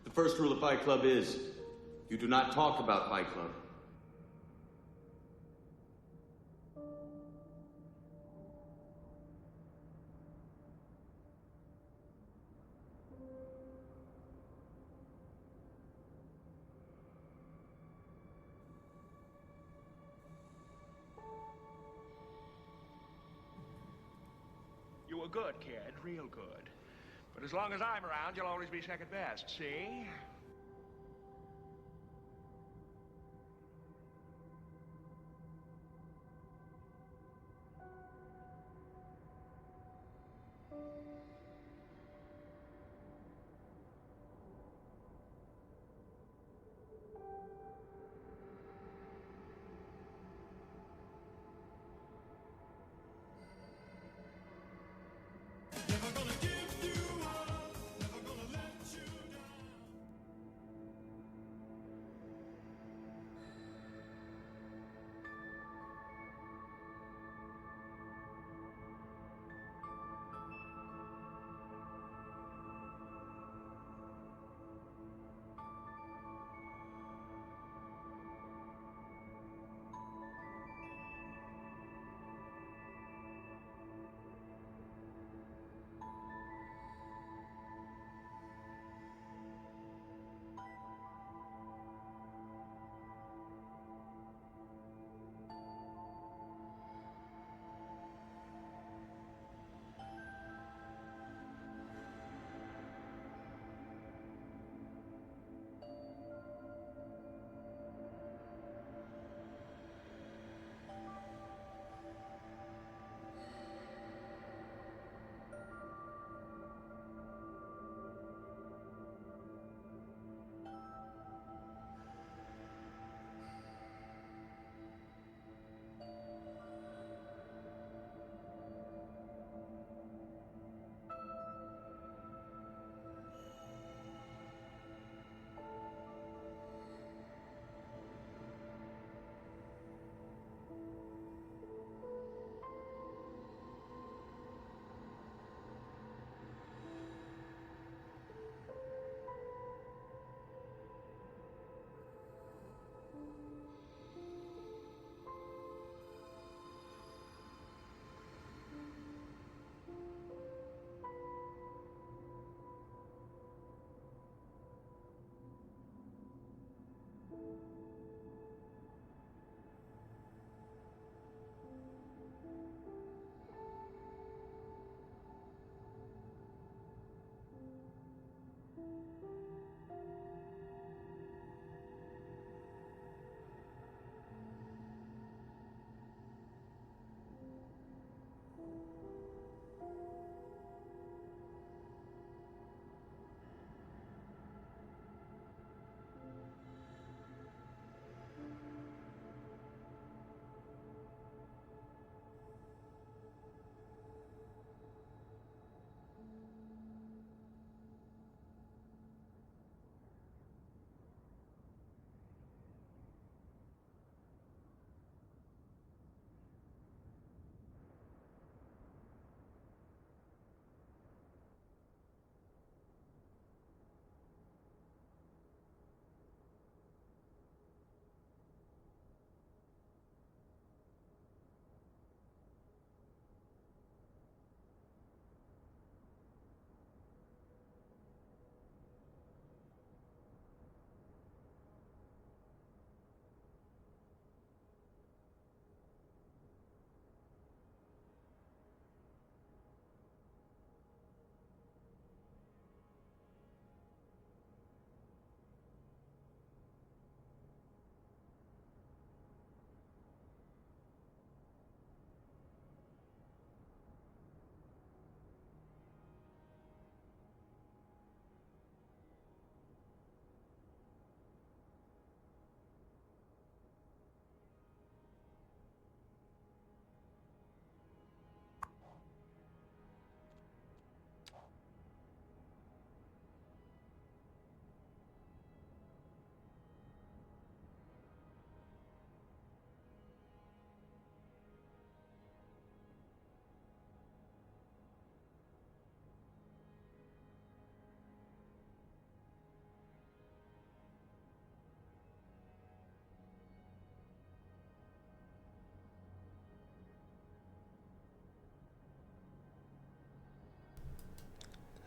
The first rule of Fight Club is, you do not talk about Fight Club. You were good, kid, real good. But as long as I'm around, you'll always be second best, see?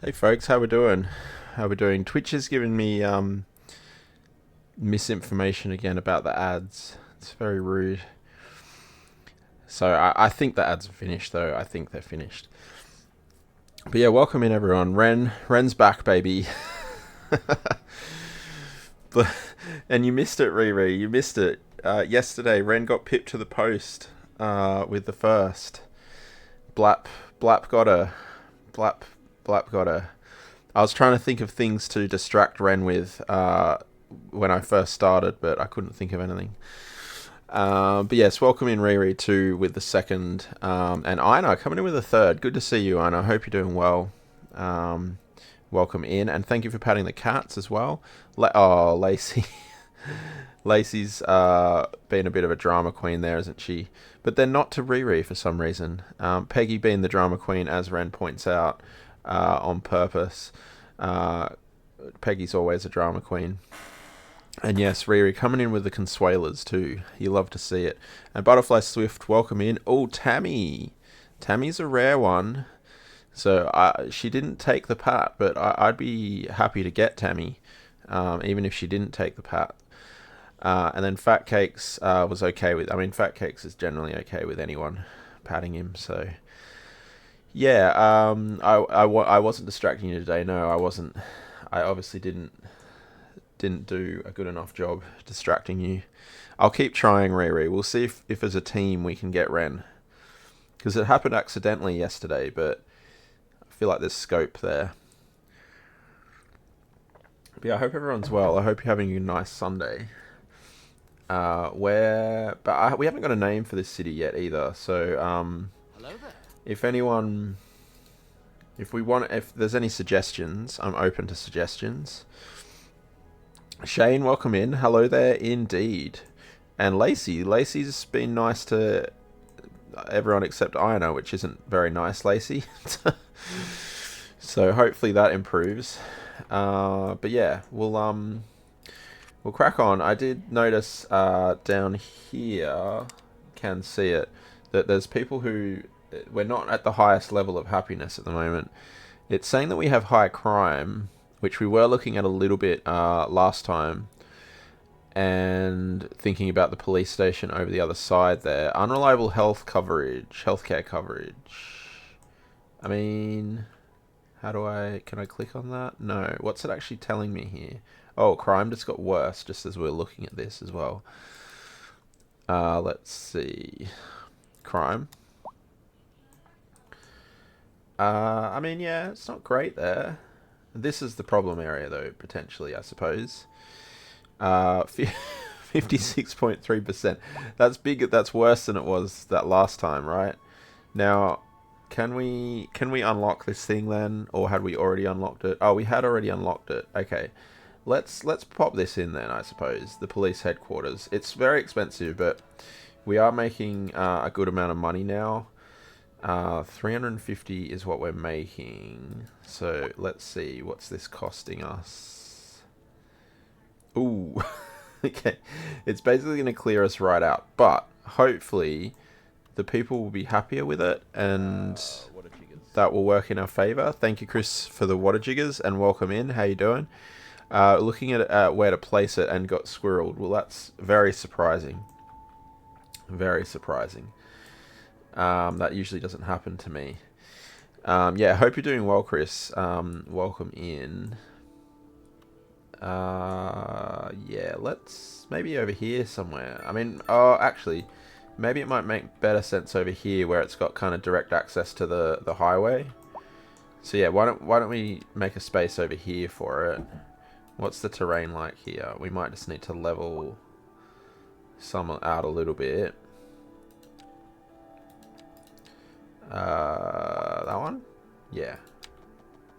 Hey folks, how we doing? How we doing? Twitch is giving me misinformation again about the ads. It's very rude. So I think the ads are finished though. I think they're finished. But yeah, welcome in everyone. Ren's back, baby. And you missed it, Riri. You missed it. Yesterday, Ren got pipped to the post with the first. Blap got her. Blap got her. I was trying to think of things to distract Ren with when I first started, but I couldn't think of anything. But yes, welcome in Riri too with the second, and Ina coming in with the third. Good to see you, Ina. I hope you're doing well. Welcome in, and thank you for patting the cats as well. Oh, Lacey. Lacey's been a bit of a drama queen there, isn't she? But then not to Riri for some reason. Peggy being the drama queen, as Ren points out, on purpose. Peggy's always a drama queen. And yes, Riri coming in with the Consuelers too. You love to see it. And Butterfly Swift, welcome in. Oh, Tammy. Tammy's a rare one. So she didn't take the pat, but I'd be happy to get Tammy, even if she didn't take the pat. And then Fat Cakes was okay with... I mean, Fat Cakes is generally okay with anyone patting him, so... Yeah, I wasn't distracting you today. No, I wasn't. I obviously didn't do a good enough job distracting you. I'll keep trying, Riri. We'll see if as a team we can get Ren. Because it happened accidentally yesterday, but I feel like there's scope there. But yeah, I hope everyone's well. I hope you're having a nice Sunday. We haven't got a name for this city yet either. So Hello there. if there's any suggestions, I'm open to suggestions. Shane, welcome in. Hello there, indeed. And Lacey's been nice to everyone except Ina, which isn't very nice, Lacey. So hopefully that improves. But yeah, we'll crack on. I did notice down here, can see it, that there's people who... We're not at the highest level of happiness at the moment. It's saying that we have high crime, which we were looking at a little bit last time, and thinking about the police station over the other side there. Unreliable healthcare coverage. I mean, can I click on that? No. What's it actually telling me here? Oh, crime just got worse just as we're looking at this as well. Let's see. Crime. I mean, yeah, it's not great there. This is the problem area, though, potentially, I suppose. 56.3%. That's big. That's worse than it was that last time, right? Now, can we unlock this thing then, or had we already unlocked it? Oh, we had already unlocked it. Okay, let's pop this in then, I suppose. The police headquarters. It's very expensive, but we are making a good amount of money now. 350 is what we're making. So let's see, what's this costing us? Ooh, okay. It's basically going to clear us right out, but hopefully the people will be happier with it, and that will work in our favor. Thank you, Chris, for the water jiggers, and welcome in. How you doing? Looking at where to place it and got squirreled. Well, that's very surprising. Very surprising. That usually doesn't happen to me. Yeah, hope you're doing well, Chris. Welcome in. Yeah, let's maybe over here somewhere. I mean, actually, maybe it might make better sense over here where it's got kind of direct access to the highway. So yeah, why don't we make a space over here for it? What's the terrain like here? We might just need to level some out a little bit. That one? Yeah.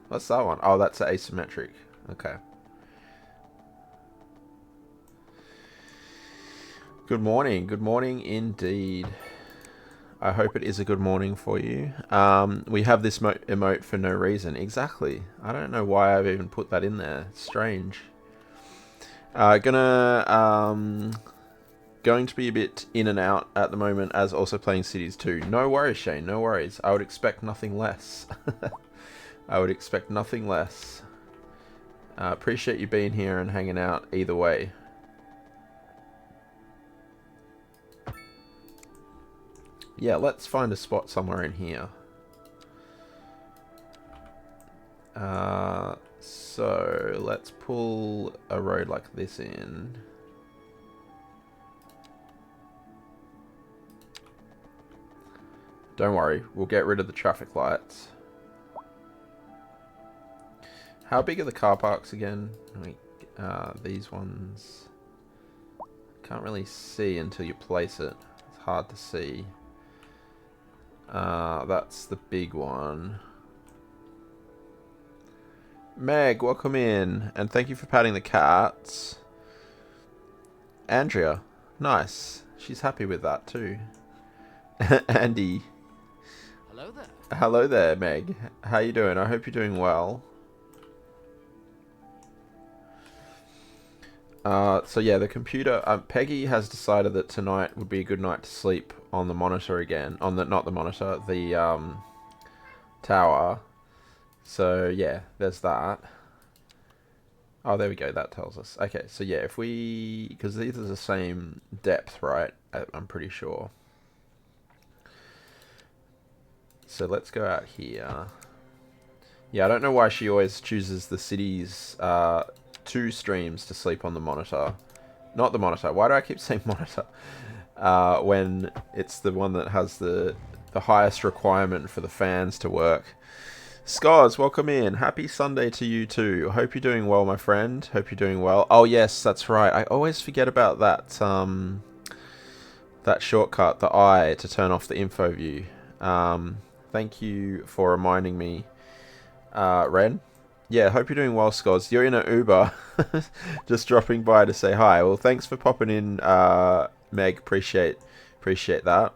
What's that one? Oh, that's asymmetric. Okay. Good morning. Good morning indeed. I hope it is a good morning for you. We have this emote for no reason. Exactly. I don't know why I've even put that in there. It's strange. Going to be a bit in and out at the moment, as also playing Cities 2. No worries, Shane. No worries. I would expect nothing less. I would expect nothing less. Appreciate you being here and hanging out either way. Yeah, let's find a spot somewhere in here. So let's pull a road like this in. Don't worry, we'll get rid of the traffic lights. How big are the car parks again? These ones. Can't really see until you place it. It's hard to see. That's the big one. Meg, welcome in. And thank you for patting the cats. Andrea, nice. She's happy with that too. Andy. Hello there. Hello there, Meg. How you doing? I hope you're doing well. So yeah, the computer. Peggy has decided that tonight would be a good night to sleep on the monitor again. On the not the monitor, the tower. So yeah, there's that. Oh, there we go. That tells us. Okay, so yeah, if we, because these are the same depth, right? I'm pretty sure. So let's go out here. Yeah, I don't know why she always chooses the city's 2 streams to sleep on the monitor. Not the monitor. Why do I keep saying monitor? When it's the one that has the highest requirement for the fans to work. Scars, welcome in. Happy Sunday to you too. Hope you're doing well, my friend. Hope you're doing well. Oh yes, that's right. I always forget about that that shortcut, the I, to turn off the info view. Thank you for reminding me, Ren. Yeah, hope you're doing well, Scars. You're in an Uber, just dropping by to say hi. Well, thanks for popping in, Meg. Appreciate that.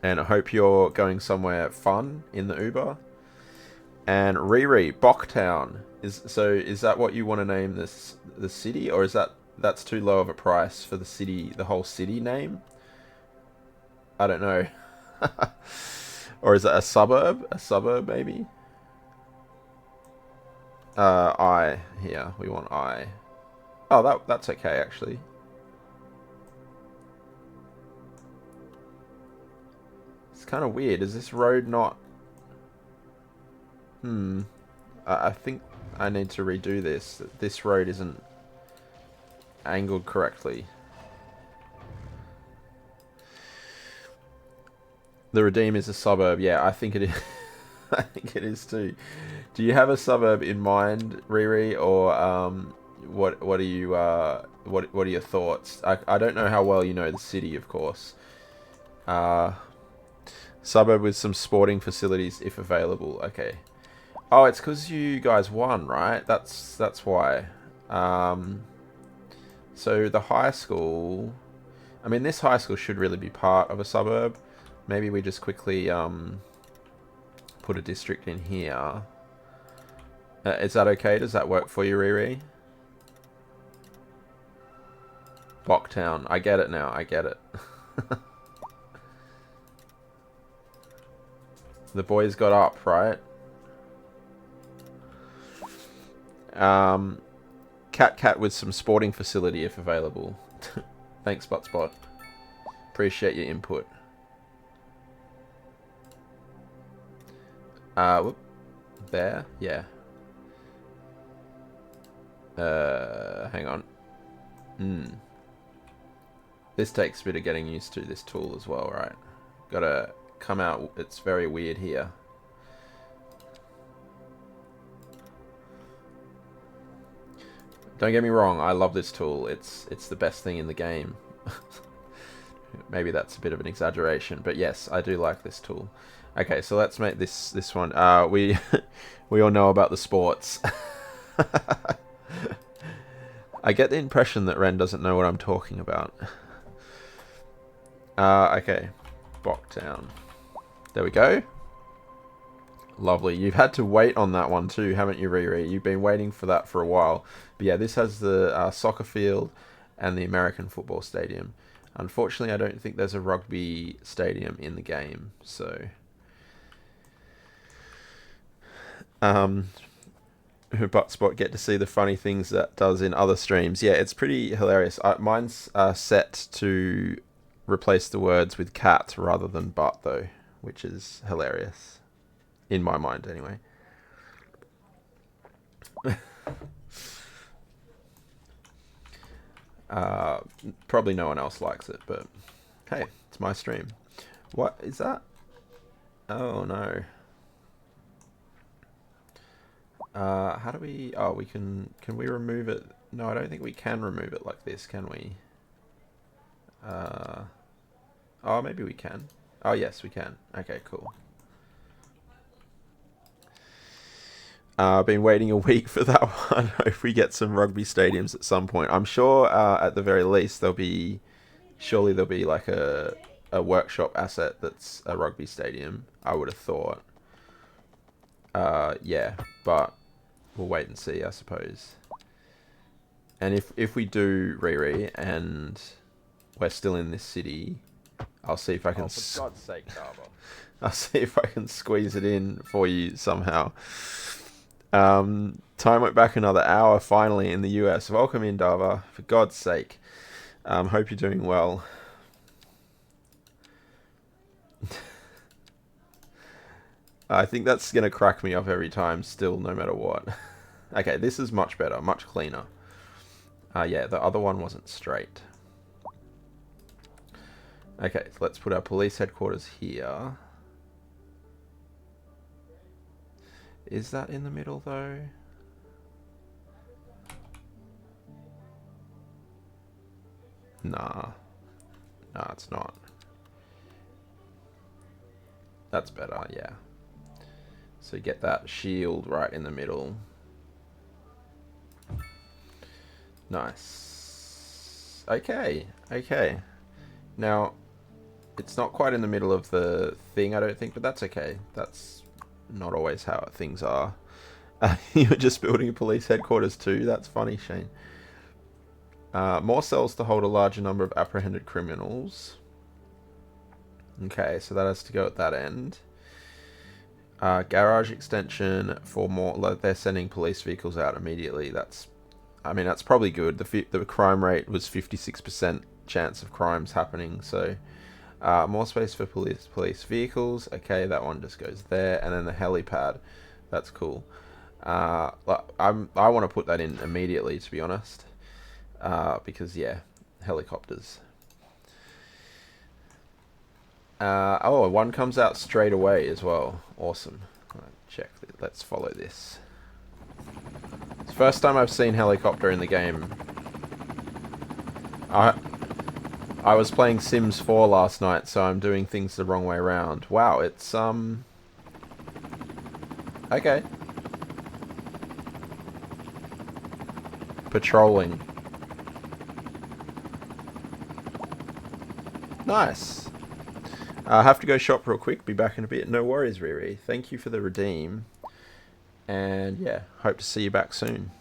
And I hope you're going somewhere fun in the Uber. And Riri, Bocktown. Is that what you want to name this the city, or is that's too low of a price for the city, the whole city name? I don't know. Or is it a suburb? A suburb maybe? I here. We want I. Oh, that's okay actually. It's kind of weird. Is this road not? I think I need to redo this. This road isn't angled correctly. The Redeem is a suburb. Yeah, I think it is. I think it is too. Do you have a suburb in mind, Riri, or what are you what are your thoughts? I don't know how well you know the city, of course. Suburb with some sporting facilities if available. Okay. Oh, it's because you guys won, right? That's why. So the high school. I mean, this high school should really be part of a suburb. Maybe we just quickly put a district in here. Is that okay? Does that work for you, Riri? Bocktown. I get it now. I get it. The boys got up, right? Cat with some sporting facility if available. Thanks, Butspot. Appreciate your input. Whoop. There? Yeah. Hang on. This takes a bit of getting used to, this tool as well, right? Gotta come out. It's very weird here. Don't get me wrong, I love this tool. It's the best thing in the game. Maybe that's a bit of an exaggeration, but yes, I do like this tool. Okay, so let's make this one. We all know about the sports. I get the impression that Ren doesn't know what I'm talking about. Okay, Bocktown. There we go. Lovely. You've had to wait on that one too, haven't you, Riri? You've been waiting for that for a while. But yeah, this has the soccer field and the American football stadium. Unfortunately, I don't think there's a rugby stadium in the game, so... Butt Spot get to see the funny things that does in other streams. Yeah, it's pretty hilarious. Mine's set to replace the words with cat rather than butt, though, which is hilarious. In my mind, anyway. Probably no one else likes it, but hey, it's my stream. What is that? Oh, no. How do we... Oh, we can we remove it? No, I don't think we can remove it like this, can we? Oh, maybe we can. Oh, yes, we can. Okay, cool. I've been waiting a week for that one. Hope we get some rugby stadiums at some point. I'm sure at the very least surely there'll be like a workshop asset that's a rugby stadium, I would have thought. Yeah, but we'll wait and see, I suppose. And if we do Riri and we're still in this city, I'll see if I can... for God's sake, Harbour. I'll see if I can squeeze it in for you somehow. Time went back another hour finally in the US. Welcome in, Dava. For God's sake. Hope you're doing well. I think that's going to crack me up every time still, no matter what. Okay, this is much better, much cleaner. Yeah, the other one wasn't straight. Okay, so let's put our police headquarters here. Is that in the middle, though? Nah. Nah, it's not. That's better, yeah. So get that shield right in the middle. Nice. Okay, okay. Now, it's not quite in the middle of the thing, I don't think, but that's okay. That's not always how things are. You were just building a police headquarters too? That's funny, Shane. More cells to hold a larger number of apprehended criminals. Okay, so that has to go at that end. Garage extension for more... Like, they're sending police vehicles out immediately. That's probably good. The crime rate was 56% chance of crimes happening, so... more space for police vehicles. Okay, that one just goes there. And then the helipad. That's cool. I want to put that in immediately, to be honest. Because, yeah, helicopters. Oh, one comes out straight away as well. Awesome. Right, check. Let's follow this. It's the first time I've seen helicopter in the game. I was playing Sims 4 last night, so I'm doing things the wrong way around. Wow, it's, okay. Patrolling. Nice. I have to go shop real quick. Be back in a bit. No worries, Riri. Thank you for the redeem. And, yeah, hope to see you back soon.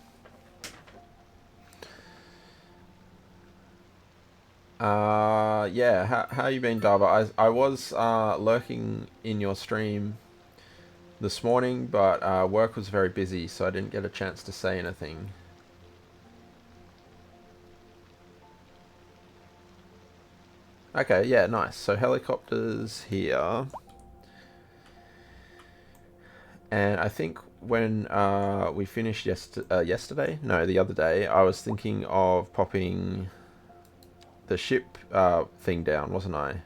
Yeah, how you been, Dava? I was lurking in your stream this morning, but work was very busy, so I didn't get a chance to say anything. Okay, yeah, nice. So helicopters here. And I think when we finished yesterday, no, the other day, I was thinking of popping the ship thing down, wasn't I?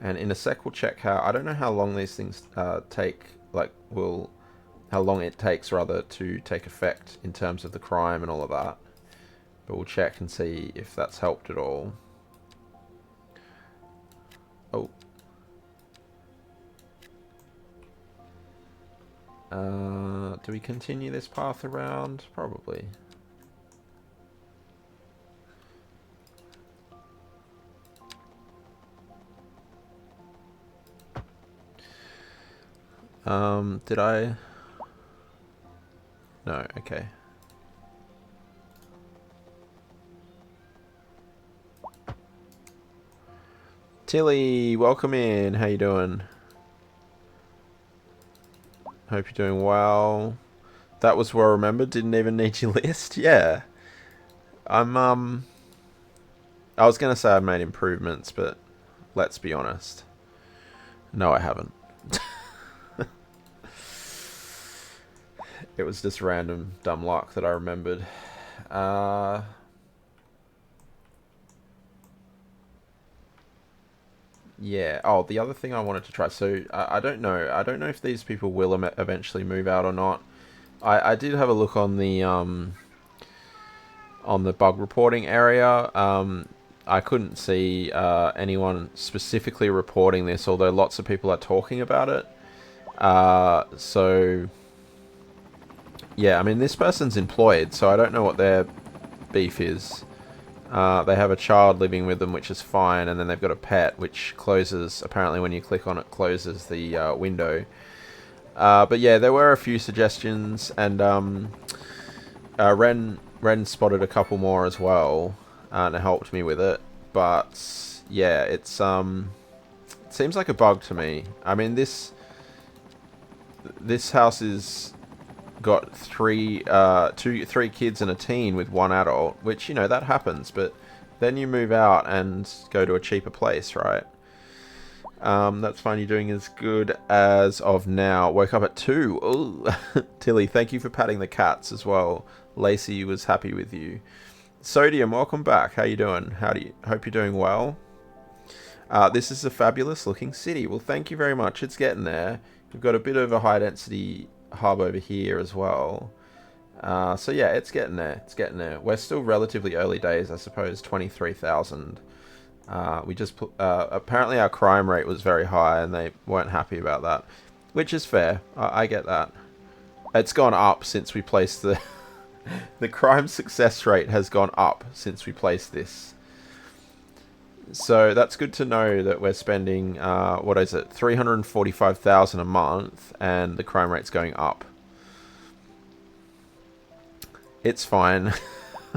And in a sec we'll check how... I don't know how long these things take, like, how long it takes, rather, to take effect in terms of the crime and all of that. But we'll check and see if that's helped at all. Oh. Do we continue this path around? Probably. Did I? No, okay. Tilly, welcome in. How you doing? Hope you're doing well. That was well remembered. Didn't even need your list. Yeah. I was going to say I've made improvements, but let's be honest. No, I haven't. It was just random dumb luck that I remembered. Yeah. Oh, the other thing I wanted to try. So I don't know. I don't know if these people will eventually move out or not. I did have a look on the bug reporting area. I couldn't see anyone specifically reporting this, although lots of people are talking about it. So yeah, I mean, this person's employed, so I don't know what their beef is. They have a child living with them, which is fine, and then they've got a pet, which closes, apparently when you click on it, closes the window. But yeah, there were a few suggestions, and Ren spotted a couple more as well, and it helped me with it. But yeah, it seems like a bug to me. I mean, this house is got three kids and a teen with one adult, which, you know, that happens, but then you move out and go to a cheaper place, right? That's fine. You're doing as good as of now. Woke up at 2. Ooh. Tilly, thank you for patting the cats as well. Lacey was happy with you. Sodium, welcome back. How you doing? Hope you're doing well. This is a fabulous looking city. Well, thank you very much. It's getting there. We've got a bit of a high density hub over here as well. So yeah, it's getting there. It's getting there. We're still relatively early days, I suppose. 23,000. We just apparently our crime rate was very high, and they weren't happy about that, which is fair. I get that. It's gone up since we placed the the crime success rate has gone up since we placed this. So that's good to know that we're spending what is it, 345,000 a month, and the crime rate's going up. It's fine.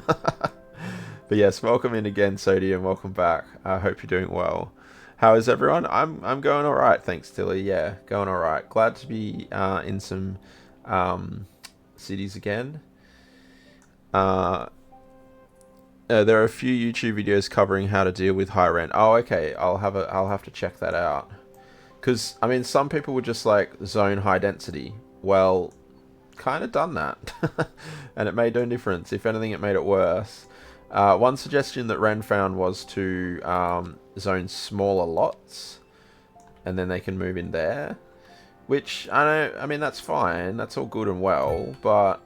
But yes, welcome in again, Sodium. Welcome back. I hope you're doing well. How is everyone? I'm going all right, thanks, Tilly. Yeah, going all right. Glad to be in some cities again. There are a few YouTube videos covering how to deal with high rent. Oh, okay. I'll have to check that out. Because I mean, some people would just like zone high density. Well, kind of done that, and it made no difference. If anything, it made it worse. One suggestion that Ren found was to zone smaller lots, and then they can move in there. Which I mean, that's fine. That's all good and well, but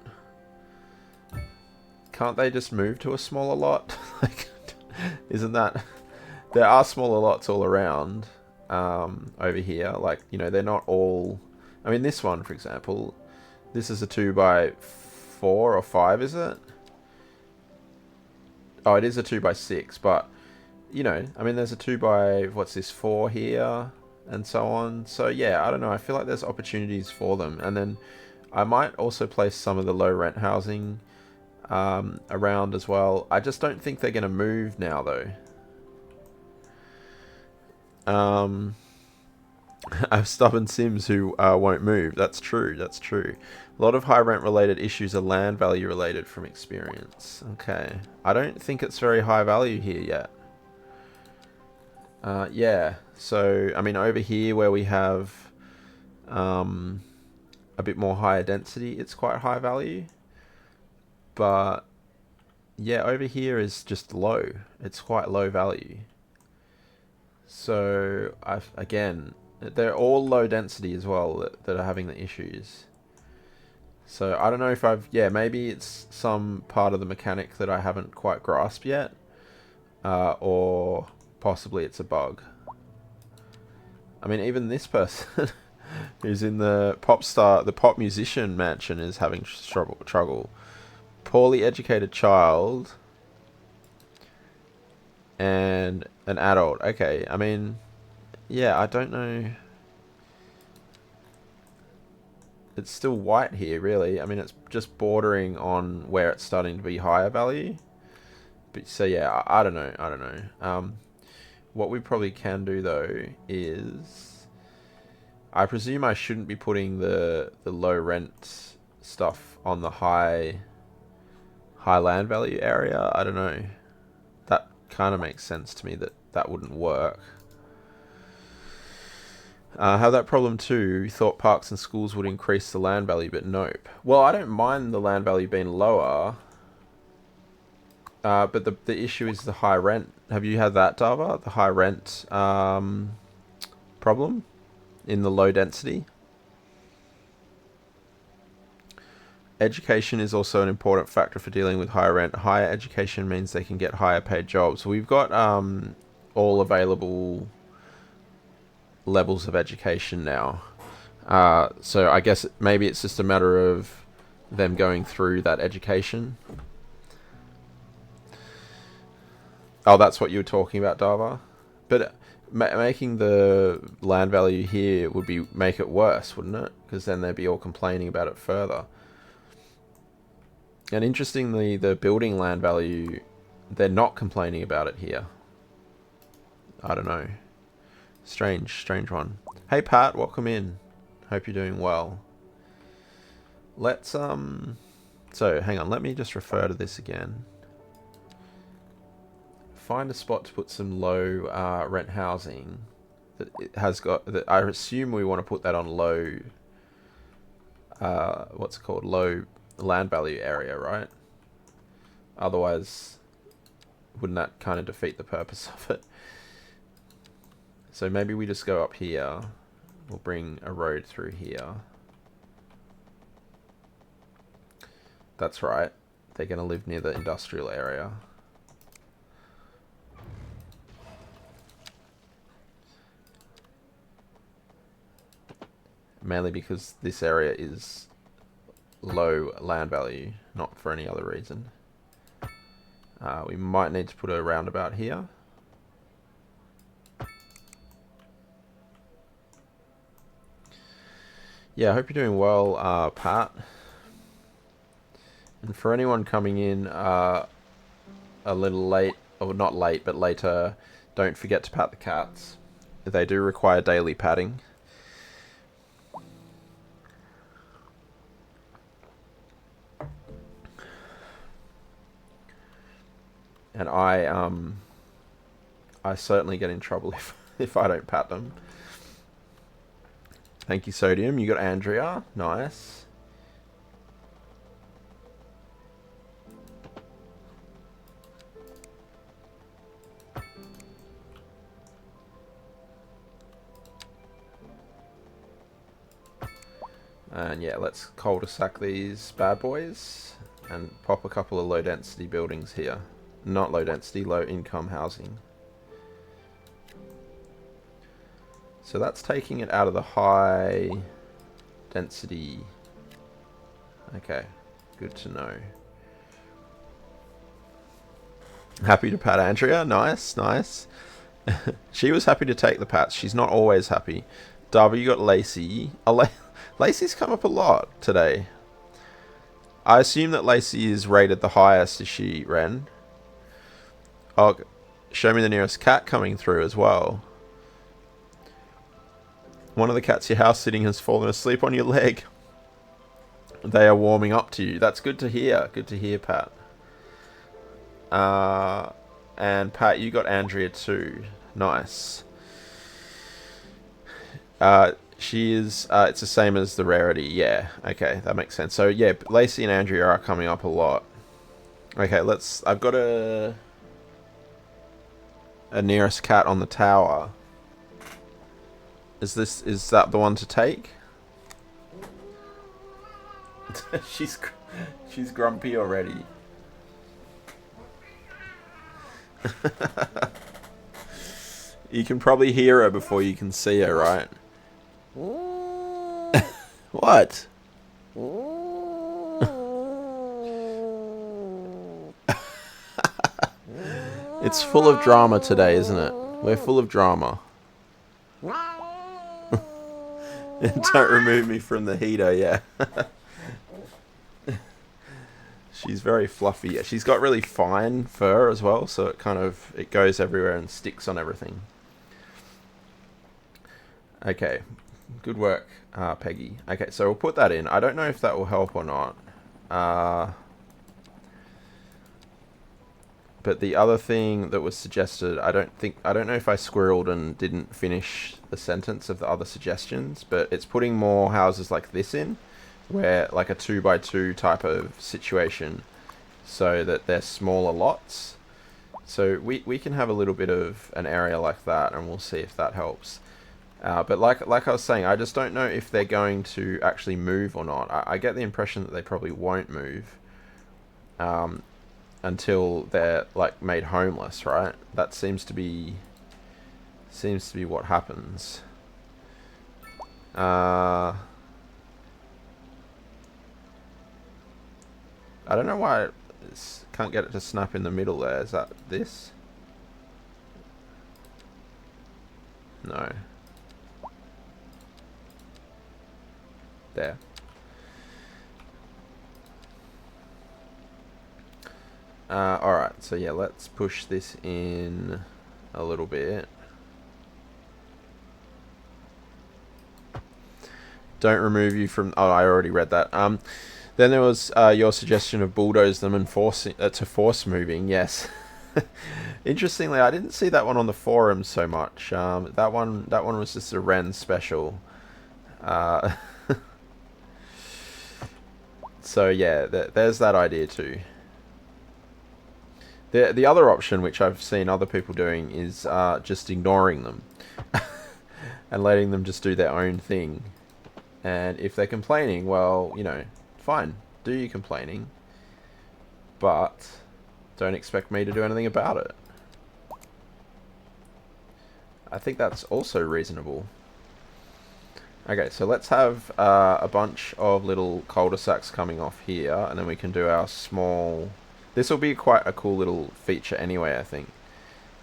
can't they just move to a smaller lot? Like, isn't that... There are smaller lots all around over here. Like, you know, they're not all... I mean, this one, for example, this is a 2x4 or 5, is it? Oh, it is a 2x6, but, you know, I mean, there's a 2x... What's this, 4 here, and so on. So, yeah, I don't know. I feel like there's opportunities for them. And then I might also place some of the low-rent housing around as well. I just don't think they're going to move now, though. I have stubborn Sims who won't move. That's true. That's true. A lot of high rent related issues are land value related from experience. Okay. I don't think it's very high value here yet. Yeah. So, I mean, over here where we have a bit more higher density, it's quite high value. But yeah, over here is just low. It's quite low value. So again, they're all low density as well that are having the issues. So I don't know if maybe it's some part of the mechanic that I haven't quite grasped yet, or possibly it's a bug. I mean, even this person who's in the pop musician mansion is having struggle. Poorly educated child and an adult. Okay, I mean, yeah, I don't know. It's still white here, really. I mean, it's just bordering on where it's starting to be higher value. But so yeah, I don't know. What we probably can do though is I presume I shouldn't be putting the low rent stuff on the high land value area. I don't know. That kind of makes sense to me that that wouldn't work. Have that problem too. Thought parks and schools would increase the land value, but nope. Well, I don't mind the land value being lower. But the issue is the high rent. Have you had that, Dava? The high rent problem in the low density? Education is also an important factor for dealing with higher rent. Higher education means they can get higher paid jobs. We've got all available levels of education now. So I guess maybe it's just a matter of them going through that education. Oh, that's what you were talking about, Dava? But making the land value here would make it worse, wouldn't it? Because then they'd be all complaining about it further. And interestingly, the building land value, they're not complaining about it here. I don't know. Strange one. Hey Pat, welcome in. Hope you're doing well. Let's so hang on, let me just refer to this again. Find a spot to put some low rent housing that it has got that I assume we want to put that on low what's it called? Low land value area, right? Otherwise wouldn't that kind of defeat the purpose of it? So maybe we just go up here. We'll bring a road through here. That's right. They're going to live near the industrial area. Mainly because this area is low land value, not for any other reason. We might need to put a roundabout here. Yeah, I hope you're doing well, Pat. And for anyone coming in a little late, or not late, but later, don't forget to pat the cats. They do require daily patting. And I certainly get in trouble if I don't pat them. Thank you, Sodium. You got Andrea. Nice. And yeah, let's cul-de-sac these bad boys and pop a couple of low density buildings here. Not low density, low income housing. So that's taking it out of the high density. Okay, good to know. Happy to pat Andrea. Nice, nice. She was happy to take the pats. She's not always happy. Darby, you got Lacey. Oh, Lacey's come up a lot today. I assume that Lacey is rated the highest. Is she, Ren? Oh, show me the nearest cat coming through as well. One of the cats you're house sitting has fallen asleep on your leg. They are warming up to you. That's good to hear. Good to hear, Pat. And Pat, you got Andrea too. Nice. She is, it's the same as the rarity. Yeah, okay, that makes sense. So yeah, Lacey and Andrea are coming up a lot. Okay, I've got a nearest cat on the tower. Is that the one to take? she's grumpy already. You can probably hear her before you can see her, right? What? It's full of drama today, isn't it? We're full of drama. Don't remove me from the heater, yeah. She's very fluffy. Yeah, she's got really fine fur as well, so it goes everywhere and sticks on everything. Okay, Good work, Peggy. Okay, so we'll put that in. I don't know if that will help or not. But the other thing that was suggested, I don't know if I squirreled and didn't finish the sentence of the other suggestions, but it's putting more houses like this in, where like a 2x2 type of situation, so that they're smaller lots. So we can have a little bit of an area like that, and we'll see if that helps. But like I was saying, I just don't know if they're going to actually move or not. I get the impression that they probably won't move until they're like made homeless, right? That seems to be what happens. I don't know why can't get it to snap in the middle there. Is that this? No. There. Alright, so yeah, let's push this in a little bit. Don't remove you from... Oh, I already read that. Then there was your suggestion of bulldoze them and force moving. Yes. Interestingly, I didn't see that one on the forum so much. That one was just a Ren special. So yeah, there's that idea too. The other option, which I've seen other people doing, is just ignoring them and letting them just do their own thing. And if they're complaining, well, you know, fine, do your complaining, but don't expect me to do anything about it. I think that's also reasonable. Okay, so let's have a bunch of little cul-de-sacs coming off here, and then we can do our small... This will be quite a cool little feature anyway, I think.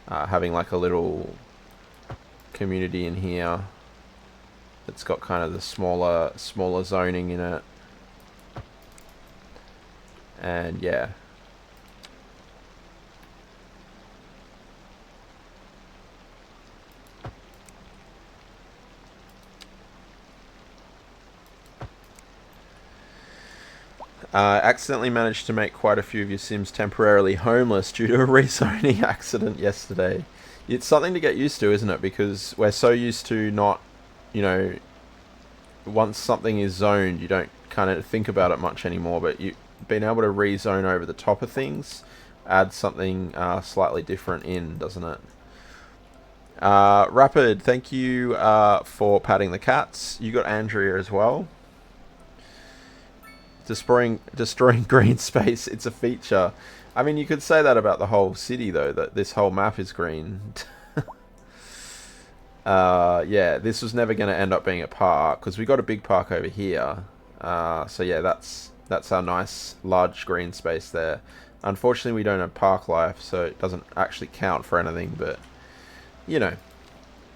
Having like a little community in here that's got kind of the smaller zoning in it. And yeah. Accidentally managed to make quite a few of your Sims temporarily homeless due to a rezoning accident yesterday. It's something to get used to, isn't it? Because we're so used to not, you know, once something is zoned, you don't kind of think about it much anymore, but you being able to rezone over the top of things adds something slightly different in, doesn't it? Rapid, thank you for patting the cats. You got Andrea as well. Destroying green space, it's a feature. I mean, you could say that about the whole city, though, that this whole map is green. Yeah, this was never going to end up being a park, because we got a big park over here. So yeah, that's our nice, large green space there. Unfortunately, we don't have park life, so it doesn't actually count for anything, but, you know,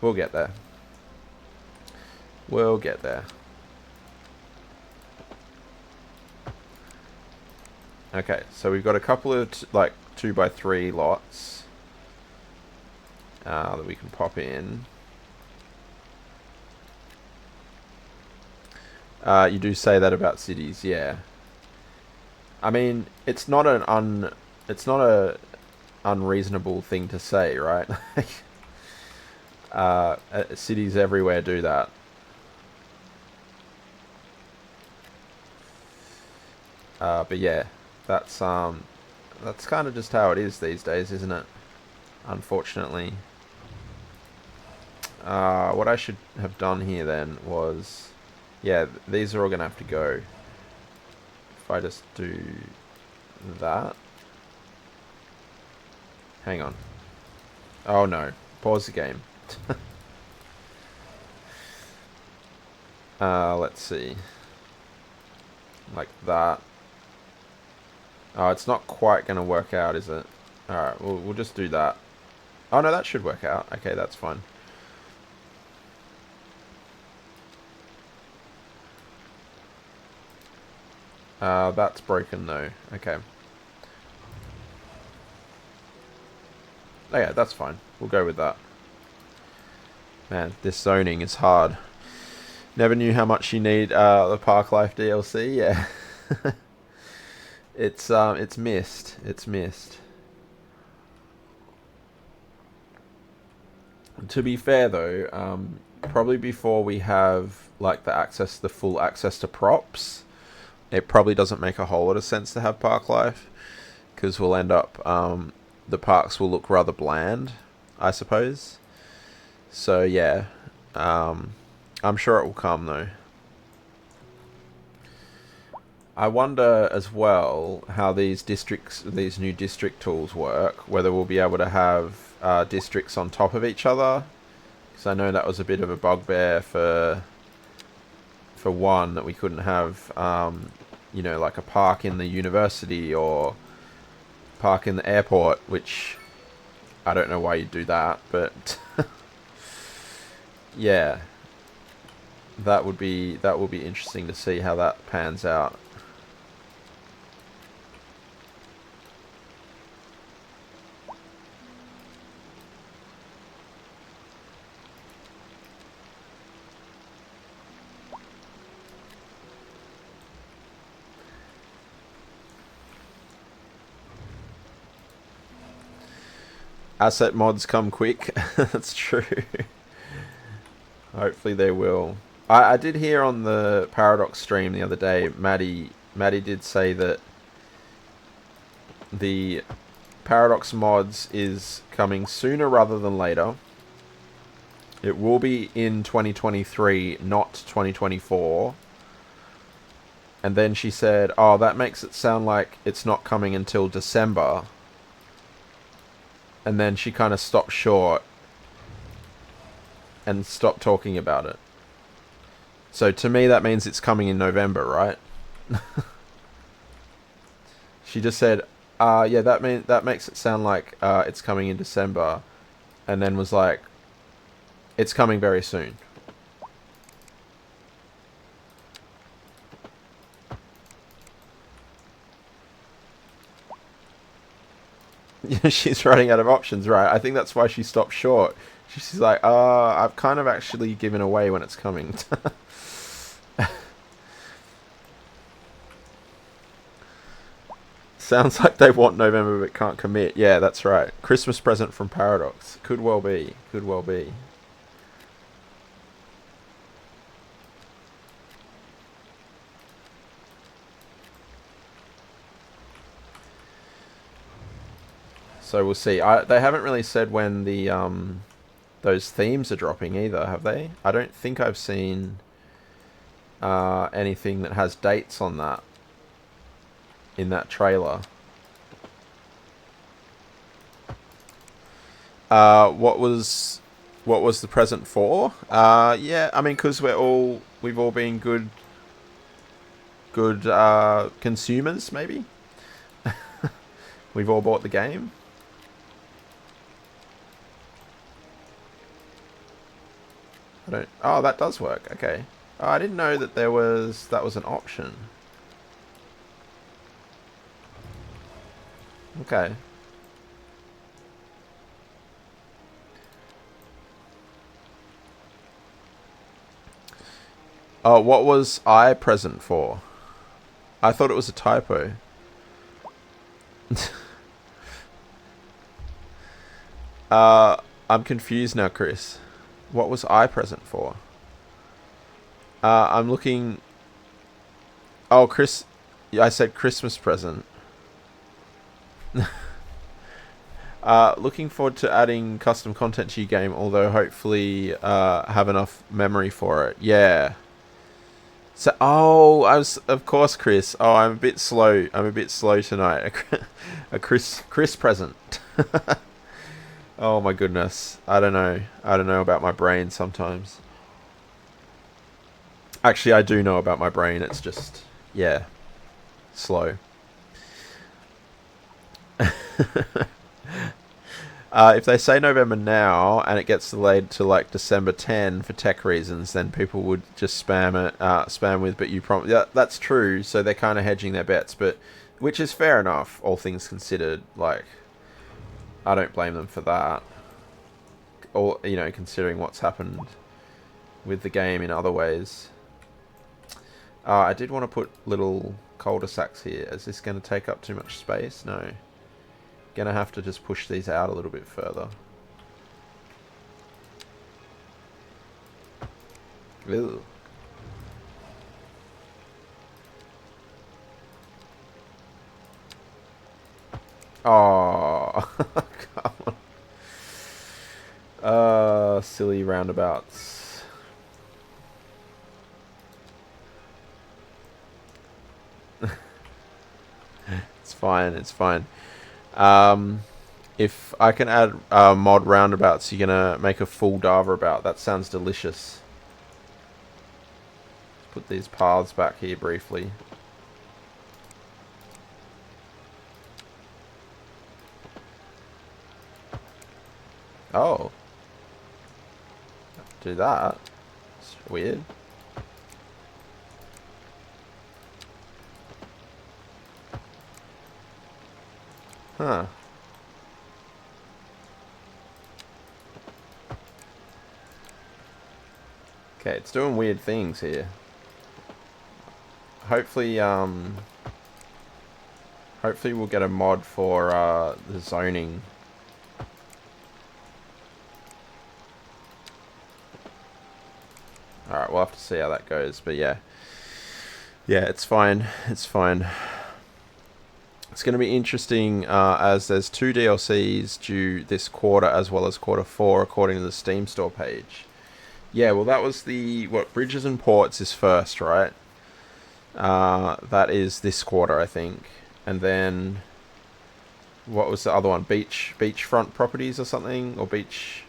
we'll get there. We'll get there. Okay, so we've got a couple of like 2x3 lots that we can pop in. You do say that about cities, yeah. I mean, it's not a unreasonable thing to say, right? Cities everywhere do that. But yeah. That's kind of just how it is these days, isn't it? Unfortunately. What I should have done here then was... Yeah, these are all going to have to go. If I just do that. Hang on. Oh no. Pause the game. Let's see. Like that. Oh, it's not quite going to work out, is it? Alright, we'll just do that. Oh, no, that should work out. Okay, that's fine. That's broken, though. Okay. Oh, yeah, that's fine. We'll go with that. Man, this zoning is hard. Never knew how much you need the Park Life DLC. Yeah, it's missed. It's missed. To be fair though, probably before we have like the full access to props, it probably doesn't make a whole lot of sense to have Park Life, because we'll end up the parks will look rather bland, I suppose. So yeah, I'm sure it will come though. I wonder as well how these new district tools work. Whether we'll be able to have districts on top of each other, because I know that was a bit of a bugbear for one, that we couldn't have, you know, like a park in the university or park in the airport, which I don't know why you'd do that, but yeah, that would be interesting to see how that pans out. Asset mods come quick. That's true. Hopefully they will. I did hear on the Paradox stream the other day, Maddie did say that the Paradox mods is coming sooner rather than later. It will be in 2023, not 2024. And then she said, oh, that makes it sound like it's not coming until December. And then she kind of stopped short and stopped talking about it. So to me that means it's coming in November, right? She just said, yeah, that makes it sound like it's coming in December, and then was like, it's coming very soon. She's running out of options, right? I think that's why she stopped short. She's like, I've kind of actually given away when it's coming. Sounds like they want November but can't commit. Yeah, that's right. Christmas present from Paradox. Could well be. Could well be. So we'll see. They haven't really said when the those themes are dropping either, have they? I don't think I've seen anything that has dates on that in that trailer. What was the present for? Yeah, I mean, because we've all been good consumers, maybe. We've all bought the game. Oh, that does work. Okay. Oh, I didn't know that that was an option. Okay. Oh, what was I present for? I thought it was a typo. I'm confused now, Chris. What was I present for? I'm looking... Oh, Chris... I said Christmas present. Looking forward to adding custom content to your game, although hopefully have enough memory for it. Yeah. So, of course, Chris. Oh, I'm a bit slow. I'm a bit slow tonight. A Chris present. Oh my goodness. I don't know. I don't know about my brain sometimes. Actually, I do know about my brain. It's just, yeah, slow. If they say November now and it gets delayed to like December 10 for tech reasons, then people would just spam with, but you promise. Yeah, that's true. So they're kind of hedging their bets, but which is fair enough, all things considered. Like, I don't blame them for that. Or, you know, considering what's happened with the game in other ways. I did want to put little cul-de-sacs here. Is this going to take up too much space? No. Gonna have to just push these out a little bit further. Ew. Oh, come on. Silly roundabouts. It's fine, it's fine. If I can add mod roundabouts, you're gonna make a full Dava about. That sounds delicious. Put these paths back here briefly. Oh. Do that. It's weird. Huh. Okay, it's doing weird things here. Hopefully we'll get a mod for the zoning. Alright, we'll have to see how that goes, but yeah. Yeah, it's fine. It's fine. It's going to be interesting as there's 2 DLCs due this quarter as well as quarter 4 according to the Steam store page. Yeah, well that was what, Bridges and Ports is first, right? That is this quarter, I think. And then, what was the other one? Beachfront Properties or something? Or Beach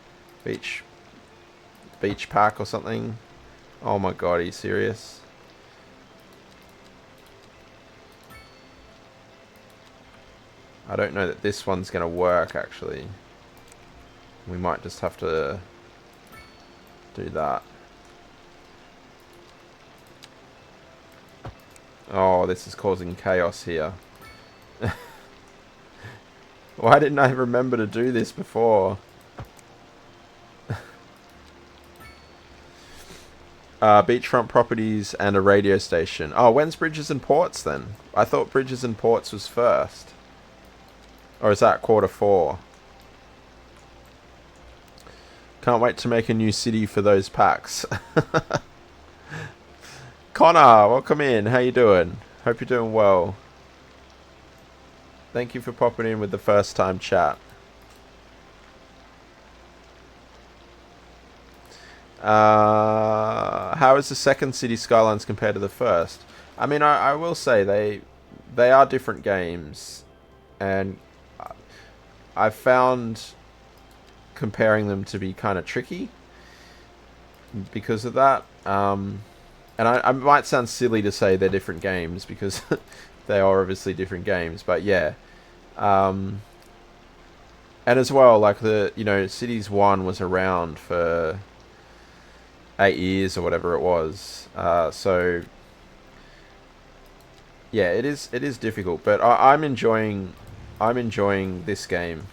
Pack or something? Oh my god, are you serious? I don't know that this one's going to work, actually. We might just have to do that. Oh, this is causing chaos here. Why didn't I remember to do this before? Beachfront Properties and a radio station. Oh, when's Bridges and Ports then? I thought Bridges and Ports was first. Or is that quarter 4? Can't wait to make a new city for those packs. Connor, welcome in. How you doing? Hope you're doing well. Thank you for popping in with the first time chat. How is the second City Skylines compared to the first? I mean, I will say they are different games, and I've found comparing them to be kind of tricky because of that. And I might sound silly to say they're different games because they are obviously different games, but yeah. And as well, like Cities 1 was around for 8 years or whatever it was. So yeah, it is difficult, but I'm enjoying this game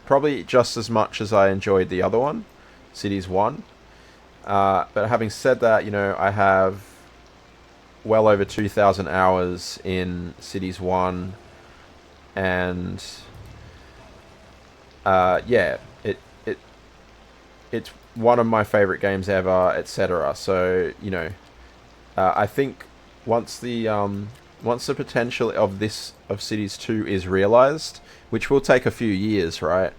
probably just as much as I enjoyed the other one, Cities 1. But having said that, I have well over 2,000 hours in Cities 1, and yeah, it's one of my favorite games ever, etc. So I think once the potential of Cities 2 is realized, which will take a few years, right?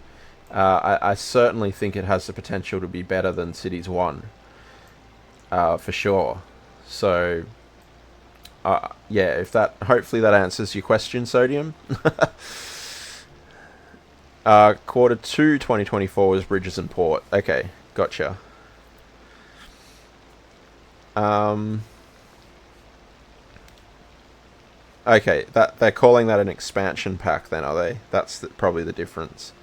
I certainly think it has the potential to be better than Cities 1, for sure. So yeah, hopefully that answers your question, Sodium. Quarter 2 2024 was Bridges and Port. Okay, gotcha. Okay, they're calling that an expansion pack then, are they? That's probably the difference.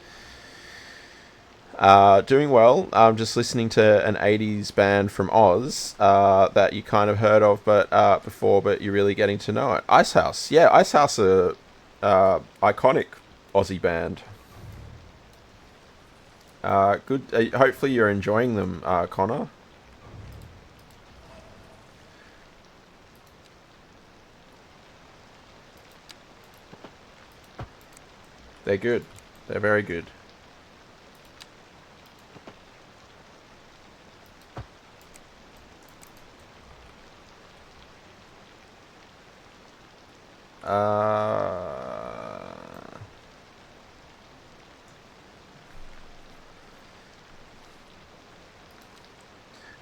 Doing well. I'm just listening to an 80s band from Oz that you kind of heard of before, but you're really getting to know it. Icehouse. Yeah, Icehouse are iconic Aussie band. Good. Hopefully you're enjoying them, Connor. They're good. They're very good.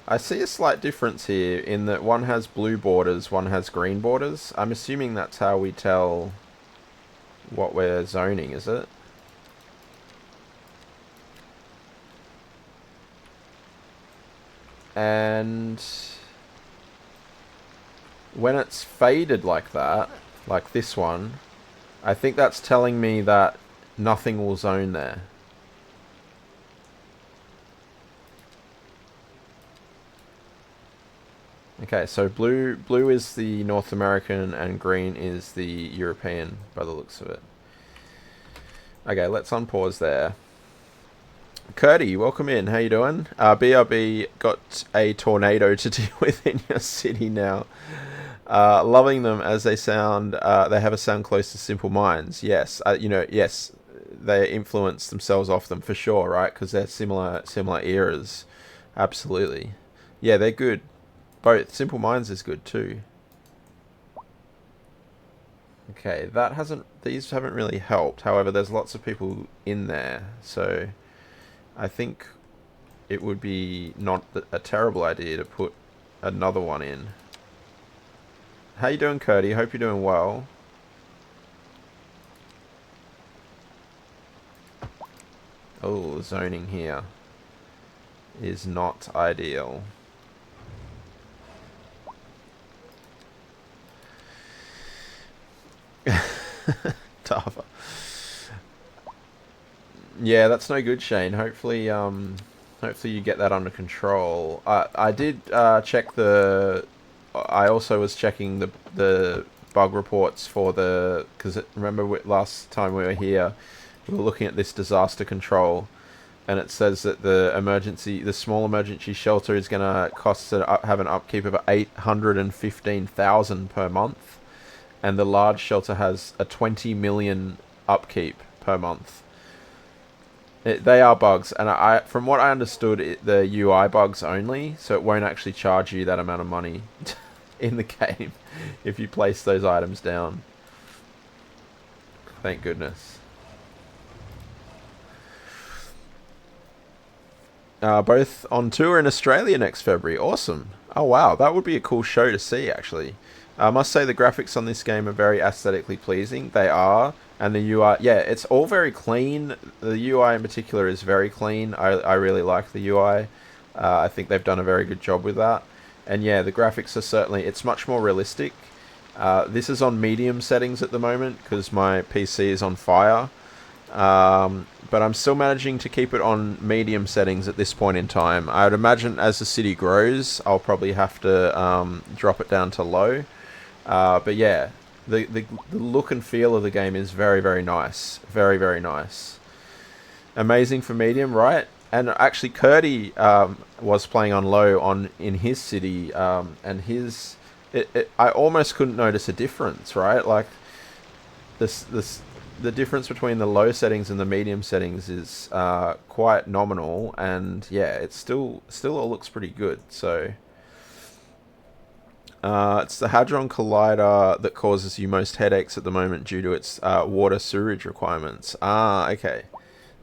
I see a slight difference here in that one has blue borders, one has green borders. I'm assuming that's how we tell what we're zoning, is it? And when it's faded like that, like this one, I think that's telling me that nothing will zone there. Okay, so blue is the North American and green is the European by the looks of it. Okay, let's unpause there. Curdy, welcome in. How you doing? BRB got a tornado to deal with in your city now. Loving them as they sound. They have a sound close to Simple Minds. Yes, yes, they influence themselves off them for sure, right? Because they're similar eras. Absolutely. Yeah, they're good. Both. Simple Minds is good too. Okay, these haven't really helped. However, there's lots of people in there, so I think it would be not a terrible idea to put another one in. How you doing, Curdy? Hope you're doing well. Oh, zoning here is not ideal. Tougher. Yeah, that's no good, Shane. Hopefully you get that under control. I did check I also was checking the bug reports for because remember last time we were here, we were looking at this disaster control, and it says that the small emergency shelter is going to have an upkeep of 815,000 per month. And the large shelter has a 20 million upkeep per month. They are bugs, and from what I understood, the UI bugs only, so it won't actually charge you that amount of money in the game if you place those items down. Thank goodness. Both on tour in Australia next February. Awesome. Oh wow, that would be a cool show to see, actually. I must say the graphics on this game are very aesthetically pleasing. They are. And the UI, yeah, it's all very clean. The UI in particular is very clean. I really like the UI. I think they've done a very good job with that. And yeah, the graphics are it's much more realistic. This is on medium settings at the moment because my PC is on fire. But I'm still managing to keep it on medium settings at this point in time. I would imagine as the city grows, I'll probably have to drop it down to low. But yeah, the look and feel of the game is very, very nice. Very, very nice. Amazing for medium, right? And actually, Curdy was playing on low in his city, and I almost couldn't notice a difference, right? Like the difference between the low settings and the medium settings is quite nominal, and yeah, it still all looks pretty good. So. It's the Hadron Collider that causes you most headaches at the moment due to its water sewerage requirements. Ah, okay.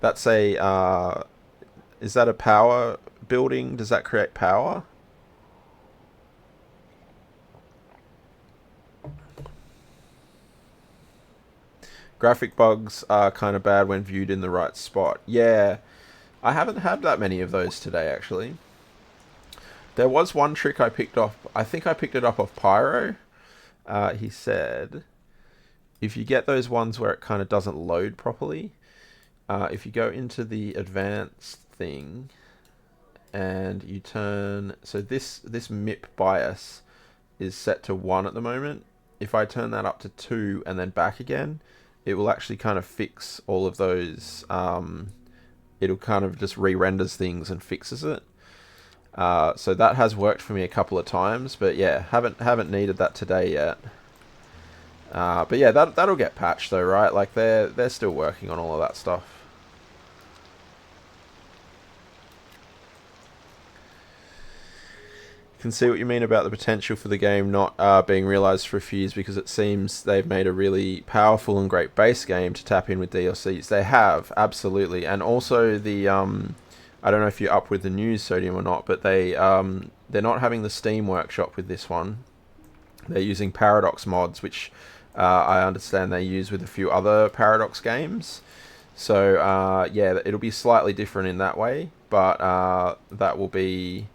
That's is that a power building? Does that create power? Graphic bugs are kind of bad when viewed in the right spot. Yeah, I haven't had that many of those today, actually. There was one trick I picked up. I think I picked it up off Pyro. He said, if you get those ones where it kind of doesn't load properly, if you go into the advanced thing and you turn... So this MIP bias is set to 1 at the moment. If I turn that up to 2 and then back again, it will actually kind of fix all of those... it'll kind of just re-renders things and fixes it. So that has worked for me a couple of times, but yeah, haven't needed that today yet. But yeah, that'll get patched though, right? Like they're still working on all of that stuff. Can see what you mean about the potential for the game not being realized for a few years, because it seems they've made a really powerful and great base game to tap in with DLCs. They have, absolutely. And also the I don't know if you're up with the news, Sodium, or not, but they're not having the Steam Workshop with this one. They're using Paradox mods, which I understand they use with a few other Paradox games. So yeah, it'll be slightly different in that way, but that will be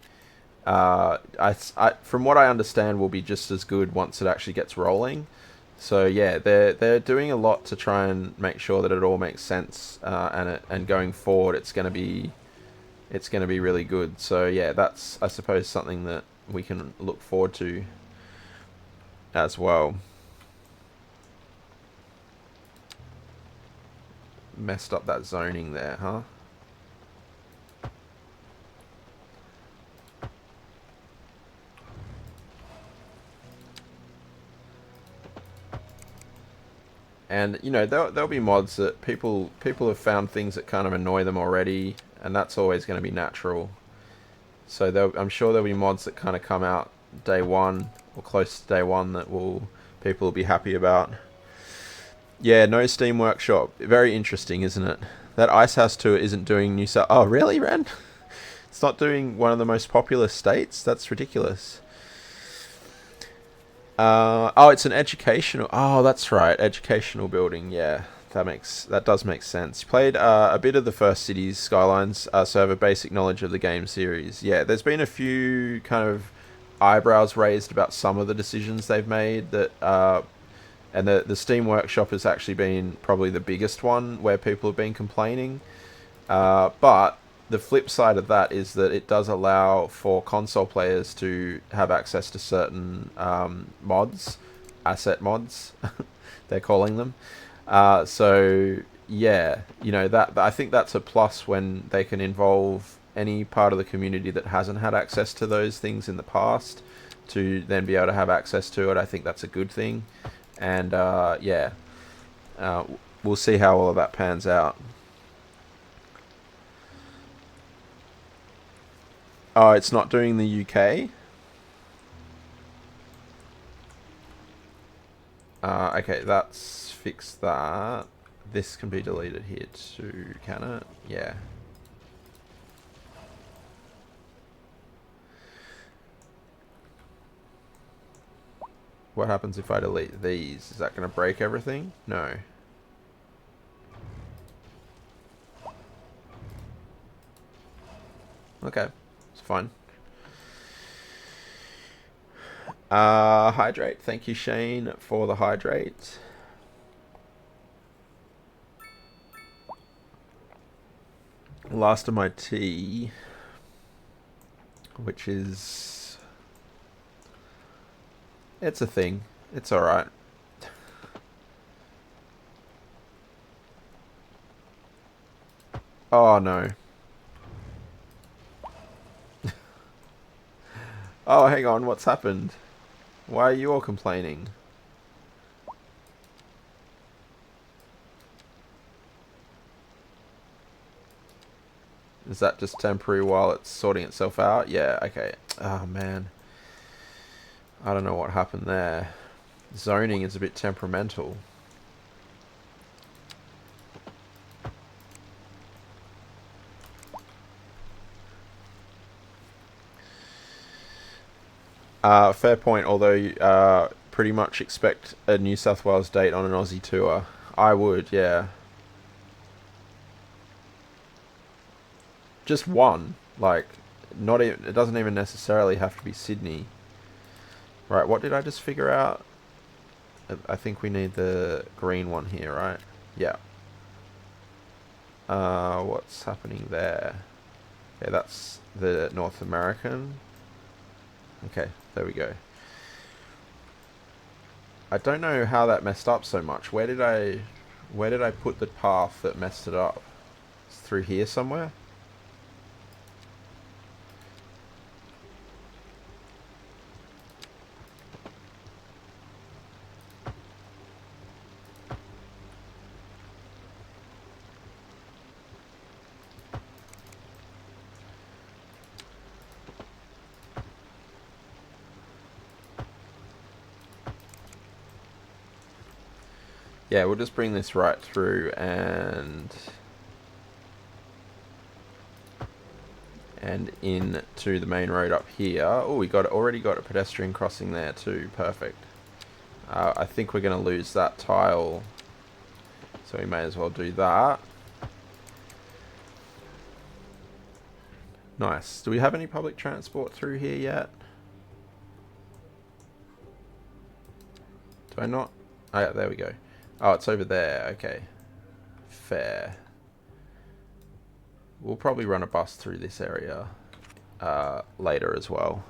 from what I understand, will be just as good once it actually gets rolling. So yeah, they're doing a lot to try and make sure that it all makes sense, and going forward, it's gonna be really good. So yeah, that's, I suppose, something that we can look forward to as well. Messed up that zoning there, huh? And you know, there'll be mods that people have found things that kind of annoy them already, and that's always going to be natural. So I'm sure there'll be mods that kind of come out day one or close to day one that people will be happy about. Yeah, no Steam Workshop. Very interesting, isn't it? That Ice House tour isn't doing New South. Oh, really, Ren? It's not doing one of the most populous states? That's ridiculous. Oh, it's an educational. Oh, that's right, educational building. Yeah, that does make sense. Played a bit of the first Cities Skylines, so I have a basic knowledge of the game series. Yeah, there's been a few kind of eyebrows raised about some of the decisions they've made. And the Steam Workshop has actually been probably the biggest one where people have been complaining. But the flip side of that is that it does allow for console players to have access to certain mods, asset mods, they're calling them. So yeah, you know, that I think that's a plus when they can involve any part of the community that hasn't had access to those things in the past to then be able to have access to it. I think that's a good thing, and yeah, we'll see how all of that pans out. Oh, it's not doing the UK? Okay, that's fixed that. This can be deleted here too, can it? Yeah. What happens if I delete these? Is that going to break everything? No. Okay, it's fine. Hydrate. Thank you, Shane, for the hydrate. Last of my tea, which is... it's a thing. It's alright. Oh, no. Oh, hang on. What's happened? Why are you all complaining? Is that just temporary while it's sorting itself out? Yeah, okay. Oh, man. I don't know what happened there. Zoning is a bit temperamental. Fair point, although pretty much expect a New South Wales date on an Aussie tour. I would, yeah. Just one. Like, not even, it doesn't even necessarily have to be Sydney. Right, what did I just figure out? I think we need the green one here, right? Yeah. What's happening there? Okay, that's the North American. Okay, there we go. I don't know how that messed up so much. Where did I put the path that messed it up? It's through here somewhere? Yeah, we'll just bring this right through and in to the main road up here. Oh, we already got a pedestrian crossing there too. Perfect. I think we're going to lose that tile, so we may as well do that. Nice. Do we have any public transport through here yet? Do I not? Oh, yeah, there we go. Oh, it's over there. Okay. Fair. We'll probably run a bus through this area later as well.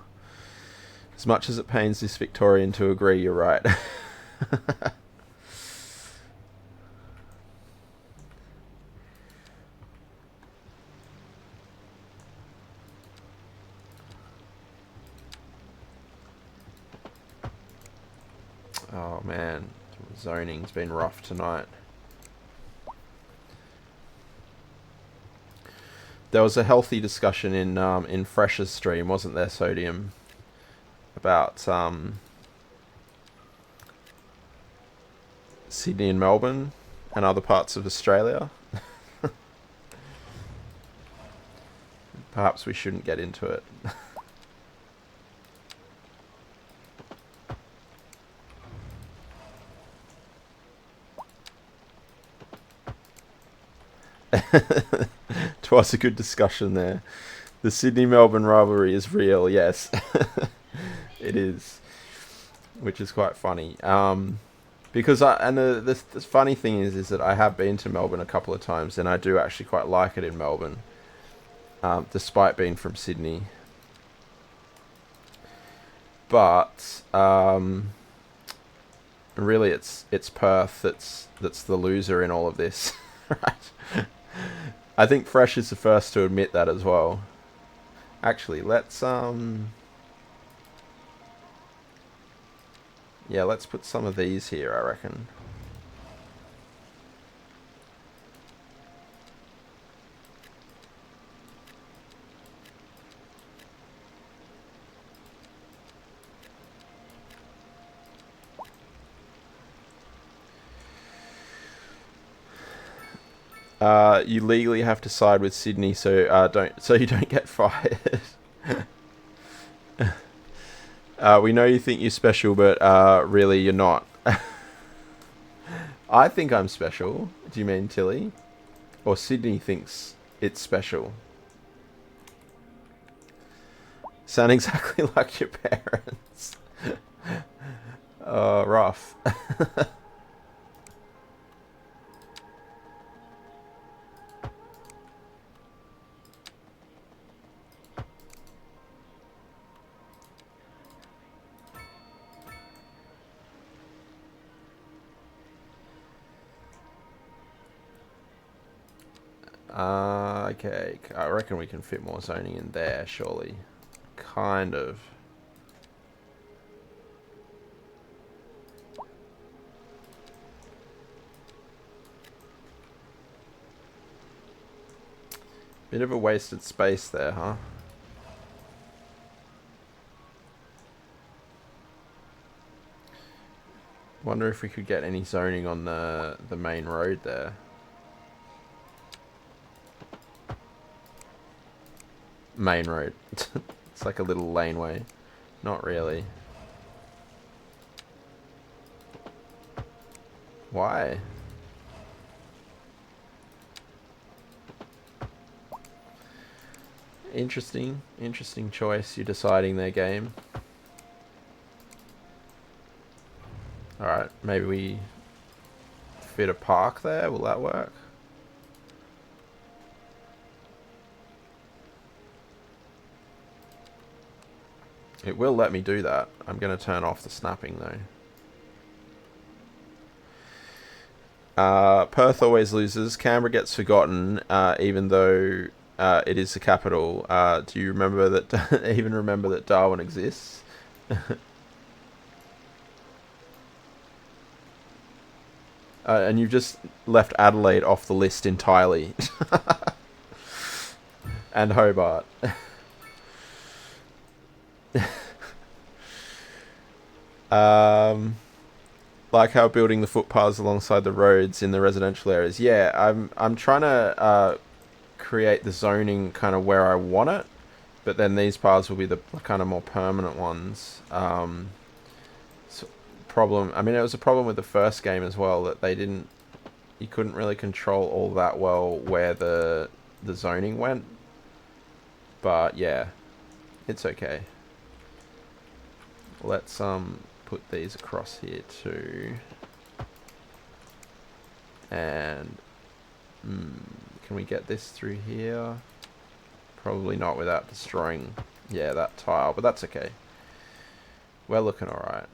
As much as it pains this Victorian to agree, you're right. Oh man, zoning's been rough tonight. There was a healthy discussion in Fresh's stream, wasn't there, Sodium? About Sydney and Melbourne and other parts of Australia. Perhaps we shouldn't get into it. Twas a good discussion there. The Sydney-Melbourne rivalry is real, yes. It is. Which is quite funny. Because the funny thing is that I have been to Melbourne a couple of times, and I do actually quite like it in Melbourne, despite being from Sydney. But really, it's Perth that's the loser in all of this, right? I think Fresh is the first to admit that as well. Actually, let's yeah, let's put some of these here, I reckon. You legally have to side with Sydney, so you don't get fired. We know you think you're special, but really you're not. I think I'm special. Do you mean Tilly? Or Sydney thinks it's special? Sound exactly like your parents. Rough. Okay, I reckon we can fit more zoning in there, surely. Kind of. Bit of a wasted space there, huh? Wonder if we could get any zoning on the main road there. Main road. It's like a little laneway. Not really. Why? Interesting choice. You're deciding their game. Alright, maybe we fit a park there. Will that work? It will let me do that. I'm going to turn off the snapping though. Perth always loses. Canberra gets forgotten, even though it is the capital. Do you remember that? Even remember that Darwin exists? And you've just left Adelaide off the list entirely. And Hobart. like how building the footpaths alongside the roads in the residential areas. Yeah, I'm trying to create the zoning kind of where I want it, but then these paths will be the kind of more permanent ones. Problem. I mean, it was a problem with the first game as well that you couldn't really control all that well where the zoning went. But yeah, it's okay. Let's put these across here too. And can we get this through here? Probably not without destroying, yeah, that tile, but that's okay. We're looking alright.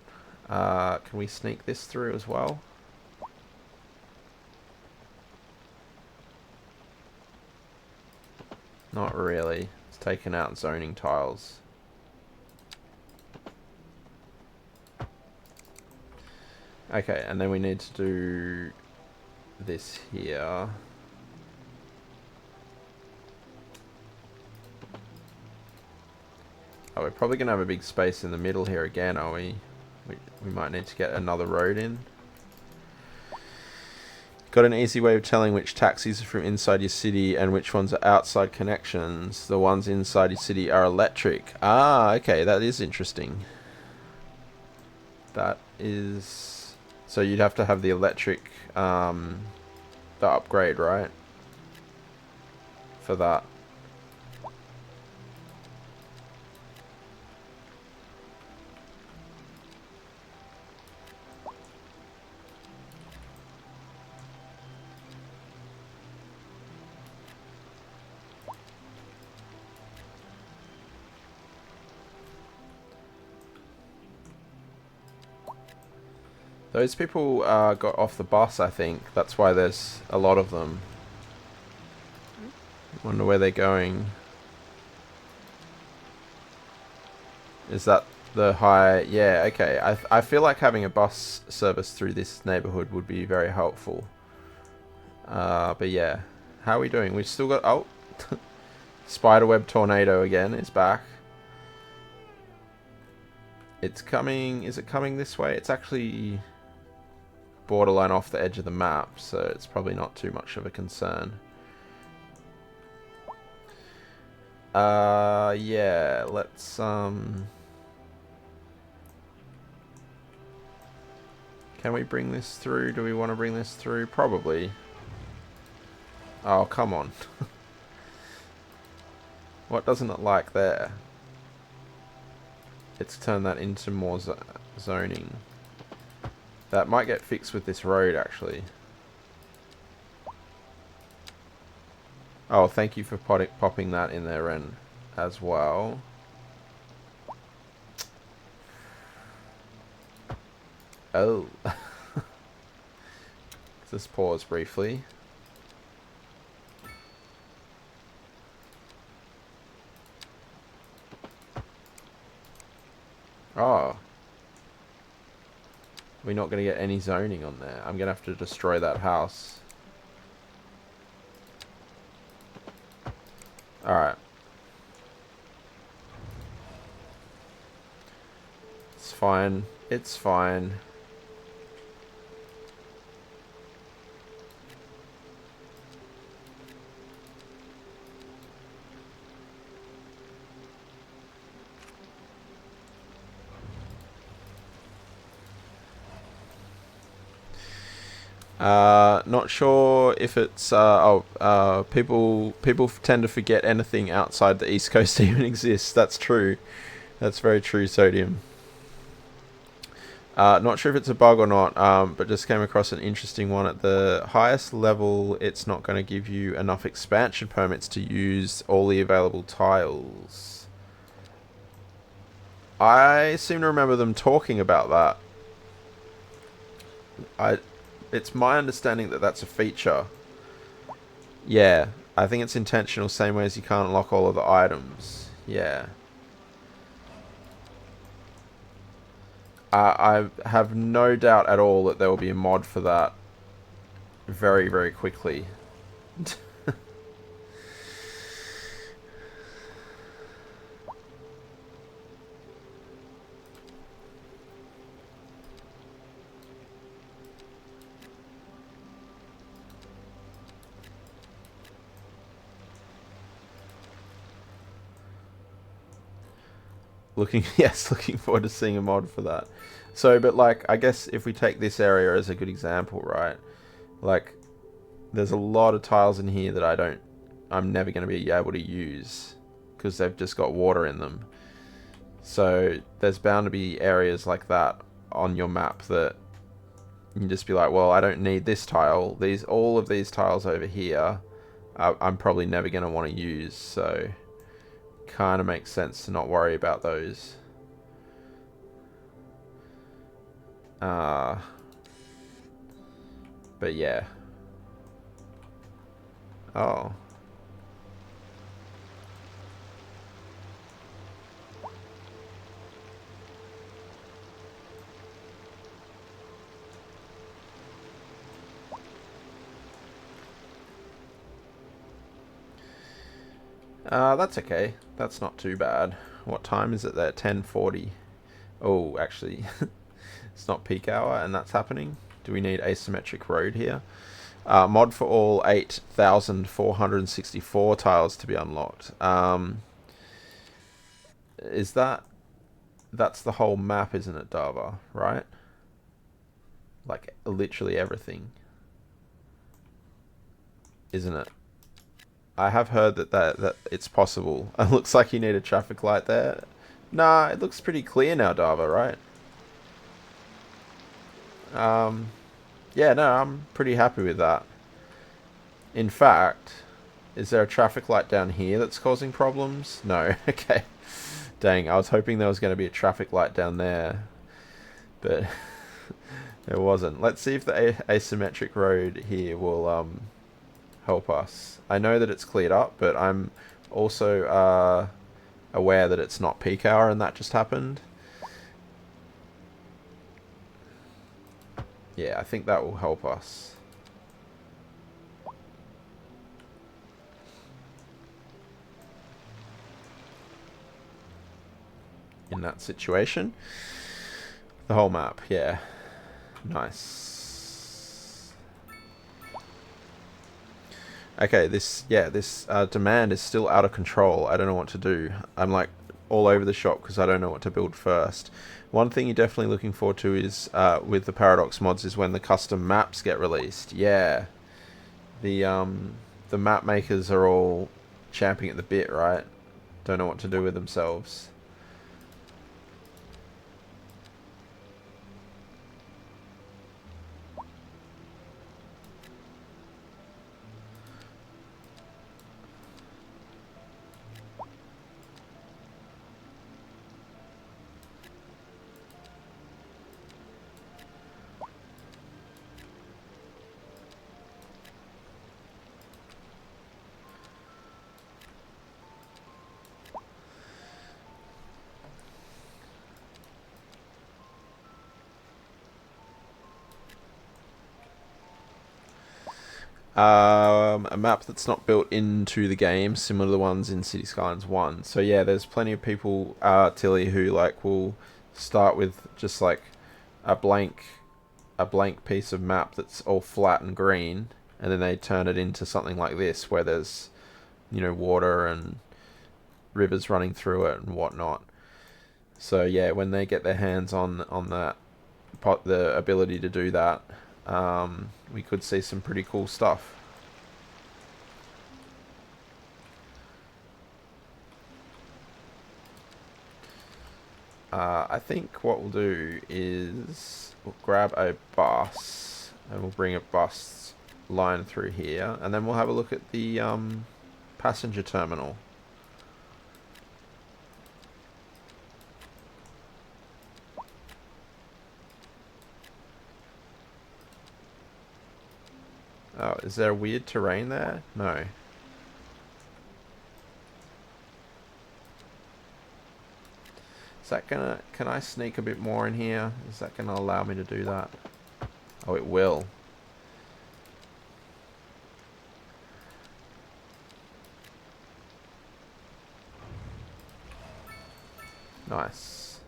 Can we sneak this through as well? Not really. It's taken out zoning tiles. Okay, and then we need to do this here. Oh, we're probably going to have a big space in the middle here again, are we? We might need to get another road in. Got an easy way of telling which taxis are from inside your city and which ones are outside connections. The ones inside your city are electric. Ah, okay, that is interesting. That is... So you'd have to have the electric, the upgrade, right? For that. Those people got off the bus, I think. That's why there's a lot of them. Wonder where they're going. Is that the high... Yeah, okay. I feel like having a bus service through this neighborhood would be very helpful. But yeah. How are we doing? We've still got... Oh! Spiderweb tornado again is back. It's coming... Is it coming this way? It's actually... borderline off the edge of the map, so it's probably not too much of a concern. Yeah, let's can we bring this through? Do we want to bring this through? Probably. Oh, come on. What doesn't it like there? It's turned that into more zoning. That might get fixed with this road, actually. Oh, thank you for popping that in there, Ren, as well. Oh. Just pause briefly. Oh. We're not going to get any zoning on there. I'm going to have to destroy that house. Alright. It's fine. It's fine. Not sure if it's people tend to forget anything outside the East Coast even exists. That's true. That's very true, Sodium. Not sure if it's a bug or not, but just came across an interesting one. At the highest level, it's not going to give you enough expansion permits to use all the available tiles. I seem to remember them talking about that. It's my understanding that that's a feature. Yeah, I think it's intentional, same way as you can't unlock all of the items. Yeah. I have no doubt at all that there will be a mod for that very, very quickly. looking forward to seeing a mod for that. So, but like, I guess if we take this area as a good example, right? Like, there's a lot of tiles in here that I'm never going to be able to use because they've just got water in them. So there's bound to be areas like that on your map that you can just be like, well, I don't need this tile. All of these tiles over here, I'm probably never going to want to use. So kind of makes sense to not worry about those. But yeah. Oh. That's okay. That's not too bad. What time is it there? 10:40. Oh, actually, it's not peak hour and that's happening. Do we need asymmetric road here? Mod for all 8,464 tiles to be unlocked. That's the whole map, isn't it, Dava? Right? Like, literally everything. Isn't it? I have heard that it's possible. It looks like you need a traffic light there. Nah, it looks pretty clear now, Dava, right? Yeah, no, I'm pretty happy with that. In fact, is there a traffic light down here that's causing problems? No. Okay. Dang, I was hoping there was going to be a traffic light down there. But it wasn't. Let's see if the asymmetric road here will help us. I know that it's cleared up, but I'm also aware that it's not peak hour and that just happened. Yeah, I think that will help us. In that situation. The whole map, yeah. Nice. Okay, this demand is still out of control. I don't know what to do. I'm like all over the shop because I don't know what to build first. One thing you're definitely looking forward to is with the Paradox mods is when the custom maps get released. Yeah, the map makers are all champing at the bit, right? Don't know what to do with themselves. A map that's not built into the game, similar to the ones in City Skylines 1. So yeah, there's plenty of people, Tilly, who like will start with just like a blank piece of map that's all flat and green, and then they turn it into something like this, where there's, you know, water and rivers running through it and whatnot. So yeah, when they get their hands on that, the ability to do that, we could see some pretty cool stuff. I think what we'll do is we'll grab a bus and we'll bring a bus line through here, and then we'll have a look at the passenger terminal. Oh, is there weird terrain there? No. Is that gonna... Can I sneak a bit more in here? Is that gonna allow me to do that? Oh, it will. Nice.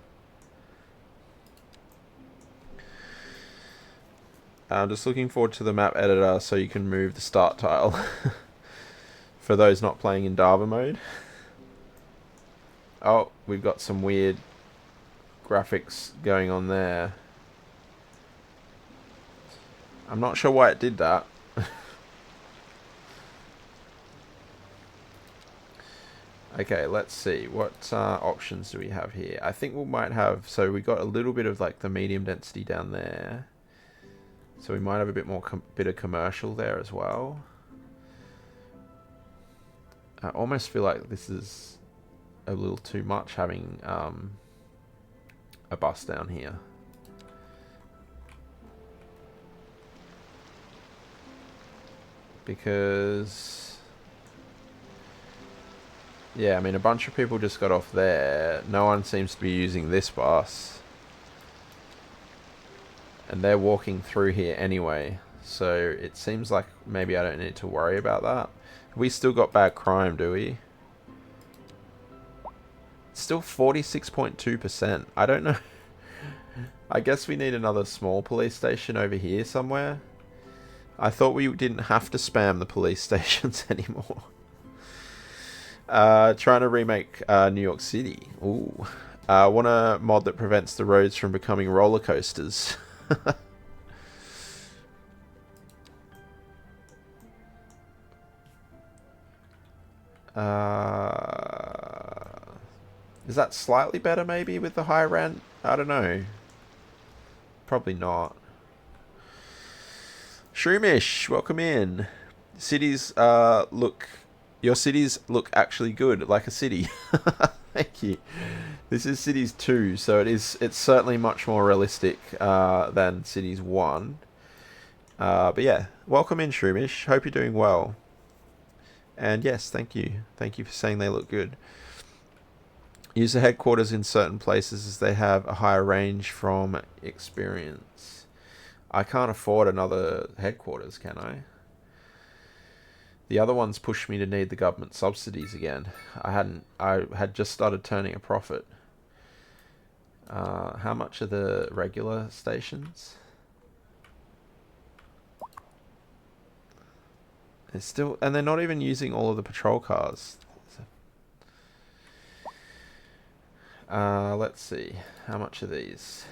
I'm just looking forward to the map editor so you can move the start tile. For those not playing in Dava mode. Oh, we've got some weird graphics going on there. I'm not sure why it did that. Okay, let's see. What options do we have here? I think we might have... So we got a little bit of like the medium density down there. So we might have a bit more bit of commercial there as well. I almost feel like this is a little too much having a bus down here. Because... yeah, I mean, a bunch of people just got off there. No one seems to be using this bus. And they're walking through here anyway. So it seems like maybe I don't need to worry about that. We still got bad crime, do we? Still 46.2%. I don't know. I guess we need another small police station over here somewhere. I thought we didn't have to spam the police stations anymore. Trying to remake New York City. Ooh. Want a mod that prevents the roads from becoming roller coasters. Is that slightly better maybe with the high rent? I don't know. Probably not. Shroomish, welcome in. Cities look... Your cities look actually good, like a city. Thank you. This is Cities 2, so it's certainly much more realistic than Cities 1. But yeah, welcome in, Shroomish. Hope you're doing well. And yes, thank you. Thank you for saying they look good. Use the headquarters in certain places as they have a higher range from experience. I can't afford another headquarters, can I? The other ones pushed me to need the government subsidies again. I had just started turning a profit. How much are the regular stations? It's still, and they're not even using all of the patrol cars. Let's see. How much are these?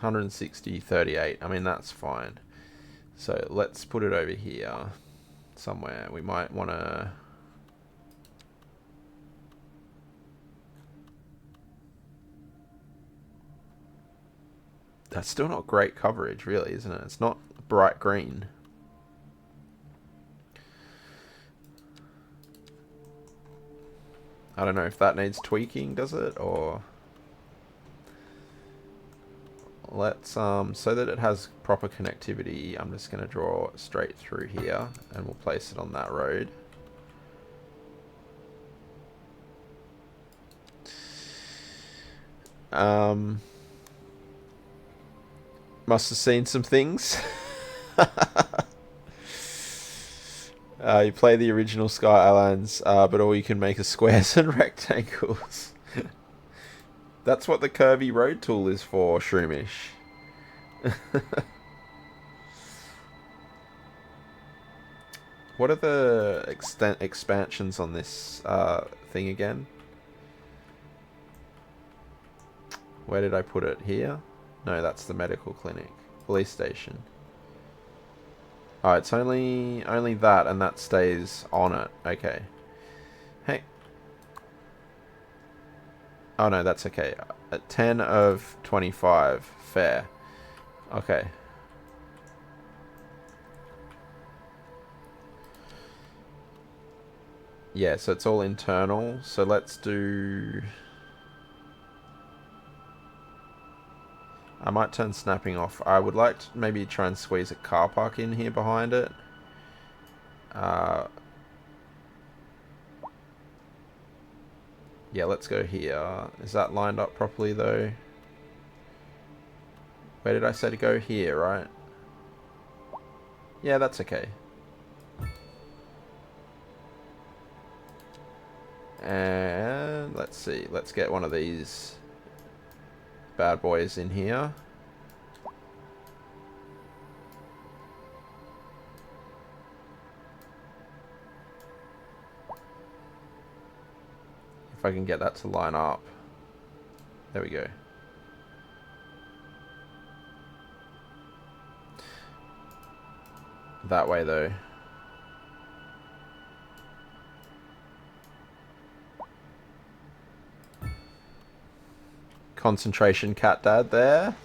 $160.38. I mean, that's fine. So let's put it over here somewhere. We might want to... That's still not great coverage, really, isn't it? It's not bright green. I don't know if that needs tweaking, does it? Or... let's, so that it has proper connectivity, I'm just going to draw straight through here, and we'll place it on that road. Must have seen some things. You play the original Skylines, but all you can make are squares and rectangles. That's what the curvy road tool is for, Shroomish. What are the expansions on this thing again? Where did I put it? Here? No, that's the medical clinic. Police station. Oh, it's only that, and that stays on it. Okay. Hey. Oh no, that's okay. 10 of 25. Fair. Okay. Yeah, so it's all internal. So let's do... I might turn snapping off. I would like to maybe try and squeeze a car park in here behind it. Yeah, let's go here. Is that lined up properly though? Where did I say to go? Here, right? Yeah, that's okay. And let's see. Let's get one of these bad boys in here. I can get that to line up. There we go. That way though. Concentration cat dad there.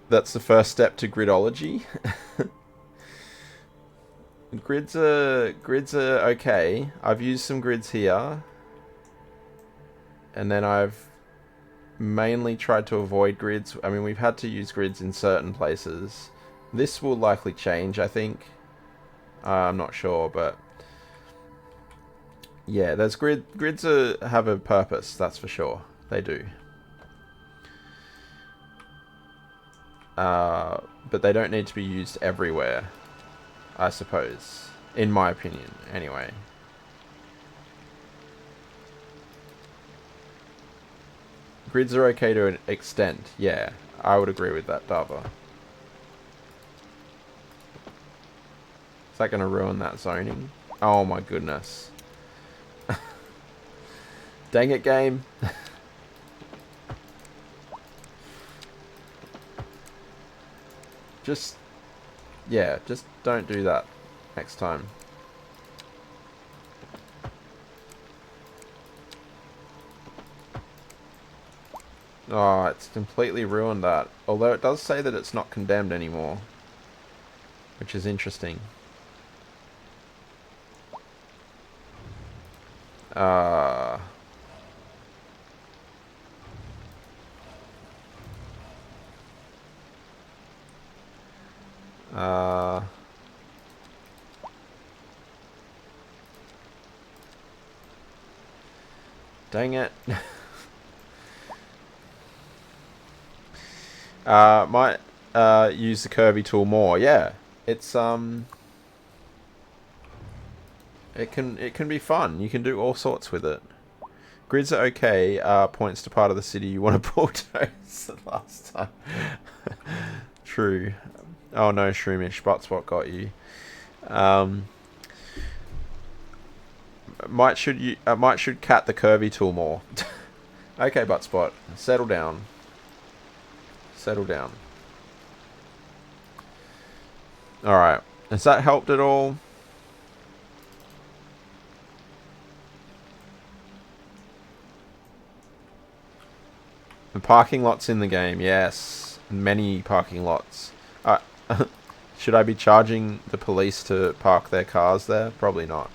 That's the first step to gridology. Grids are okay. I've used some grids here. And then I've mainly tried to avoid grids. I mean, we've had to use grids in certain places. This will likely change, I think. I'm not sure, but yeah, there's grids have a purpose, that's for sure. They do. But they don't need to be used everywhere, I suppose. In my opinion, anyway. Grids are okay to an extent, yeah. I would agree with that, Dava. Is that going to ruin that zoning? Oh my goodness. Dang it, game. Just don't do that next time. Oh, it's completely ruined that. Although it does say that it's not condemned anymore, which is interesting. Dang it. Might use the Kirby tool more. Yeah, it's it can be fun. You can do all sorts with it. Grids are okay. Points to part of the city you want to bulldoze the last time. True. Oh no, Shroomish. Botspot got you. Might should cat the Kirby tool more. Okay, Butspot. Settle down. Settle down. Alright. Has that helped at all? The parking lots in the game, yes. Many parking lots. Should I be charging the police to park their cars there? Probably not.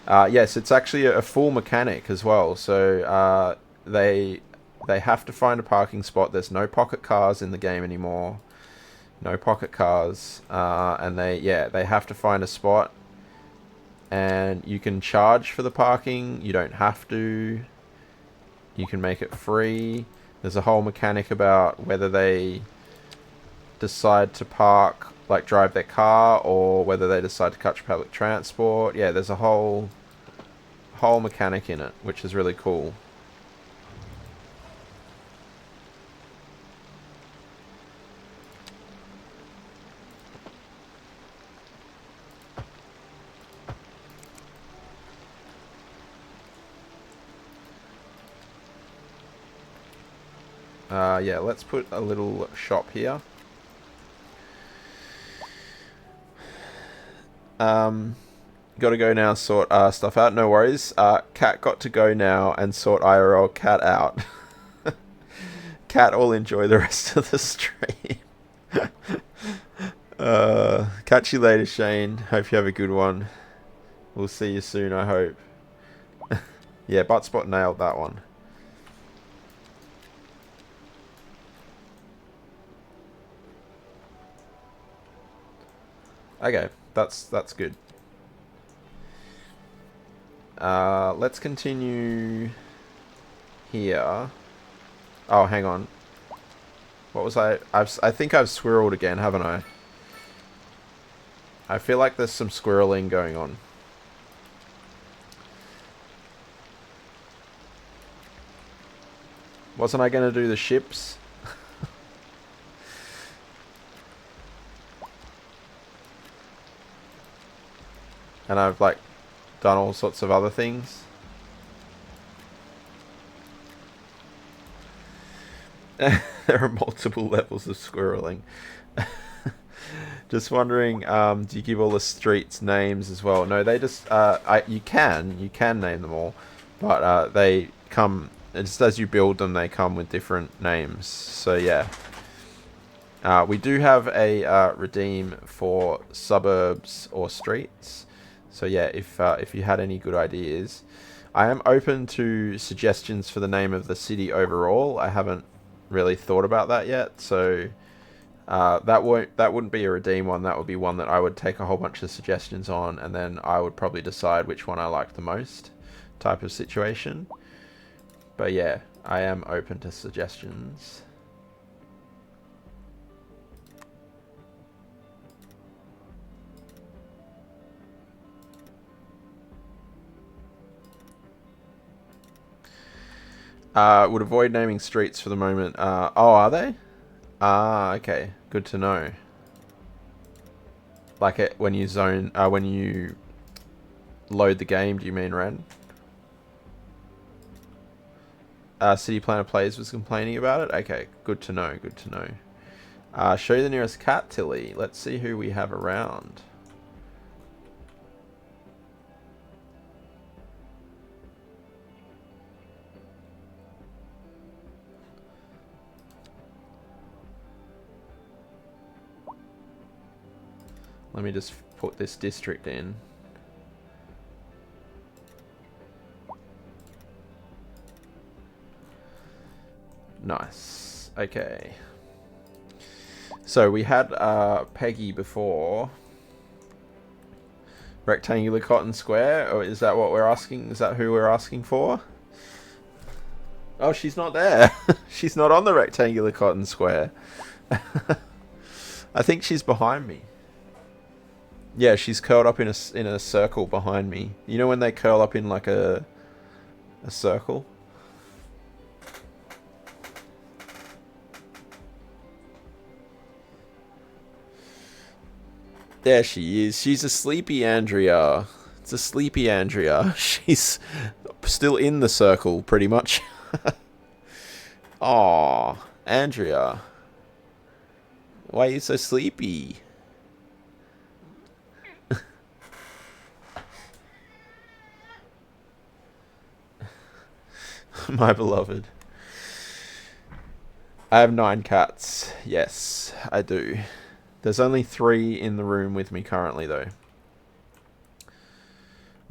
Yes, it's actually a full mechanic as well. So they have to find a parking spot. There's no pocket cars in the game anymore. No pocket cars. And they have to find a spot. And you can charge for the parking. You don't have to. You can make it free. There's a whole mechanic about whether they decide to park, like drive their car, or whether they decide to catch public transport. Yeah, there's a whole mechanic in it, which is really cool. Yeah, let's put a little shop here. Gotta go now, sort stuff out. No worries. Cat got to go now and sort IRL Cat out. Cat will enjoy the rest of the stream. Catch you later, Shane. Hope you have a good one. We'll see you soon, I hope. Yeah, Buttspot nailed that one. Okay, that's good. Let's continue here. Oh, hang on. What was I think I've squirreled again, haven't I? I feel like there's some squirreling going on. Wasn't I going to do the ships? and I've like done all sorts of other things. There are multiple levels of squirreling. Just wondering, do you give all the streets names as well? No, they just you can name them all, but they come just as you build them. They come with different names. So yeah, we do have a redeem for suburbs or streets. So yeah, if you had any good ideas, I am open to suggestions for the name of the city overall. I haven't really thought about that yet, so that wouldn't be a redeem one. That would be one that I would take a whole bunch of suggestions on, and then I would probably decide which one I liked the most, type of situation. But yeah, I am open to suggestions. Would avoid naming streets for the moment. Oh, are they? Ah, okay. Good to know. Like it when you when you load the game, do you mean, Ren? City Planner Plays was complaining about it? Okay, good to know, good to know. Show you the nearest cat, Tilly. Let's see who we have around. Let me just put this district in. Nice. Okay. So we had Peggy before. Rectangular cotton square? Or is that what we're asking? Is that who we're asking for? Oh, she's not there. She's not on the rectangular cotton square. I think she's behind me. Yeah, she's curled up in a circle behind me. You know when they curl up in like a circle? There she is. She's a sleepy Andrea. It's a sleepy Andrea. She's still in the circle, pretty much. Aw, Andrea. Why are you so sleepy? My beloved. I have 9 cats. Yes, I do. There's only 3 in the room with me currently, though.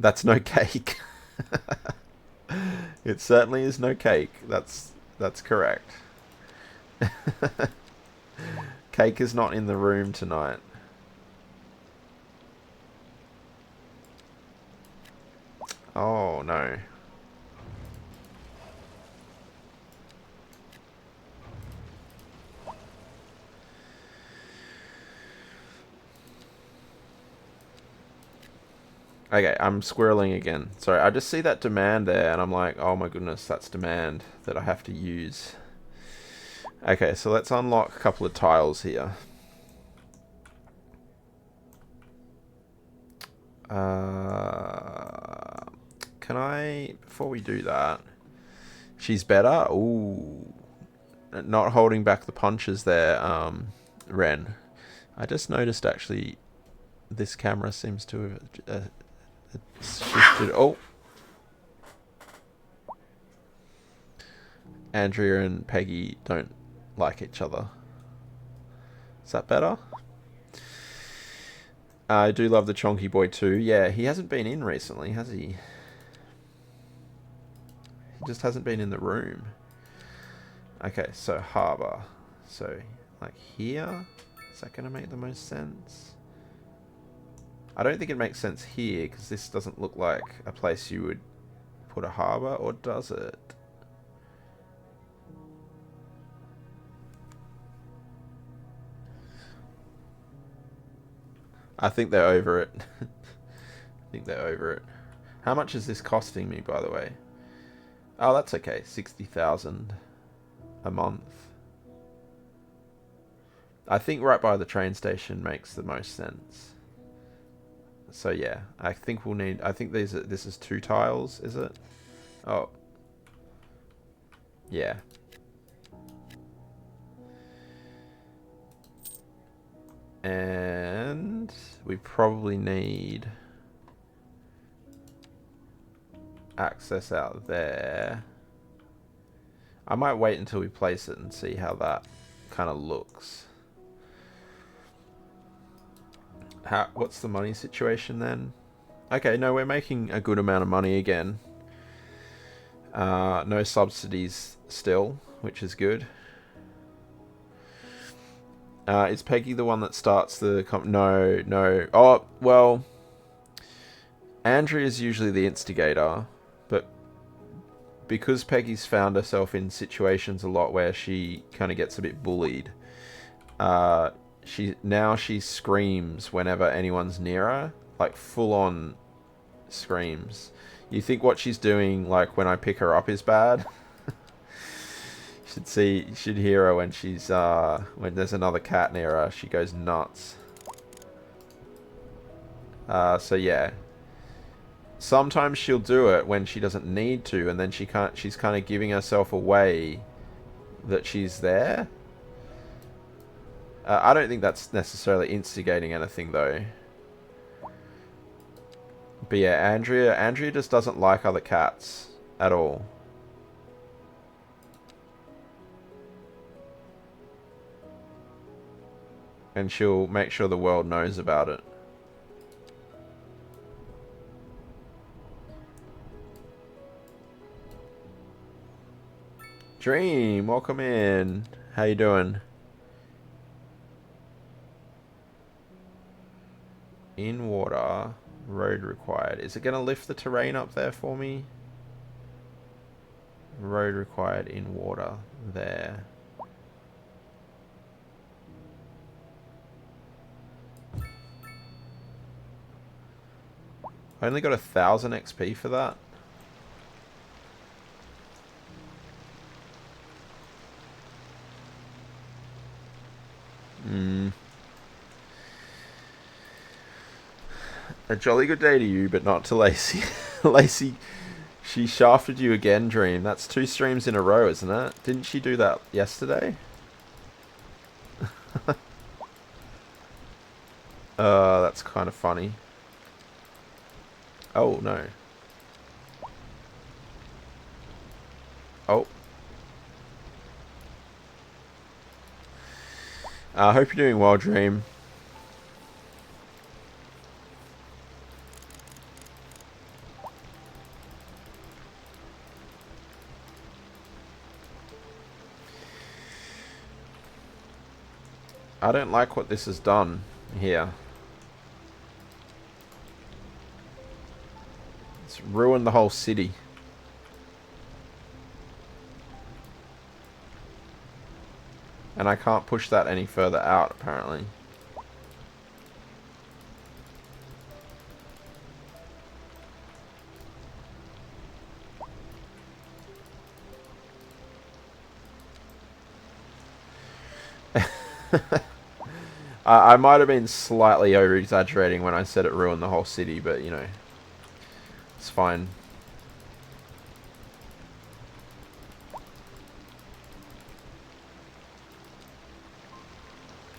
That's no cake. It certainly is no cake. That's correct. Cake is not in the room tonight. Oh, no. Okay, I'm squirreling again. Sorry, I just see that demand there, and I'm like, oh my goodness, that's demand that I have to use. Okay, so let's unlock a couple of tiles here. Can I, before we do that, she's better? Ooh, not holding back the punches there, Ren. I just noticed, actually, this camera seems to have shifted. Oh, Andrea and Peggy don't like each other. Is that better? I do love the Chonky Boy too. Yeah, he hasn't been in recently, has he? He just hasn't been in the room. Okay, so Harbour. So, like here? Is that going to make the most sense? I don't think it makes sense here, because this doesn't look like a place you would put a harbour, or does it? I think they're over it. I think they're over it. How much is this costing me, by the way? Oh, that's okay. 60,000 a month. I think right by the train station makes the most sense. So yeah, I think we'll need. I think this is 2 tiles, is it? Oh, yeah. And we probably need access out there. I might wait until we place it and see how that kind of looks. What's the money situation then? Okay, no, we're making a good amount of money again. No subsidies still, which is good. Is Peggy the one that starts the... No. Oh, well... Andrea's usually the instigator, but because Peggy's found herself in situations a lot where she kind of gets a bit bullied, she screams whenever anyone's near her, like full on screams. You think what she's doing, like when I pick her up, is bad? You should hear her when she's when there's another cat near her. She goes nuts. So yeah, sometimes she'll do it when she doesn't need to, and then she's kind of giving herself away that she's there. I don't think that's necessarily instigating anything, though. But yeah, Andrea just doesn't like other cats at all. And she'll make sure the world knows about it. Dream, welcome in. How you doing? In water, road required. Is it going to lift the terrain up there for me? Road required in water. There. I only got 1,000 XP for that. A jolly good day to you, but not to Lacey. Lacey, she shafted you again, Dream. That's 2 streams in a row, isn't it? Didn't she do that yesterday? That's kind of funny. Oh, no. Oh. I hope you're doing well, Dream. I don't like what this has done here. It's ruined the whole city. And I can't push that any further out, apparently. I might have been slightly over-exaggerating when I said it ruined the whole city, but, you know, it's fine.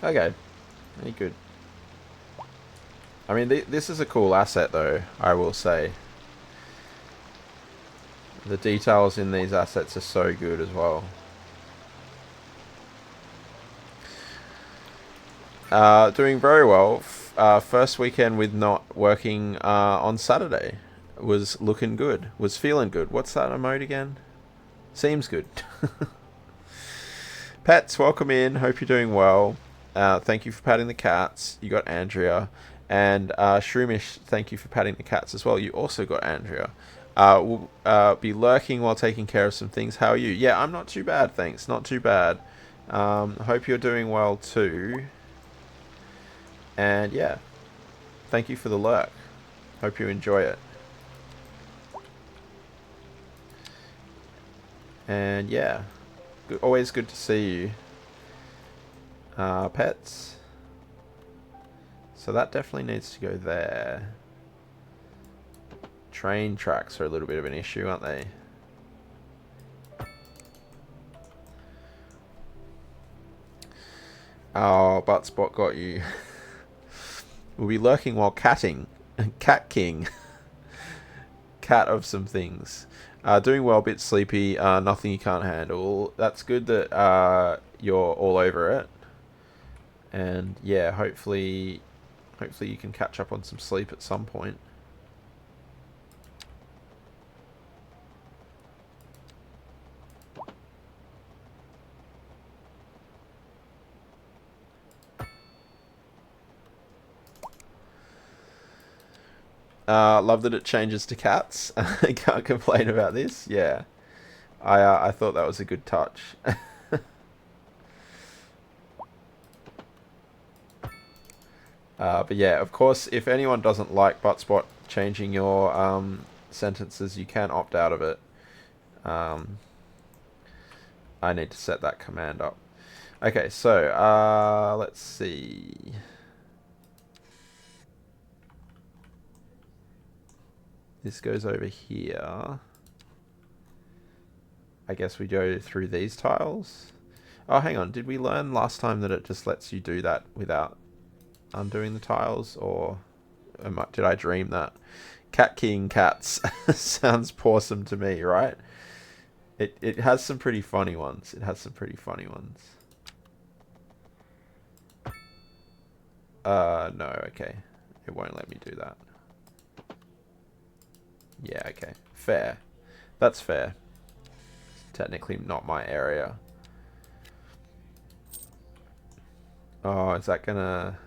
Okay, very good. I mean, this is a cool asset, though, I will say. The details in these assets are so good as well. Doing very well. First weekend with not working on Saturday was looking good. Was feeling good. What's that emote again? Seems good. Pets, welcome in. Hope you're doing well. Thank you for patting the cats. You got Andrea. And Shroomish, thank you for patting the cats as well. You also got Andrea. We'll be lurking while taking care of some things. How are you? Yeah, I'm not too bad, thanks. Not too bad. Hope you're doing well too. And yeah, thank you for the lurk. Hope you enjoy it. And yeah, always good to see you. Pets. So that definitely needs to go there. Train tracks are a little bit of an issue, aren't they? Oh, butt spot got you. We'll be lurking while catting. Cat King. Cat of some things. Doing well, bit sleepy. Nothing you can't handle. That's good that you're all over it. And yeah, hopefully you can catch up on some sleep at some point. Love that it changes to cats. I can't complain about this. Yeah, I thought that was a good touch. But yeah, of course, if anyone doesn't like Buttspot changing your sentences, you can opt out of it. I need to set that command up. Okay, so let's see. This goes over here. I guess we go through these tiles. Oh, hang on. Did we learn last time that it just lets you do that without undoing the tiles? Or did I dream that? Cat King cats sounds pawsome to me, right? It has some pretty funny ones. It has some pretty funny ones. No, okay. It won't let me do that. Yeah, okay. Fair. That's fair. Technically not my area. Oh, is that gonna...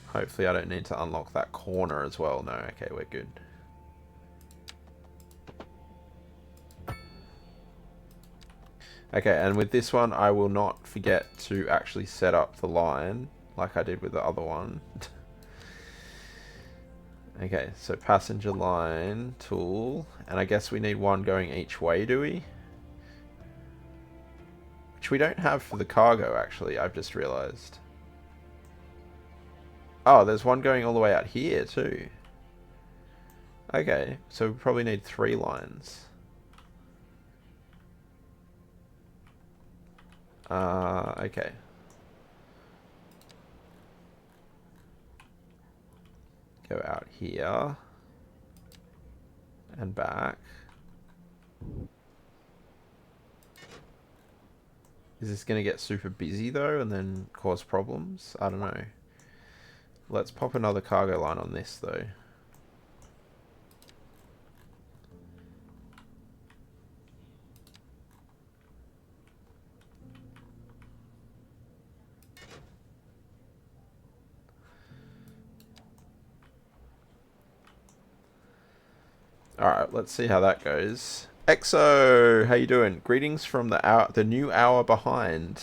Hopefully I don't need to unlock that corner as well. No, okay, we're good. Okay, and with this one, I will not forget to actually set up the line like I did with the other one. Okay, so passenger line tool, and I guess we need one going each way, do we? Which we don't have for the cargo, actually, I've just realized. Oh, there's one going all the way out here, too. Okay, so we probably need 3 lines. Okay. Go out here. And back. Is this going to get super busy, though, and then cause problems? I don't know. Let's pop another cargo line on this, though. Alright, let's see how that goes. Exo, how you doing? Greetings from the new hour behind.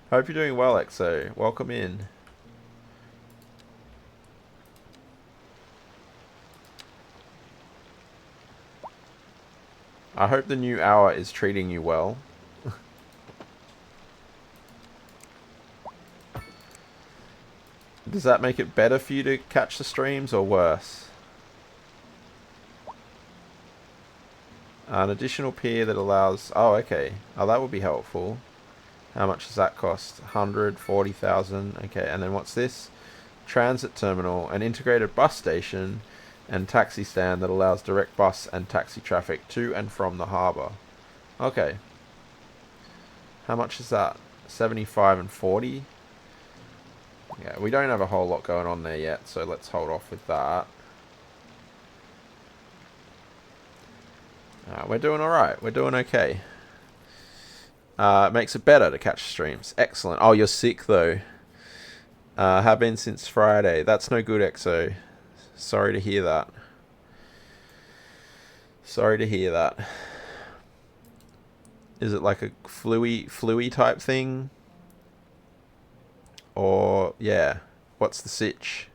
Hope you're doing well, Exo. Welcome in. I hope the new hour is treating you well. Does that make it better for you to catch the streams or worse? An additional pier that allows... Oh, okay. Oh, that would be helpful. How much does that cost? 140,000. Okay, and then what's this? Transit terminal, an integrated bus station, and taxi stand that allows direct bus and taxi traffic to and from the harbour. Okay. How much is that? 75 and 40? Yeah, we don't have a whole lot going on there yet, so let's hold off with that. We're doing alright. We're doing okay. Makes it better to catch streams. Excellent. Oh, you're sick, though. Have been since Friday. That's no good, Exo. Sorry to hear that. Sorry to hear that. Is it like a flu-y type thing? Or, yeah. What's the sitch?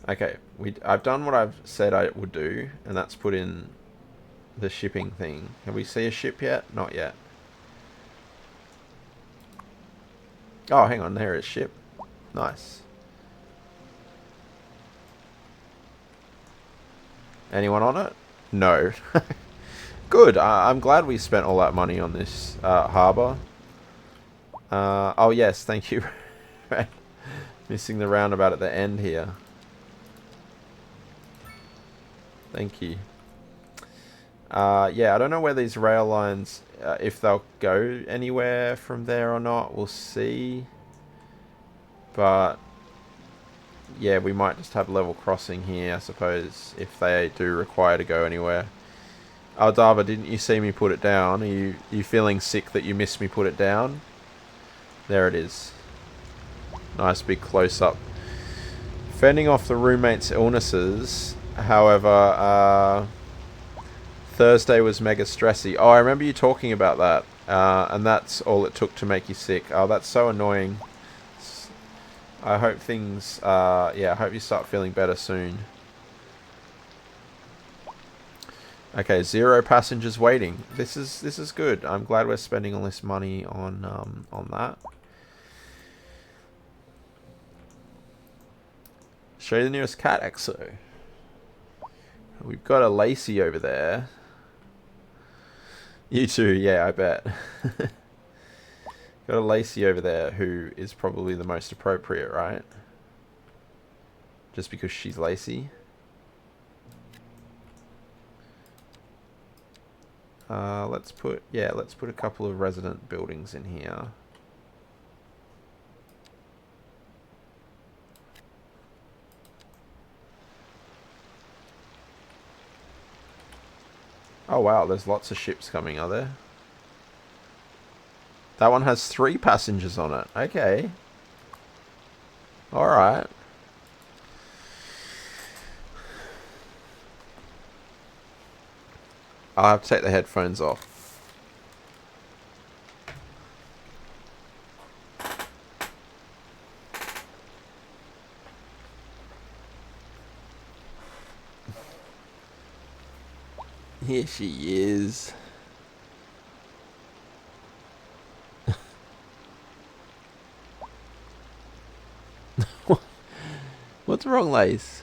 Okay, I've done what I've said I would do, and that's put in the shipping thing. Can we see a ship yet? Not yet. Oh, hang on. There is ship. Nice. Anyone on it? No. Good. I'm glad we spent all that money on this harbour. Oh, yes. Thank you. Missing the roundabout at the end here. Thank you. Yeah, I don't know where these rail lines, if they'll go anywhere from there or not. We'll see. But yeah, we might just have level crossing here, I suppose, if they do require to go anywhere. Aldava, didn't you see me put it down? Are you feeling sick that you missed me put it down? There it is. Nice big close-up. Fending off the roommate's illnesses, however, Thursday was mega stressy. Oh, I remember you talking about that. And that's all it took to make you sick. Oh, that's so annoying. I hope things, yeah, I hope you start feeling better soon. Okay, 0 passengers waiting. This is good. I'm glad we're spending all this money on that. Show you the nearest cat exo. We've got a Lacey over there. You too, yeah, I bet. Got a Lacey over there who is probably the most appropriate, right? Just because she's Lacey. Let's put a couple of resident buildings in here. Oh wow, there's lots of ships coming, are there? That one has 3 passengers on it. Okay. Alright. I'll have to take the headphones off. Here she is. What's wrong, Lace?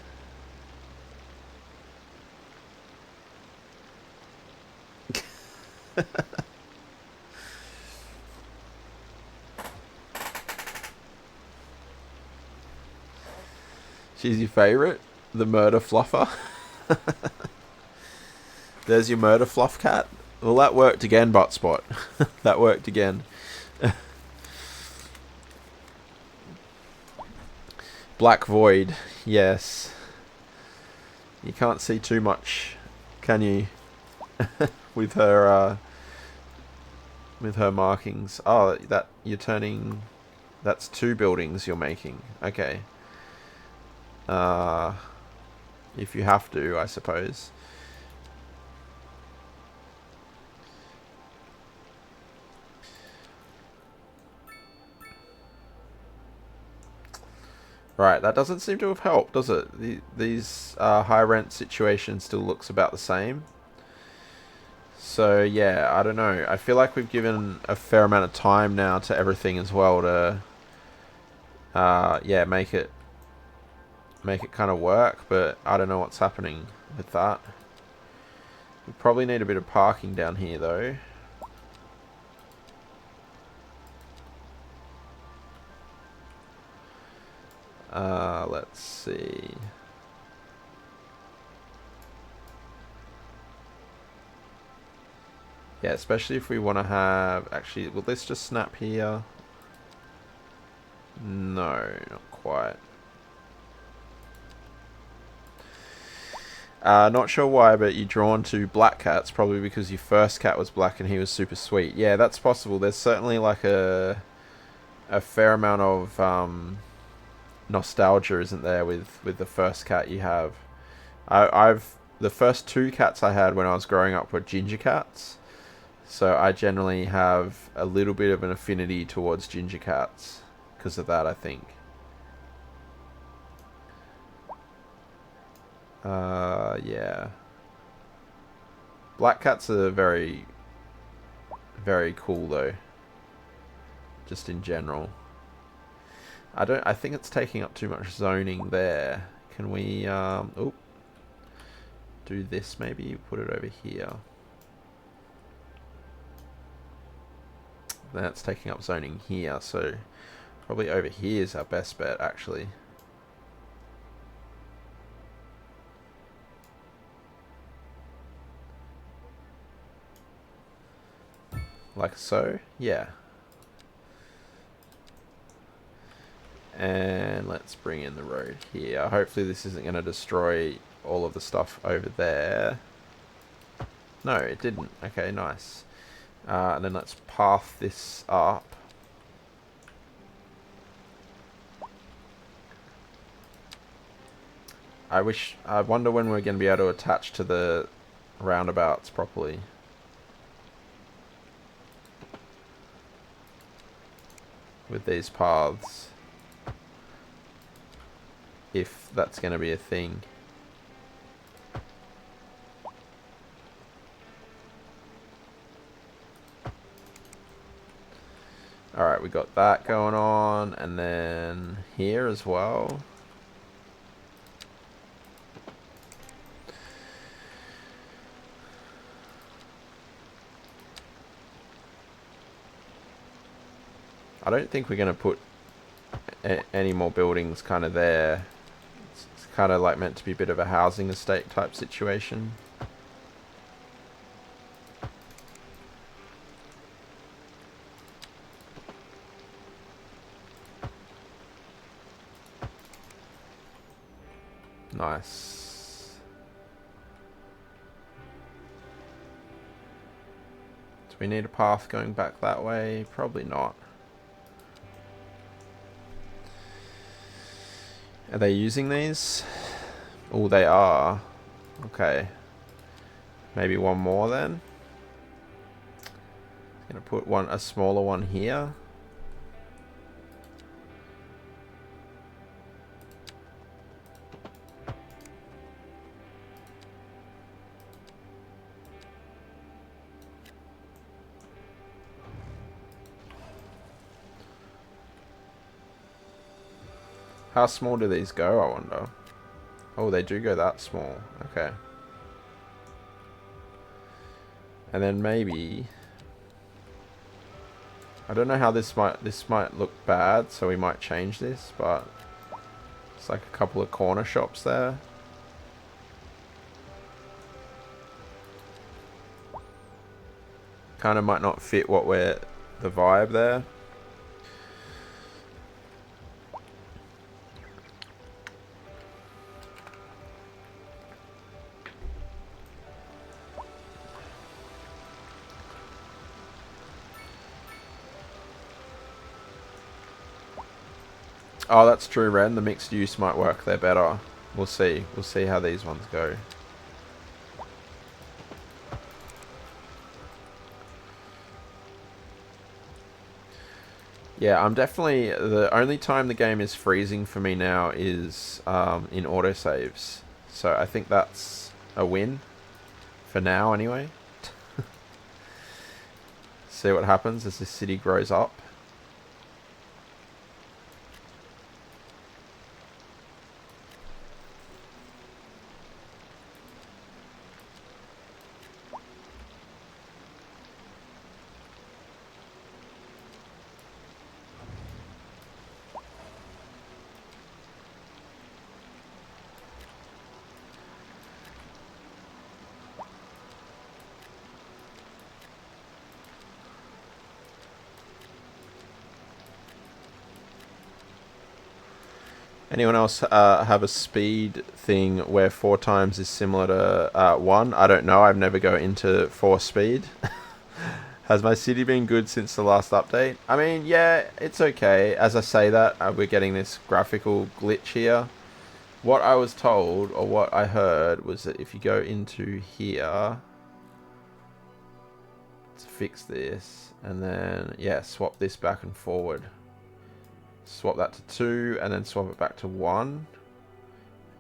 She's your favourite? The murder fluffer? There's your murder fluff cat. Well, that worked again, Botspot. That worked again. Black Void. Yes. You can't see too much, can you? with her markings. Oh, that you're turning. That's 2 buildings you're making. Okay. If you have to, I suppose. Right, that doesn't seem to have helped, does it? These high rent situation still looks about the same. So yeah, I don't know. I feel like we've given a fair amount of time now to everything as well to yeah, make it kind of work, but I don't know what's happening with that. We probably need a bit of parking down here though. Let's see. Yeah, especially if we want to have... Actually, will this just snap here? No, not quite. Not sure why, but you're drawn to black cats, probably because your first cat was black and he was super sweet. Yeah, that's possible. There's certainly like a fair amount of nostalgia, isn't there, with the first cat you have. The first 2 cats I had when I was growing up were ginger cats, so I generally have a little bit of an affinity towards ginger cats because of that, I think. Yeah. Black cats are very, very cool though. Just in general. I think it's taking up too much zoning there. Can we do this maybe? Put it over here. That's taking up zoning here, so probably over here is our best bet actually. Like so, yeah. And let's bring in the road here. Hopefully this isn't going to destroy all of the stuff over there. No, it didn't. Okay, nice. And then let's path this up. I wonder when we're going to be able to attach to the roundabouts properly. With these paths. If that's going to be a thing. Alright, we got that going on, and then here as well. I don't think we're going to put any more buildings kind of there. It's kind of like meant to be a bit of a housing estate type situation. Nice. Do we need a path going back that way? Probably not. Are they using these? Oh, they are. Okay. Maybe one more then. Gonna put a smaller one here. How small do these go, I wonder? Oh, they do go that small. Okay. And then maybe... I don't know how this might look bad, so we might change this, but... It's like a couple of corner shops there. Kind of might not fit what we're... the vibe there. Oh, that's true, Ren. The mixed use might work there better. We'll see. We'll see how these ones go. Yeah, I'm definitely... The only time the game is freezing for me now is in autosaves. So I think that's a win. For now, anyway. See what happens as the city grows up. Anyone else have a speed thing where 4 times is similar to 1? I don't know. I've never go into 4 speed. Has my city been good since the last update? I mean, yeah, it's okay. As I say that, we're getting this graphical glitch here. What I was told, or what I heard, was that if you go into here... Let's fix this. And then, yeah, swap this back and forward. Swap that to 2 and then swap it back to 1.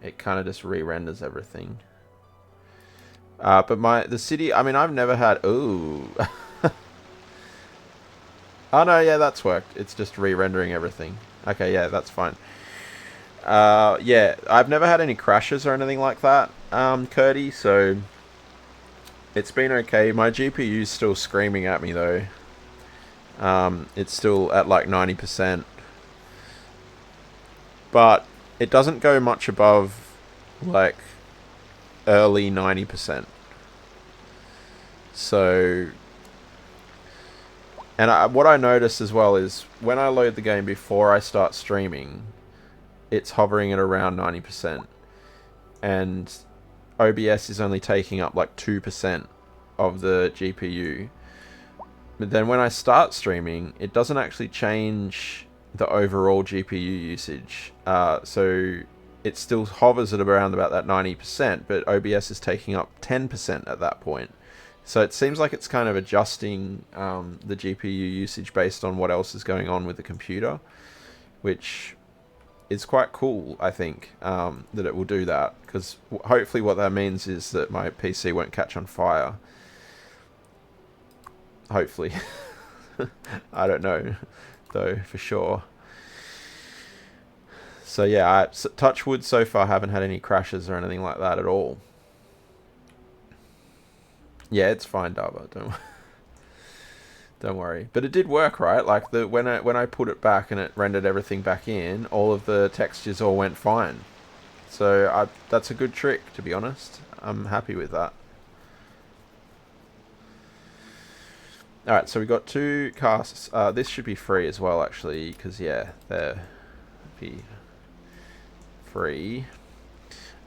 It kind of just re-renders everything. But the city, I mean, I've never had... Ooh. Oh, no, yeah, that's worked. It's just re-rendering everything. Okay, yeah, that's fine. Yeah, I've never had any crashes or anything like that, Curdy, so... It's been okay. My GPU's still screaming at me, though. It's still at, like, 90%. But it doesn't go much above, like, early 90%. So... And what I notice as well is when I load the game before I start streaming, it's hovering at around 90%. And OBS is only taking up like 2% of the GPU. But then when I start streaming, it doesn't actually change the overall GPU usage. So it still hovers at around about that 90%, but OBS is taking up 10% at that point. So it seems like it's kind of adjusting the GPU usage based on what else is going on with the computer, which is quite cool, I think, that it will do that, because hopefully what that means is that my PC won't catch on fire. Hopefully. I don't know, though, for sure. So yeah, touch wood, so far haven't had any crashes or anything like that at all. Yeah, it's fine, Dava. Don't worry. But it did work, right? Like when I put it back and it rendered everything back in, all of the textures all went fine. So that's a good trick, to be honest. I'm happy with that. All right, so we got 2 casts. This should be free as well, actually, because yeah, they're be free.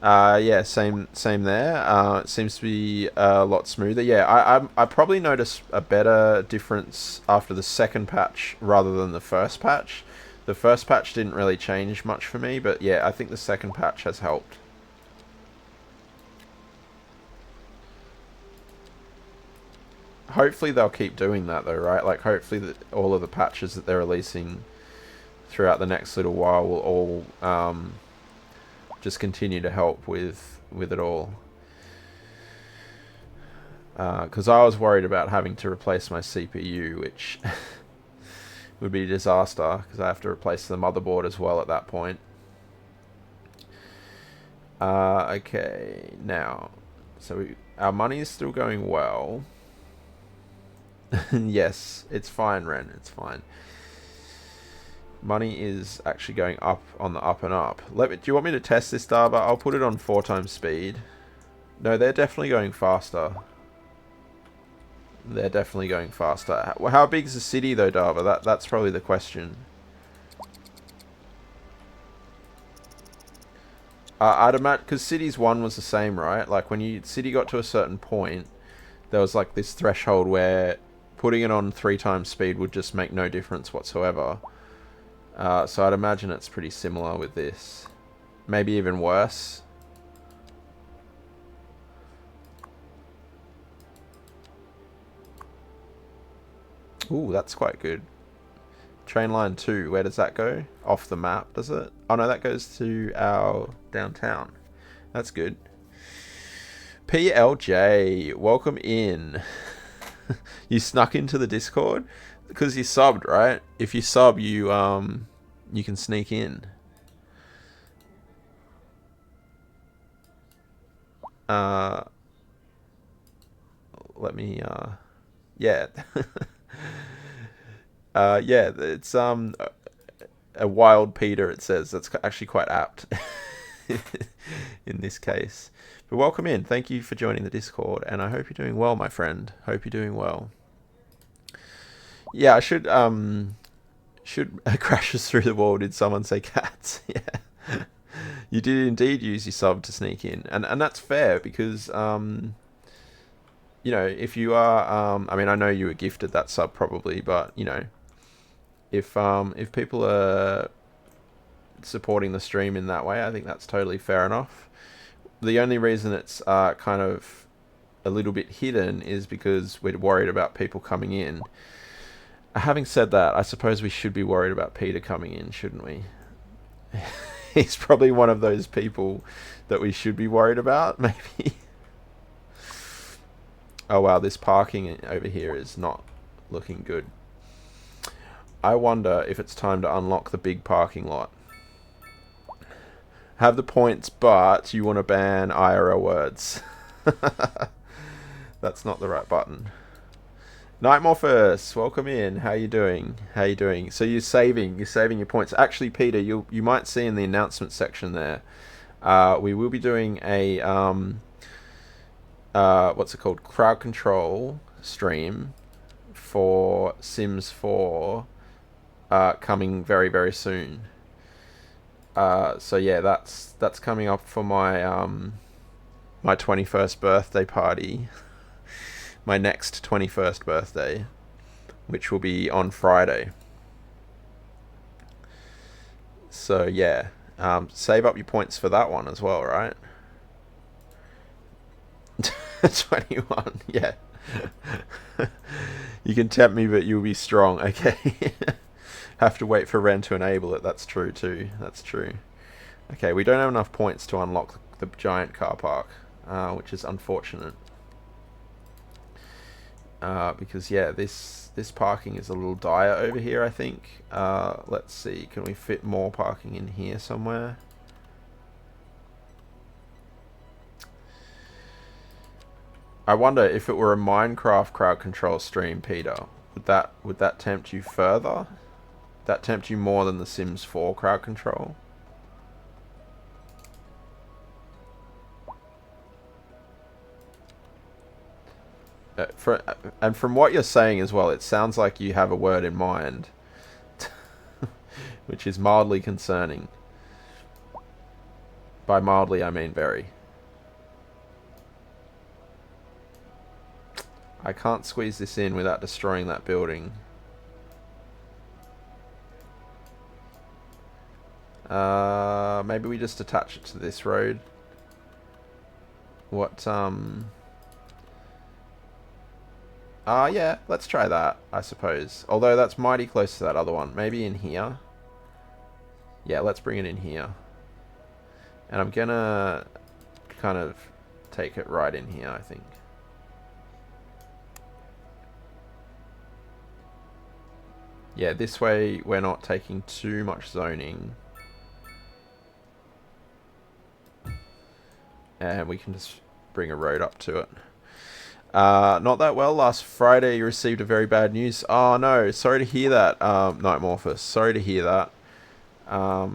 Yeah, same there. It seems to be a lot smoother. Yeah, I probably noticed a better difference after the second patch rather than the first patch. The first patch didn't really change much for me, but yeah, I think the second patch has helped. Hopefully they'll keep doing that though, right? Like hopefully that all of the patches that they're releasing throughout the next little while will all just continue to help with it all. Because I was worried about having to replace my CPU, which would be a disaster, because I have to replace the motherboard as well at that point. Okay, now, so our money is still going well. Yes, it's fine, Ren, it's fine. Money is actually going up on the up and up. Do you want me to test this, Dava? I'll put it on 4 times speed. No, they're definitely going faster. They're definitely going faster. How big is the city though, Dava? That's probably the question. I'd imagine, because Cities 1 was the same, right? Like when City got to a certain point, there was like this threshold where putting it on 3 times speed would just make no difference whatsoever. So I'd imagine it's pretty similar with this. Maybe even worse. Ooh, that's quite good. Train line 2, where does that go? Off the map, does it? Oh no, that goes to our downtown. That's good. PLJ, welcome in. You snuck into the Discord? Because you subbed, right? If you sub, you can sneak in. Let me yeah. Yeah, it's a wild Peter, it says. That's actually quite apt in this case. But welcome in. Thank you for joining the Discord, and I hope you're doing well, my friend. Hope you're doing well. Yeah, I should crashes through the wall. Did someone say cats? Yeah. You did indeed use your sub to sneak in. And that's fair because you know, if you are I mean, I know you were gifted that sub probably, but you know, if people are supporting the stream in that way, I think that's totally fair enough. The only reason it's kind of a little bit hidden is because we're worried about people coming in. Having said that, I suppose we should be worried about Peter coming in, shouldn't we? He's probably one of those people that we should be worried about, maybe. Oh wow, this parking over here is not looking good. I wonder if it's time to unlock the big parking lot. Have the points, but you want to ban IRL words. That's not the right button. Nightmorphus, welcome in. How you doing? How you doing? So you're saving your points. Actually, Peter, you might see in the announcement section there, we will be doing a what's it called? Crowd control stream for Sims 4 coming very, very soon. So yeah, that's coming up for my my 21st birthday party. My next 21st birthday, which will be on Friday. So yeah, save up your points for that one as well, right? 21, yeah. You can tempt me, but you'll be strong. Okay. Have to wait for Ren to enable it. That's true too. That's true. Okay, we don't have enough points to unlock the giant car park, which is unfortunate. Because yeah, this parking is a little dire over here, I think. Let's see, can we fit more parking in here somewhere? I wonder if it were a Minecraft crowd control stream, Peter, would that tempt you further? Would that tempt you more than the Sims 4 crowd control? And from what you're saying as well, it sounds like you have a word in mind, which is mildly concerning. By mildly, I mean very. I can't squeeze this in without destroying that building. Maybe we just attach it to this road. Yeah, let's try that, I suppose. Although that's mighty close to that other one. Maybe in here. Yeah, let's bring it in here. And I'm gonna kind of take it right in here, I think. Yeah, this way we're not taking too much zoning. And we can just bring a road up to it. Not that well. Last Friday you received a very bad news. Oh no, sorry to hear that, Nightmorphus. Sorry to hear that. I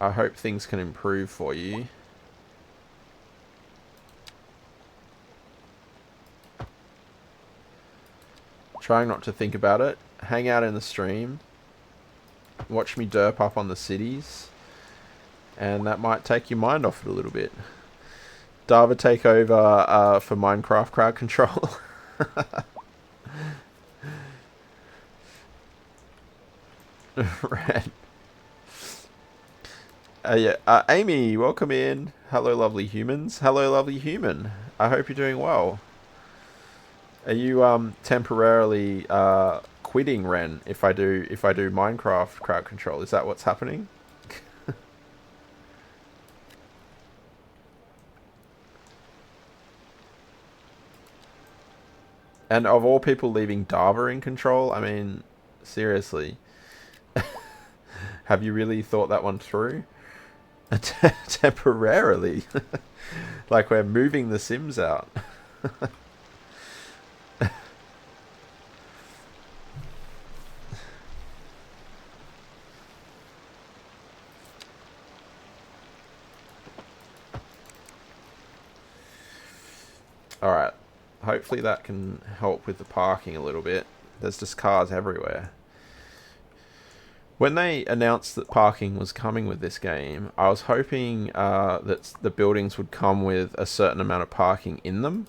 hope things can improve for you. Trying not to think about it. Hang out in the stream. Watch me derp up on the cities. And that might take your mind off it a little bit. Dava take over for Minecraft crowd control. Right. Yeah. Amy, welcome in. Hello, lovely humans. Hello, lovely human. I hope you're doing well. Are you temporarily quitting Ren if I do Minecraft crowd control? Is that what's happening? And of all people leaving Dava in control, I mean, seriously. Have you really thought that one through? Temporarily. Like we're moving the Sims out. Alright. Hopefully that can help with the parking a little bit. There's just cars everywhere. When they announced that parking was coming with this game, I was hoping that the buildings would come with a certain amount of parking in them.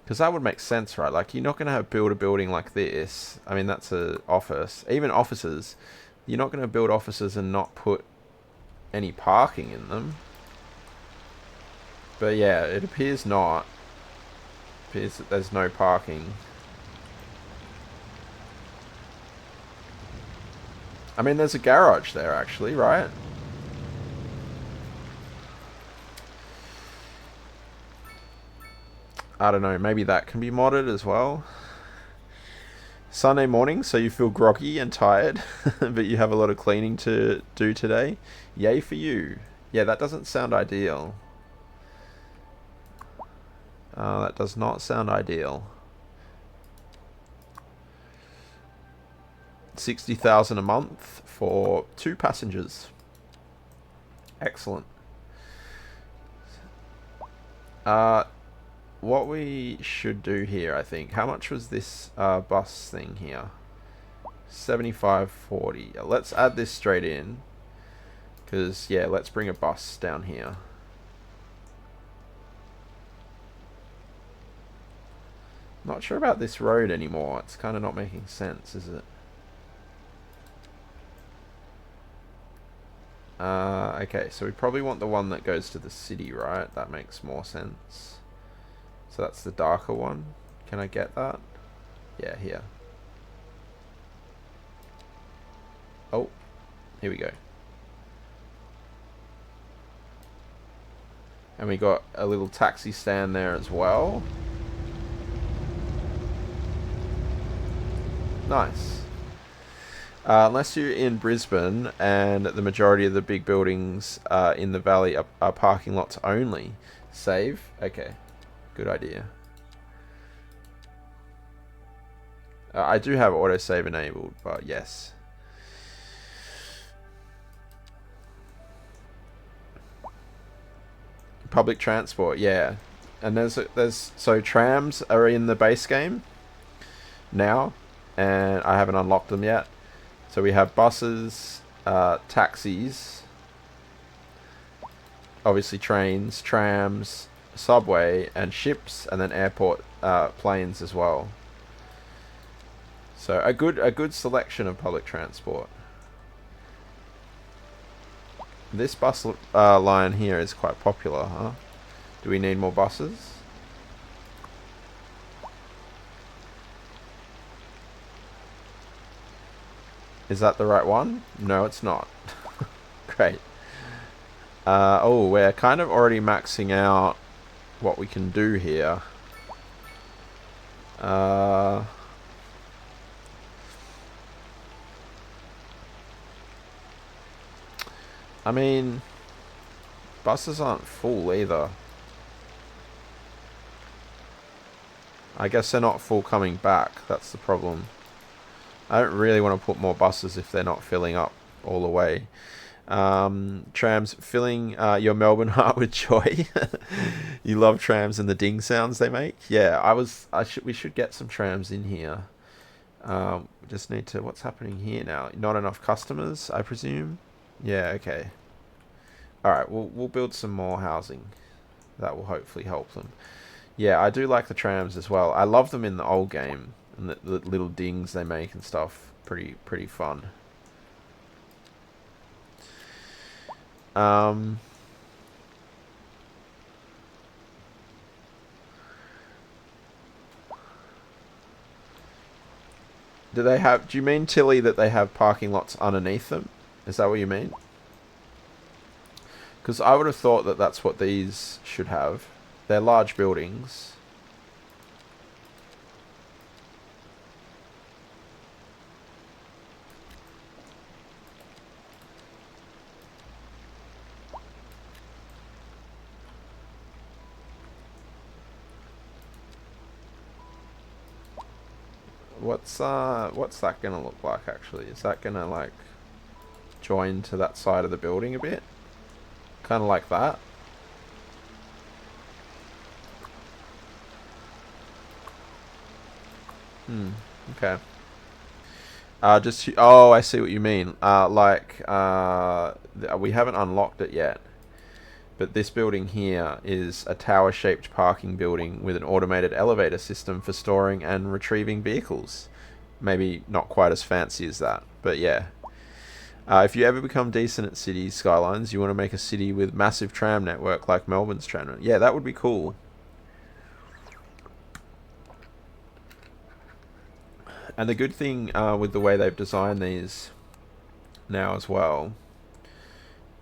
Because that would make sense, right? Like, you're not going to build a building like this. I mean, that's an office. Even offices. You're not going to build offices and not put any parking in them. But yeah, it appears not. Appears that there's no parking. I mean, there's a garage there, actually, right? I don't know, maybe that can be modded as well. Sunday morning, so you feel groggy and tired, but you have a lot of cleaning to do today. Yay for you. Yeah, that doesn't sound ideal. That does not sound ideal. 60,000 a month for 2 passengers. Excellent. What we should do here, I think. How much was this bus thing here? 75.40. Let's add this straight in. Because, yeah, let's bring a bus down here. Not sure about this road anymore. It's kind of not making sense, is it? Okay, so we probably want the one that goes to the city, right? That makes more sense. So that's the darker one. Can I get that? Yeah, here. Oh, here we go. And we got a little taxi stand there as well. Nice. Unless you're in Brisbane and the majority of the big buildings in the valley are parking lots only. Save? Okay. Good idea. I do have autosave enabled, but yes. Public transport, yeah. And there's so trams are in the base game now, and I haven't unlocked them yet. So we have buses, taxis, obviously trains, trams, subway, and ships, and then airport planes as well. So a good selection of public transport. This bus line here is quite popular, huh? Do we need more buses? Is that the right one? No, it's not. Great. Oh, we're kind of already maxing out what we can do here. I mean, buses aren't full either. I guess they're not full coming back. That's the problem. I don't really want to put more buses if they're not filling up all the way. Trams filling your Melbourne heart with joy. You love trams and the ding sounds they make. Yeah, we should get some trams in here. We just need to. What's happening here now? Not enough customers, I presume. Yeah. Okay. All right. We'll build some more housing. That will hopefully help them. Yeah, I do like the trams as well. I love them in the old game. And the little dings they make and stuff, pretty fun. Do you mean, Tilly, that they have parking lots underneath them? Is that what you mean? Because I would have thought that that's what these should have. They're large buildings. What's that gonna look like actually? Is that gonna like join to that side of the building a bit? Kind of like that. Okay. Oh, I see what you mean. We haven't unlocked it yet. But this building here is a tower-shaped parking building with an automated elevator system for storing and retrieving vehicles. Maybe not quite as fancy as that, but yeah. If you ever become decent at city skylines, you want to make a city with massive tram network like Melbourne's tram network. Yeah, that would be cool. And the good thing with the way they've designed these now as well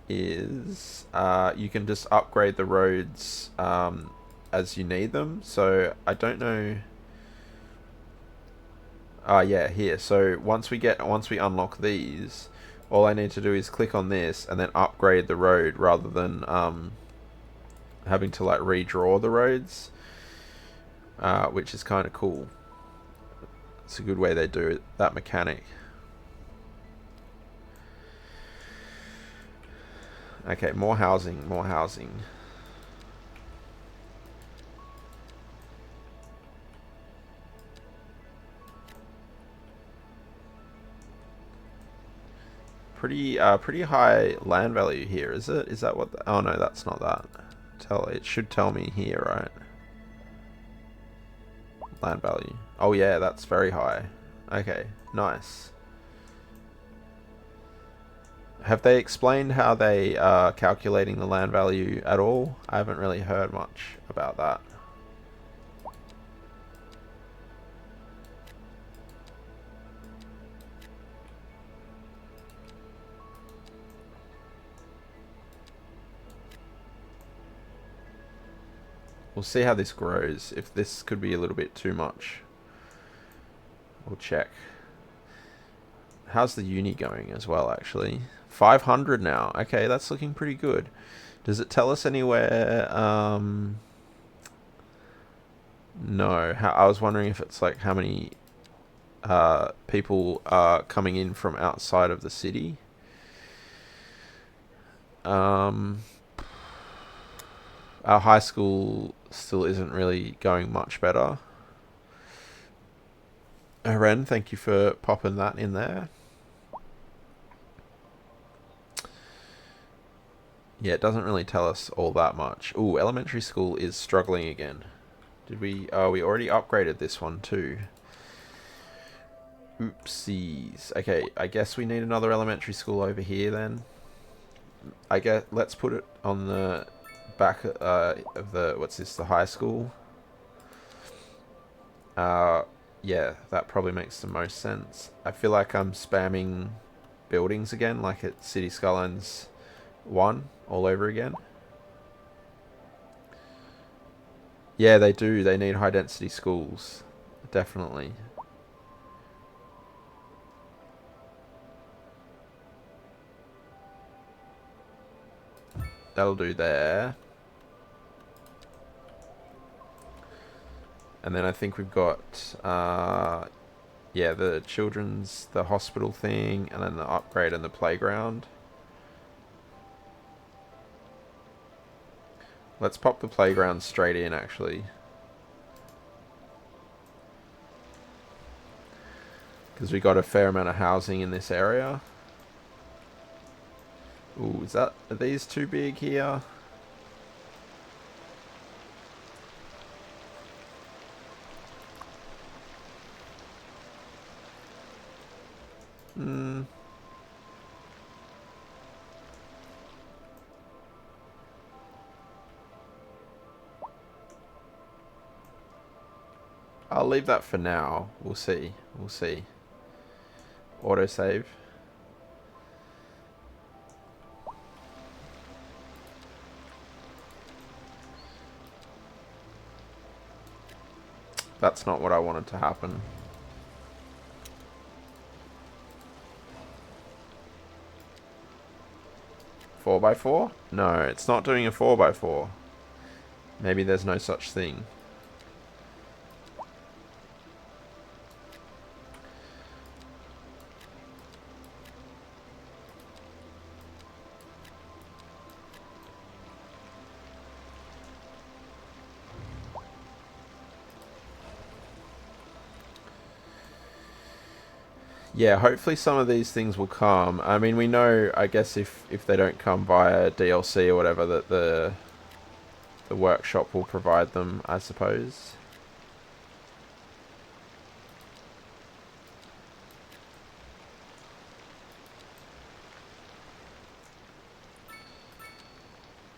is you can just upgrade the roads as you need them. So I don't know. Yeah, here. So once we unlock these, all I need to do is click on this and then upgrade the road rather than having to like redraw the roads, which is kind of cool. It's a good way they do that mechanic. Okay, more housing, more housing. Pretty high land value here, is it? Is that what? Oh no, that's not that. It should tell me here, right? Land value. Oh yeah, that's very high. Okay, nice. Have they explained how they are calculating the land value at all? I haven't really heard much about that. We'll see how this grows. If this could be a little bit too much, we'll check. How's the uni going as well, actually? 500 now. Okay, that's looking pretty good. Does it tell us anywhere? No. I was wondering if it's like how many people are coming in from outside of the city. Our high school still isn't really going much better. Ren, thank you for popping that in there. Yeah, it doesn't really tell us all that much. Ooh, elementary school is struggling again. Did we... Oh, we already upgraded this one too. Oopsies. Okay, I guess we need another elementary school over here then. I guess let's put it on the back of the... What's this? The high school. Yeah, that probably makes the most sense. I feel like I'm spamming buildings again, like at City Skylines 1 all over again. Yeah, they do. They need high density schools. Definitely. That'll do there. And then I think we've got, yeah, the the hospital thing, and then the upgrade and the playground. Let's pop the playground straight in, actually. Because we got a fair amount of housing in this area. Ooh, are these too big here? I'll leave that for now. We'll see. We'll see. Autosave. That's not what I wanted to happen. Four by four? No, it's not doing a 4x4. Maybe there's no such thing. Yeah, hopefully some of these things will come. I mean, we know, I guess, if they don't come via DLC or whatever, that the workshop will provide them, I suppose.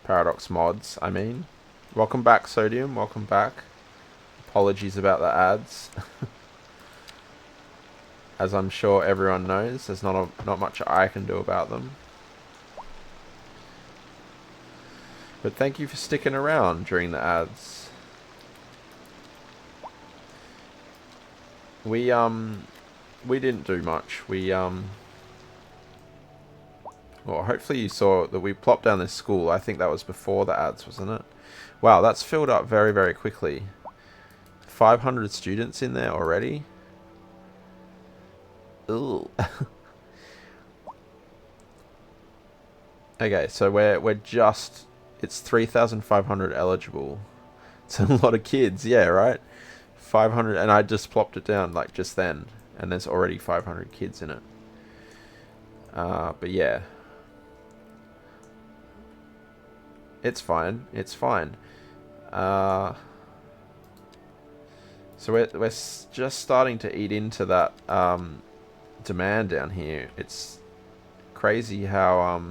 Paradox mods, I mean. Welcome back, Sodium. Welcome back. Apologies about the ads. As I'm sure everyone knows, there's not much I can do about them. But thank you for sticking around during the ads. we didn't do much. Well, hopefully you saw that we plopped down this school. I think that was before the ads, wasn't it? Wow, that's filled up very, very quickly. 500 students in there already. Ooh. Okay, so we're just, it's 3,500 eligible. It's a lot of kids, yeah, right? 500, and I just plopped it down like just then, and there's already 500 kids in it. But yeah, it's fine. It's fine. So we're just starting to eat into that demand down here. It's crazy how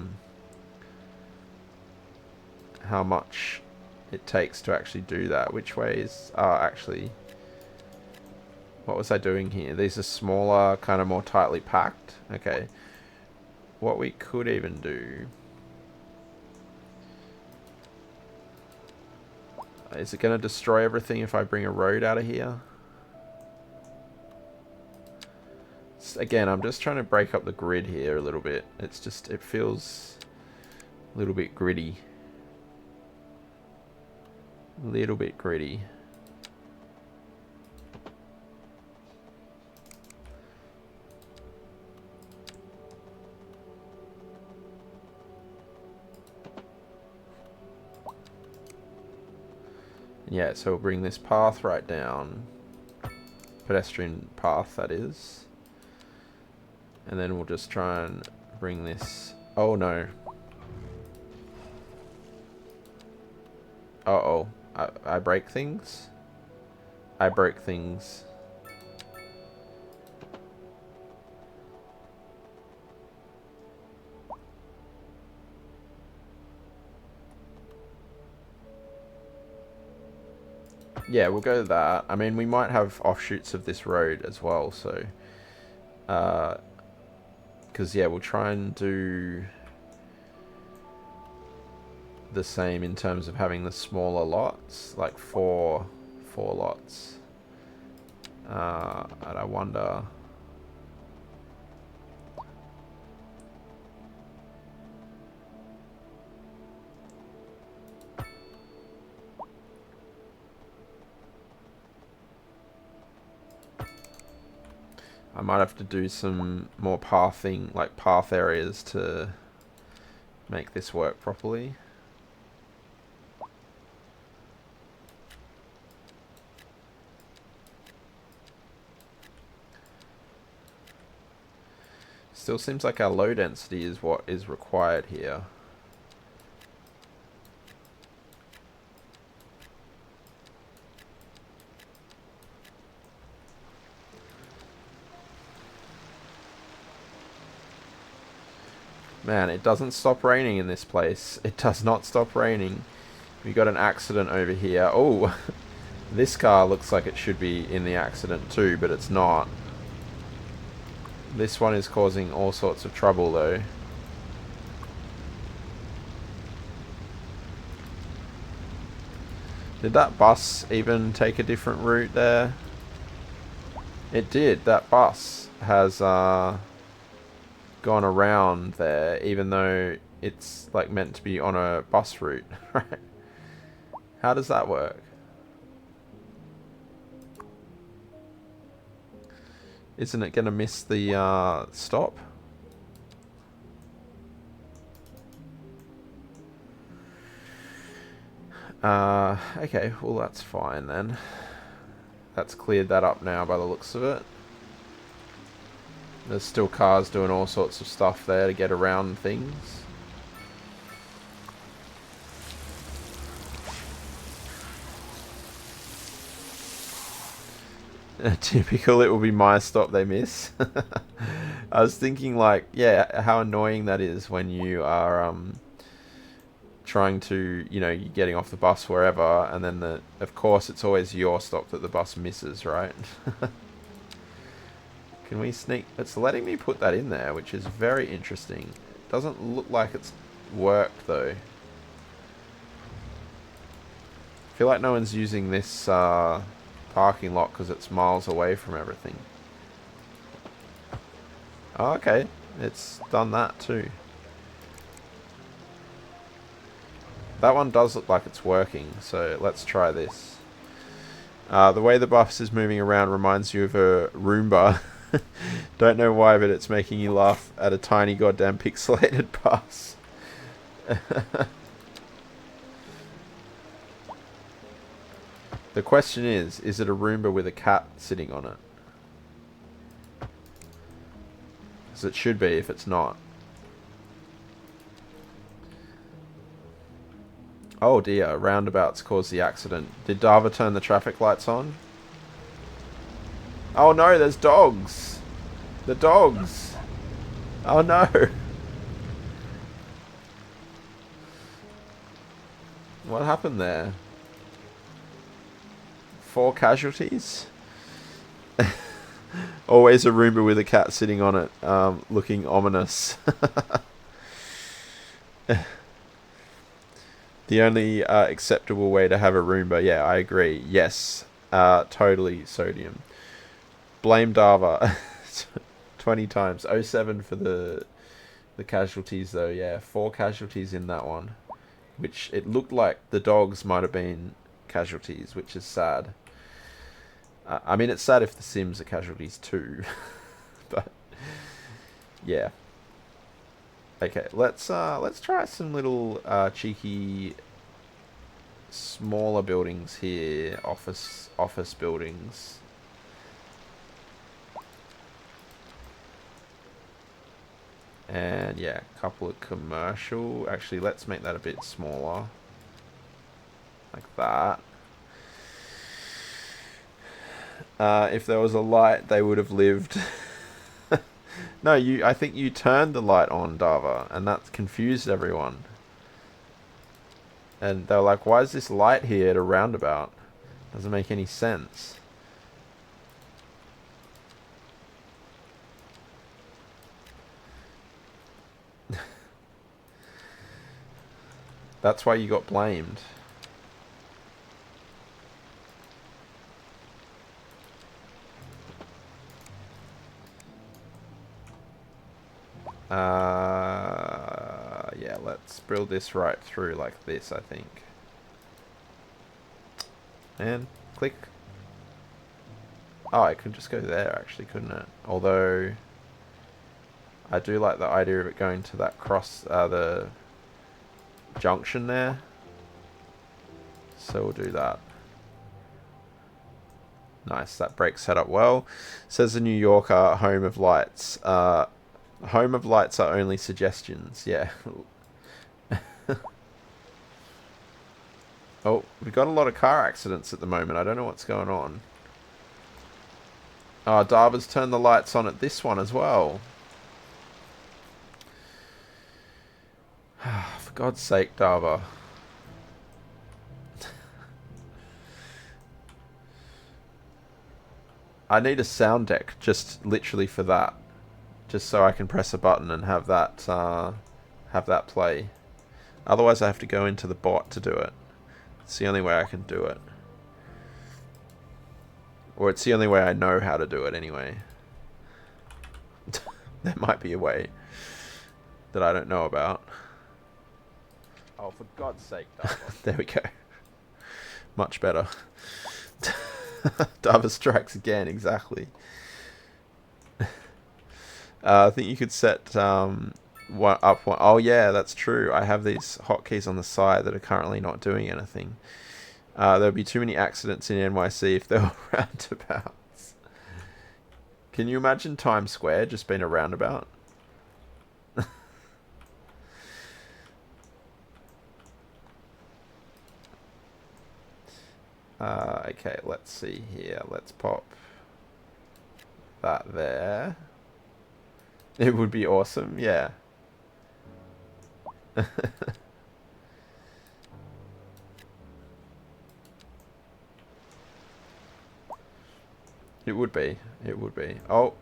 much it takes to actually do that. Which way is actually, what was I doing here? These are smaller, kind of more tightly packed. Okay, what we could even do, is it going to destroy everything if I bring a road out of here? Again, I'm just trying to break up the grid here a little bit. It's just, it feels a little bit gritty. Little bit gritty. Yeah, so we'll bring this path right down. Pedestrian path, that is. And then we'll just try and bring this... Oh no. Uh-oh. I break things? I broke things. Yeah, we'll go with that. I mean, we might have offshoots of this road as well, so... because, yeah, we'll try and do the same in terms of having the smaller lots, like four lots. And I wonder... I might have to do some more pathing, like path areas, to make this work properly. Still seems like our low density is what is required here. Man, it doesn't stop raining in this place. It does not stop raining. We got an accident over here. Oh, this car looks like it should be in the accident too, but it's not. This one is causing all sorts of trouble though. Did that bus even take a different route there? It did. That bus has gone around there, even though it's like meant to be on a bus route, right? How does that work? Isn't it gonna miss the stop? Okay, well that's fine then. That's cleared that up now by the looks of it. There's still cars doing all sorts of stuff there to get around things. Typical, it will be my stop they miss. I was thinking like, yeah, how annoying that is when you are trying to, you know, you're getting off the bus wherever, and then of course it's always your stop that the bus misses, right? Can we sneak? It's letting me put that in there, which is very interesting. Doesn't look like it's worked though. I feel like no one's using this parking lot because it's miles away from everything. Oh, okay, it's done that too. That one does look like it's working, so let's try this. The way the bus is moving around reminds you of a Roomba. Don't know why, but it's making you laugh at a tiny goddamn pixelated bus. The question is it a Roomba with a cat sitting on it? As it should be if it's not. Oh dear, roundabouts caused the accident. Did Dava turn the traffic lights on? Oh no, there's dogs! The dogs! Oh no! What happened there? 4 casualties? Always a Roomba with a cat sitting on it, looking ominous. The only acceptable way to have a Roomba. Yeah, I agree. Yes. Totally sodium. Blame Dava. 20 times. 07 for the casualties though. Yeah, 4 casualties in that one. Which it looked like the dogs might have been casualties, which is sad. I mean, it's sad if the Sims are casualties too. But yeah. Okay, let's try some little cheeky smaller buildings here, office buildings. And yeah, a couple of commercial. Actually, let's make that a bit smaller. Like that. If there was a light, they would have lived. No, I think you turned the light on, Dava, and that confused everyone. And they were like, why is this light here at a roundabout? Doesn't make any sense. That's why you got blamed. Yeah, let's build this right through like this, I think. And click. Oh, I could just go there actually, couldn't it? Although I do like the idea of it going to that the junction there. So we'll do that. Nice, that break set up well. Says the New Yorker, home of lights. Home of lights are only suggestions, yeah. Oh, we've got a lot of car accidents at the moment. I don't know what's going on. Oh, Dava's turned the lights on at this one as well. For God's sake, Dava. I need a sound deck just literally for that. Just so I can press a button and have that play. Otherwise I have to go into the bot to do it. It's the only way I can do it. Or it's the only way I know how to do it anyway. There might be a way that I don't know about. Oh, for God's sake, Dava. There we go. Much better. Dava strikes again, exactly. I think you could set one. Oh yeah, that's true. I have these hotkeys on the side that are currently not doing anything. There'll be too many accidents in NYC if there were roundabouts. Can you imagine Times Square just being a roundabout? Okay, let's see here. Let's pop that there. It would be awesome, yeah. It would be. It would be. Oh.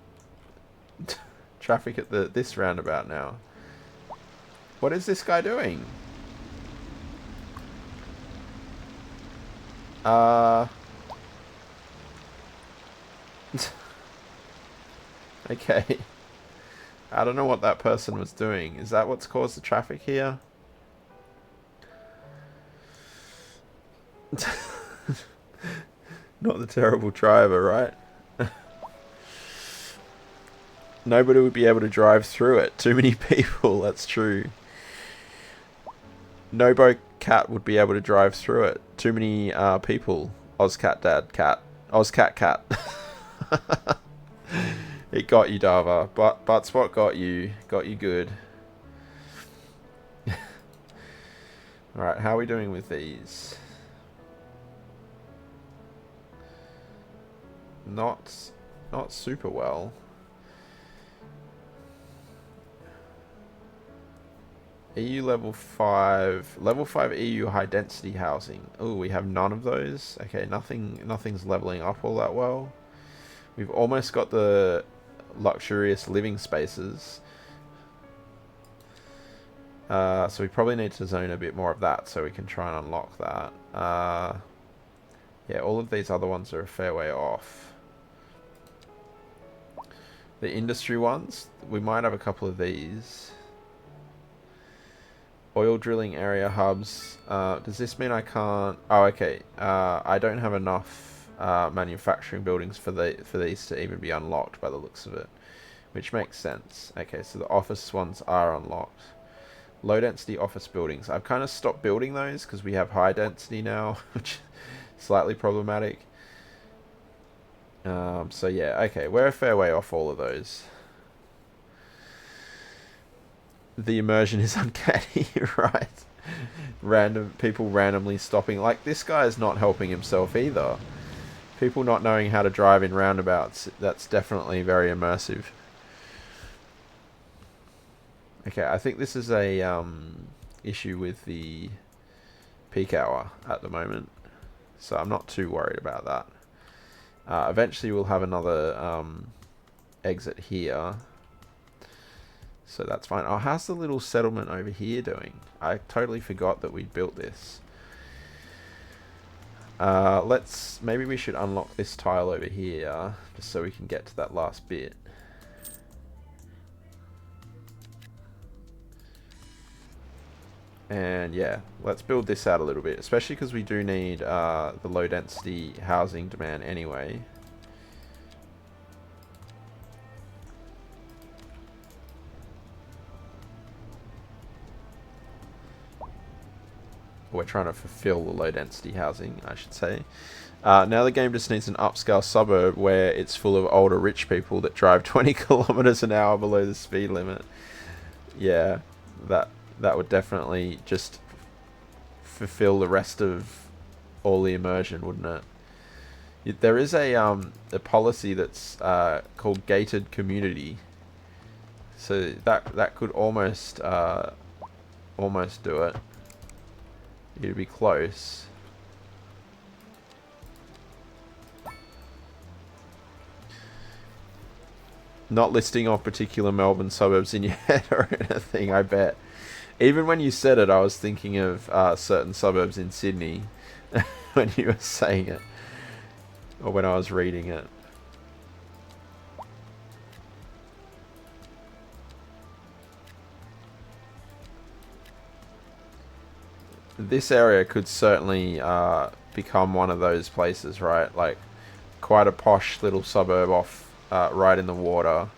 Traffic at this roundabout now. What is this guy doing? Okay. I don't know what that person was doing. Is that what's caused the traffic here? Not the terrible driver, right? Nobody would be able to drive through it. Too many people, that's true. Nobo Cat would be able to drive through it. Too many people. Ozcat Dad Cat. Ozcat Cat. It got you, Dava. But's what got you. Got you good. Alright, how are we doing with these? Not super well. EU level 5. Level 5 EU high density housing. Oh, we have none of those. Okay, nothing's leveling up all that well. We've almost got the luxurious living spaces. So we probably need to zone a bit more of that so we can try and unlock that. Yeah, all of these other ones are a fair way off. The industry ones, we might have a couple of these. Oil drilling area hubs. Does this mean I can't... Oh, okay. I don't have enough manufacturing buildings for these to even be unlocked by the looks of it. Which makes sense. Okay, so the office ones are unlocked. Low density office buildings. I've kind of stopped building those because we have high density now, which is slightly problematic. So yeah, okay. We're a fair way off all of those. The immersion is uncanny, right? Random people randomly stopping. Like, this guy is not helping himself either. People not knowing how to drive in roundabouts, that's definitely very immersive. Okay, I think this is a issue with the peak hour at the moment. So I'm not too worried about that. Eventually we'll have another exit here. So that's fine. Oh, how's the little settlement over here doing? I totally forgot that we'd built this. Maybe we should unlock this tile over here, just so we can get to that last bit. And yeah, let's build this out a little bit, especially because we do need the low density housing demand anyway. We're trying to fulfill the low density housing, I should say. Now the game just needs an upscale suburb where it's full of older rich people that drive 20 kilometers an hour below the speed limit. Yeah, that would definitely just fulfill the rest of all the immersion, wouldn't it? There is a policy that's called gated community, so that could almost do it. You'd be close. Not listing off particular Melbourne suburbs in your head or anything, I bet. Even when you said it, I was thinking of certain suburbs in Sydney when you were saying it. Or when I was reading it. This area could certainly become one of those places, right? Like, quite a posh little suburb off right in the water.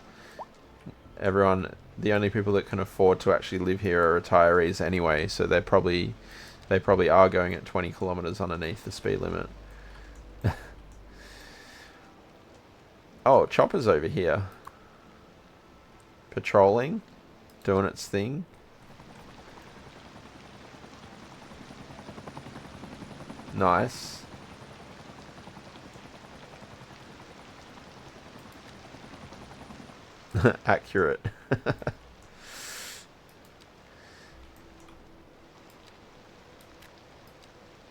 Everyone, the only people that can afford to actually live here are retirees anyway, so they probably are going at 20 kilometers underneath the speed limit. Oh, Chopper's over here. Patrolling, doing its thing. Nice. Accurate.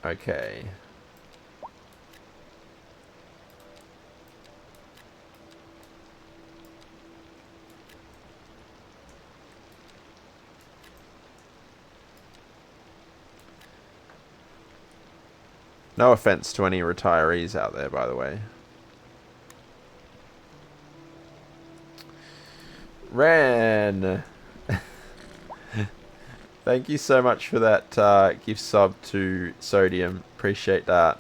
Okay. No offense to any retirees out there, by the way. Ren! Thank you so much for that gift sub to Sodium. Appreciate that.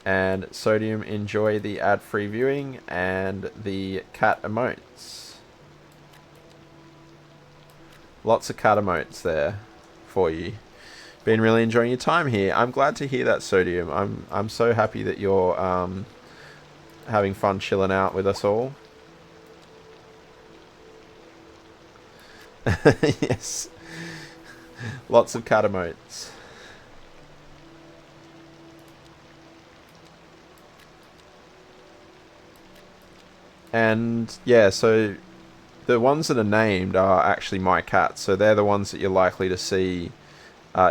And Sodium, enjoy the ad-free viewing and the cat emotes. Lots of cat emotes there for you. Been really enjoying your time here. I'm glad to hear that, Sodium. I'm so happy that you're having fun chilling out with us all. Yes. Lots of cat emotes. And yeah, so the ones that are named are actually my cats, so they're the ones that you're likely to see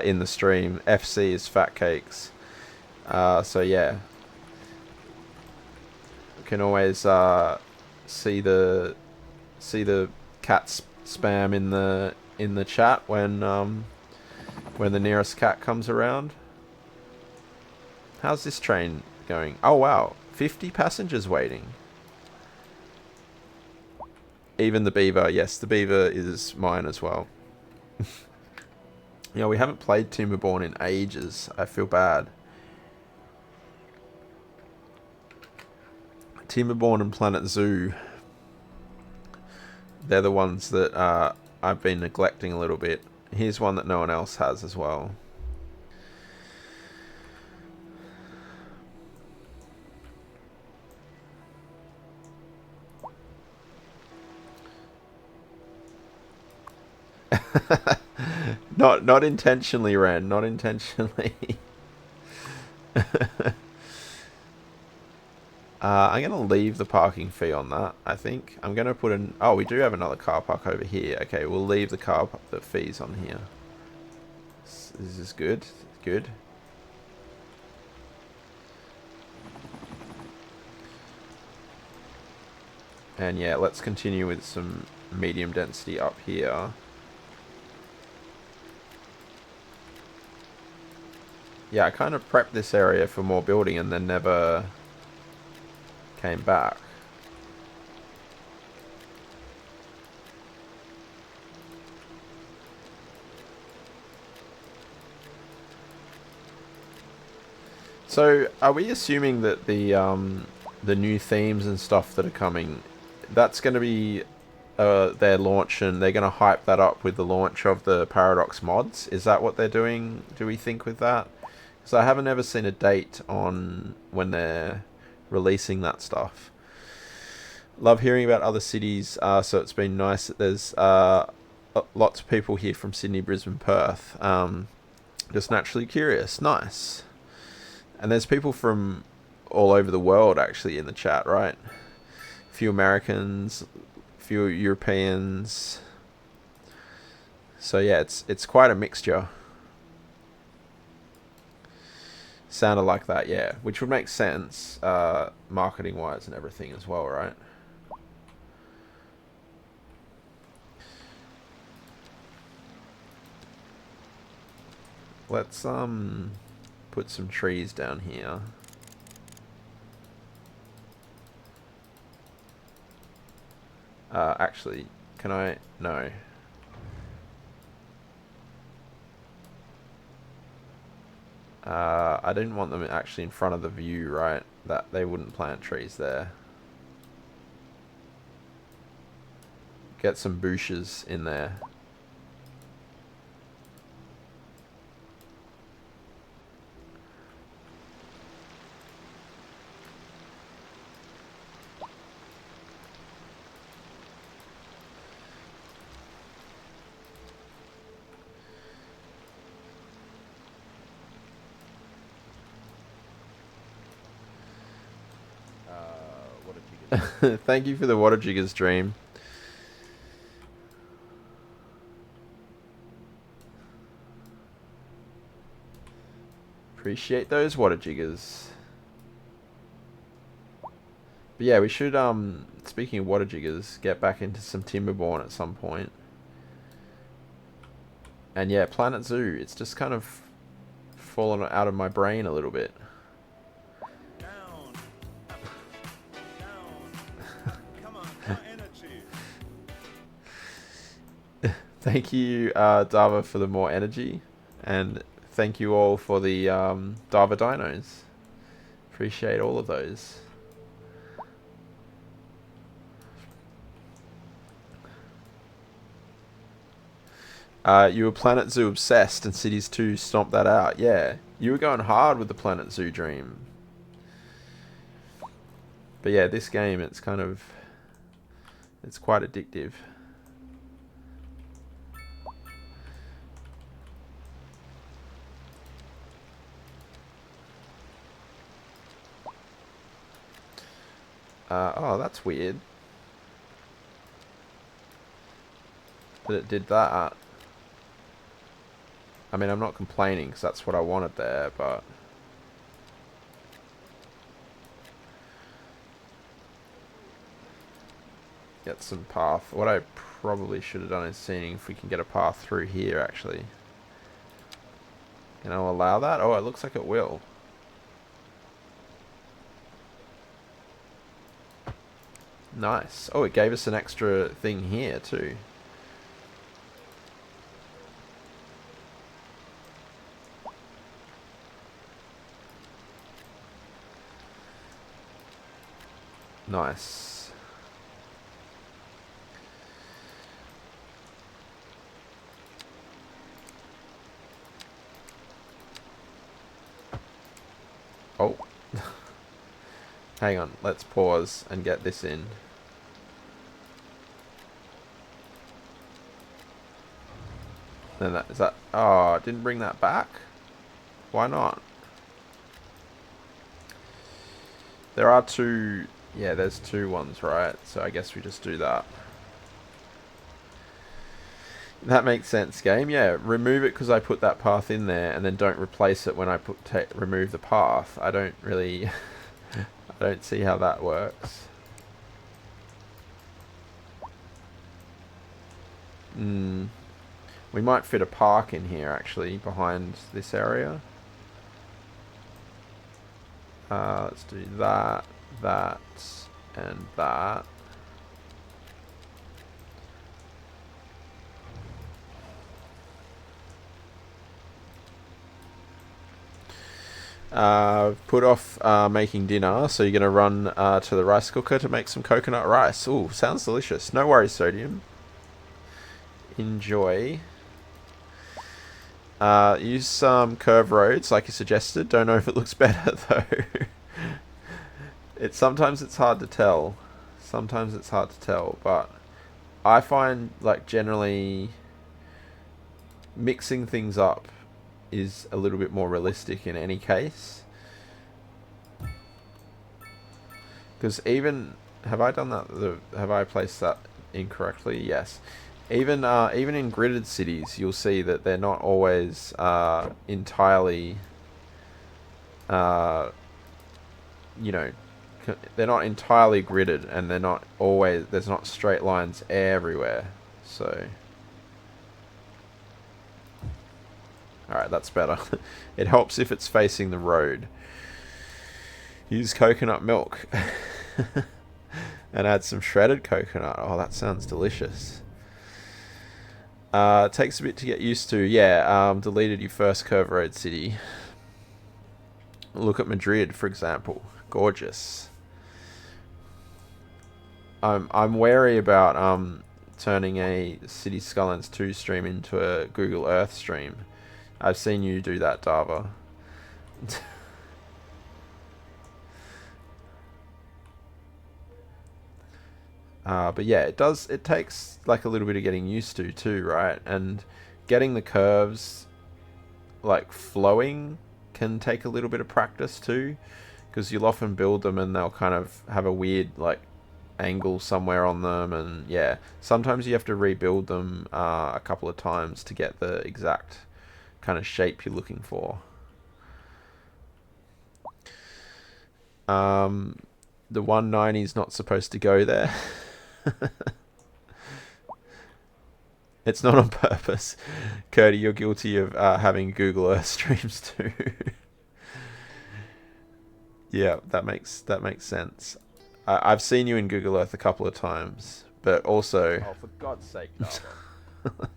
in the stream. FC is Fat Cakes. So yeah, you can always see the cat spam in the chat when the nearest cat comes around. How's this train going? Oh wow, 50 passengers waiting. Even the beaver. Yes, the beaver is mine as well. You know, we haven't played Timberborn in ages. I feel bad. Timberborn and Planet Zoo. They're the ones that I've been neglecting a little bit. Here's one that no one else has as well. Not intentionally, Ren. Not intentionally. I'm going to leave the parking fee on that, I think. I'm going to put in... Oh, we do have another car park over here. Okay, we'll leave the fees on here. This is good. Good. And yeah, let's continue with some medium density up here. Yeah, I kind of prepped this area for more building and then never came back. So, are we assuming that the new themes and stuff that are coming, that's going to be their launch, and they're going to hype that up with the launch of the Paradox mods? Is that what they're doing, do we think, with that? Because I haven't ever seen a date on when they're releasing that stuff. Love hearing about other cities, so it's been nice that there's lots of people here from Sydney, Brisbane, Perth. Just naturally curious. Nice. And there's people from all over the world actually in the chat, right? A few Americans, a few Europeans. So yeah, it's quite a mixture. Sounded like that, yeah. Which would make sense, marketing wise and everything as well, right? Let's put some trees down here. Actually, can I? No. I didn't want them actually in front of the view, right? That they wouldn't plant trees there. Get some bushes in there. Thank you for the Water Jiggers dream. Appreciate those Water Jiggers. But yeah, we should, speaking of Water Jiggers, get back into some Timberborn at some point. And yeah, Planet Zoo, it's just kind of fallen out of my brain a little bit. Thank you, Dava, for the more energy, and thank you all for the Dava dinos. Appreciate all of those. You were Planet Zoo obsessed, and Cities 2 stomped that out. Yeah, you were going hard with the Planet Zoo dream. But yeah, this game, it's quite addictive. Oh, that's weird. That it did that. I mean, I'm not complaining, because that's what I wanted there, but... Get some path. What I probably should have done is seeing if we can get a path through here, actually. Can I allow that? Oh, it looks like it will. Nice. Oh, it gave us an extra thing here, too. Nice. Oh. Hang on, let's pause and get this in. Then that is that. Oh, it didn't bring that back? Why not? There are two. Yeah, there's two ones, right? So I guess we just do that. That makes sense, game. Yeah, remove it because I put that path in there, and then don't replace it when I remove the path. I don't really... I don't see how that works. We might fit a park in here, actually, behind this area. Let's do that, that, and that. Put off making dinner, so you're going to run to the rice cooker to make some coconut rice. Ooh, sounds delicious. No worries, Sodium. Enjoy. Use some curve roads like you suggested. Don't know if it looks better though. Sometimes it's hard to tell. Sometimes it's hard to tell, but I find like generally mixing things up is a little bit more realistic in any case. Because even have I done that? Have I placed that incorrectly? Yes. Even in gridded cities, you'll see that they're not always entirely, you know, they're not entirely gridded, and they're not always. There's not straight lines everywhere. So, all right, that's better. It helps if it's facing the road. Use coconut milk, and add some shredded coconut. Oh, that sounds delicious. It takes a bit to get used to. Yeah, deleted your first curve road city. Look at Madrid, for example. Gorgeous. I'm wary about turning a City Skylines 2 stream into a Google Earth stream. I've seen you do that, Dava. But yeah, it takes like a little bit of getting used to too, right? And getting the curves like flowing can take a little bit of practice too, because you'll often build them and they'll kind of have a weird like angle somewhere on them, and yeah, sometimes you have to rebuild them a couple of times to get the exact kind of shape you're looking for. The 190 is not supposed to go there. It's not on purpose. Cody, you're guilty of having Google Earth streams too. Yeah, that makes sense. I've seen you in Google Earth a couple of times, but also... Oh, for God's sake, Dava.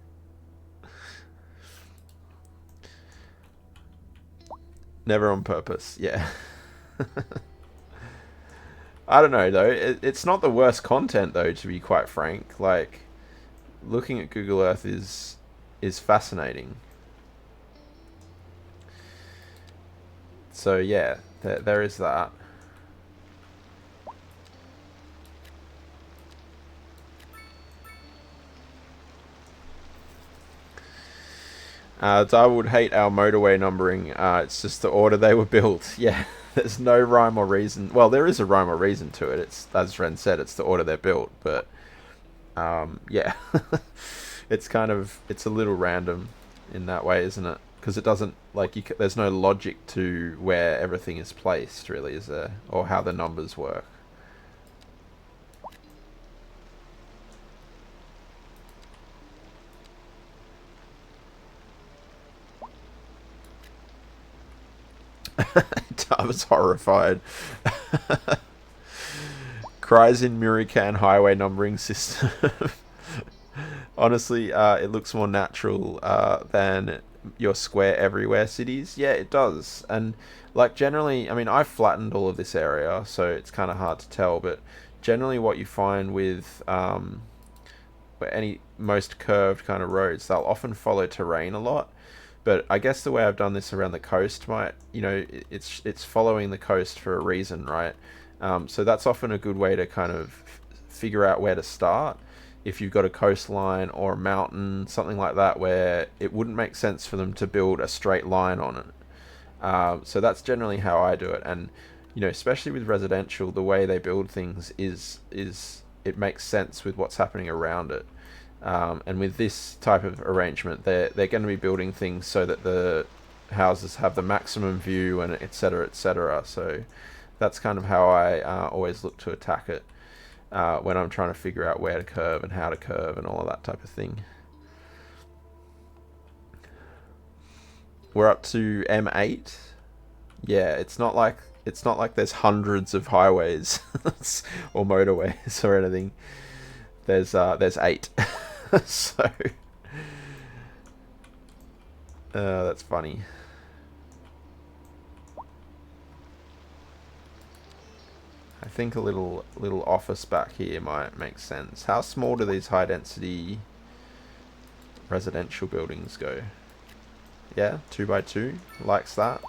Never on purpose. Yeah. I don't know though. It's not the worst content though, to be quite frank. Like, looking at Google Earth is fascinating. So yeah, there is that. I would hate our motorway numbering. It's just the order they were built. Yeah, there's no rhyme or reason. Well, there is a rhyme or reason to it. It's, as Ren said, it's the order they're built. But yeah, it's kind of, it's a little random in that way, isn't it? Because it doesn't, like, there's no logic to where everything is placed, really, is there? Or how the numbers work. I was horrified. Cries in Murican highway numbering system. Honestly, it looks more natural than your square everywhere cities. Yeah, it does. And like generally, I mean, I've flattened all of this area, so it's kind of hard to tell. But generally, what you find with most curved kind of roads, they'll often follow terrain a lot. But I guess the way I've done this around the coast might, it's following the coast for a reason, right? So that's often a good way to kind of figure out where to start. If you've got a coastline or a mountain, something like that, where it wouldn't make sense for them to build a straight line on it. So that's generally how I do it. And, especially with residential, the way they build things is it makes sense with what's happening around it. And with this type of arrangement, they're going to be building things so that the houses have the maximum view and etc. etc. So that's kind of how I always look to attack it when I'm trying to figure out where to curve and how to curve and all of that type of thing. We're up to M8. Yeah, it's not like there's hundreds of highways or motorways or anything. There's 8. So that's funny. I think a little office back here might make sense. How small do these high density residential buildings go? Yeah, 2x2 likes that.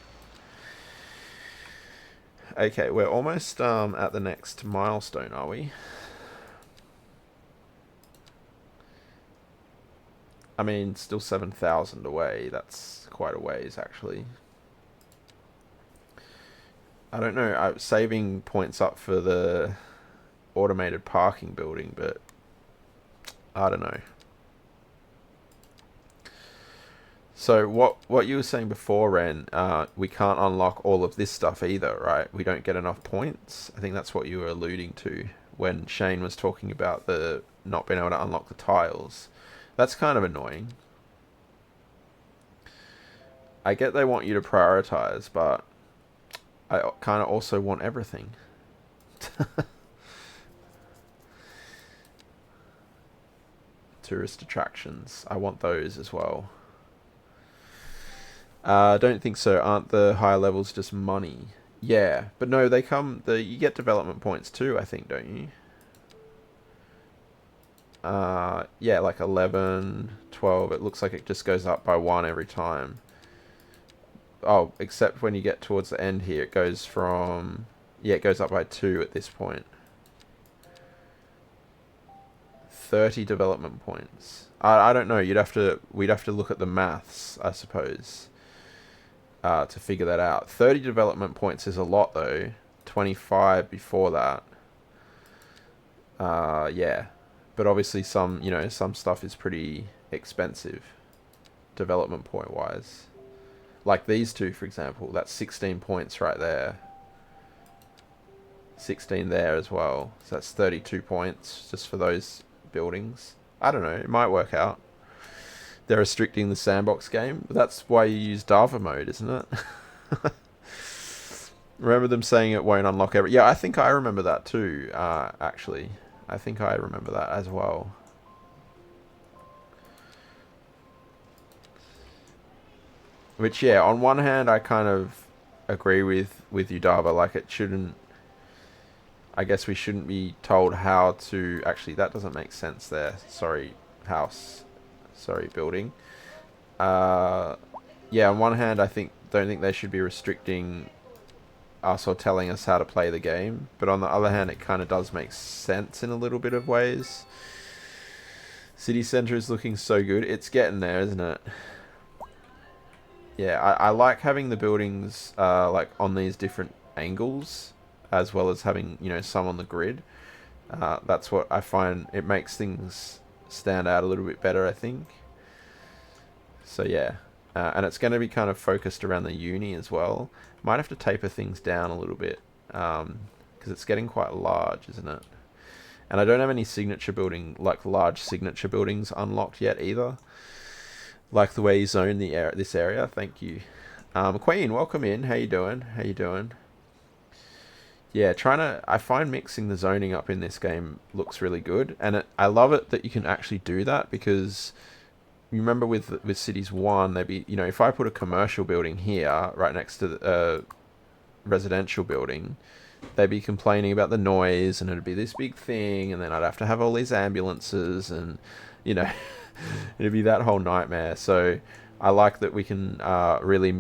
Okay, we're almost at the next milestone, are we? I mean, still 7,000 away. That's quite a ways, actually. I don't know. I'm saving points up for the automated parking building, but I don't know. So what you were saying before, Ren, we can't unlock all of this stuff either, right? We don't get enough points. I think that's what you were alluding to when Shane was talking about the not being able to unlock the tiles. That's kind of annoying. I get they want you to prioritize, but I kind of also want everything. Tourist attractions. I want those as well. I don't think so. Aren't the higher levels just money? Yeah, but no, they come... you get development points too, I think, don't you? Yeah, like 11, 12. It looks like it just goes up by 1 every time. Oh, except when you get towards the end here, it goes from... Yeah, it goes up by 2 at this point. 30 development points. I don't know. We'd have to look at the maths, I suppose, to figure that out. 30 development points is a lot, though. 25 before that. Yeah. But obviously some stuff is pretty expensive, development point wise. Like these two, for example, that's 16 points right there. 16 there as well. So that's 32 points just for those buildings. I don't know, it might work out. They're restricting the sandbox game, but that's why you use Dava mode, isn't it? Remember them saying it won't unlock every... Yeah, I think I remember that too, actually. I think I remember that as well. Which, yeah, on one hand, I kind of agree with you, Dava. Like, it shouldn't. I guess we shouldn't be told how to. Actually, that doesn't make sense there. Sorry, house. Sorry, building. Yeah. On one hand, don't think they should be restricting us or telling us how to play the game, but on the other hand, it kind of does make sense in a little bit of ways. City Centre is looking so good. It's getting there, isn't it? Yeah, I like having the buildings like on these different angles, as well as having, you know, some on the grid. That's what I find, it makes things stand out a little bit better, I think. So yeah, and it's going to be kind of focused around the uni as well. Might have to taper things down a little bit, because it's getting quite large, isn't it? And I don't have any signature building, like large signature buildings unlocked yet either. Like the way you zone this area. Thank you. Queen, welcome in. How you doing? How you doing? Yeah, I find mixing the zoning up in this game looks really good. And I love it that you can actually do that, because you remember with Cities 1, they'd be, you know, if I put a commercial building here right next to the residential building, they'd be complaining about the noise, and it'd be this big thing, and then I'd have to have all these ambulances, and, you know, it'd be that whole nightmare. So I like that we can really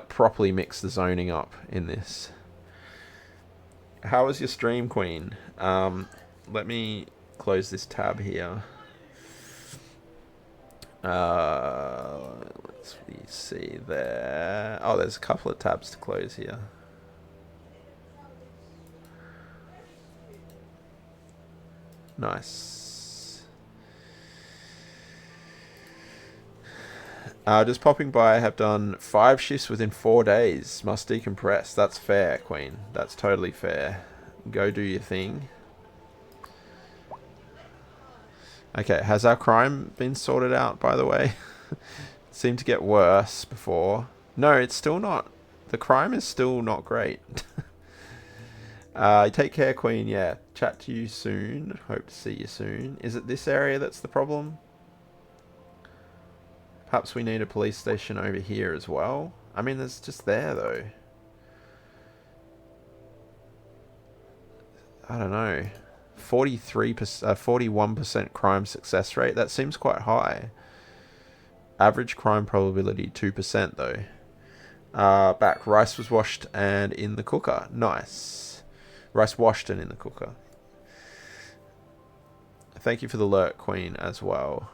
properly mix the zoning up in this. How was your stream, Queen? Let me close this tab here. Let's see there. Oh, there's a couple of tabs to close here. Nice. Just popping by, I have done 5 shifts within 4 days. Must decompress. That's fair, Queen. That's totally fair. Go do your thing. Okay, has our crime been sorted out, by the way? It seemed to get worse before. No, it's still not. The crime is still not great. Take care, Queen. Yeah, chat to you soon. Hope to see you soon. Is it this area that's the problem? Perhaps we need a police station over here as well. I mean, there's just there, though. I don't know. 41% crime success rate. That seems quite high. Average crime probability 2%, though. Back. Rice was washed and in the cooker. Nice. Rice washed and in the cooker. Thank you for the alert, Queen, as well.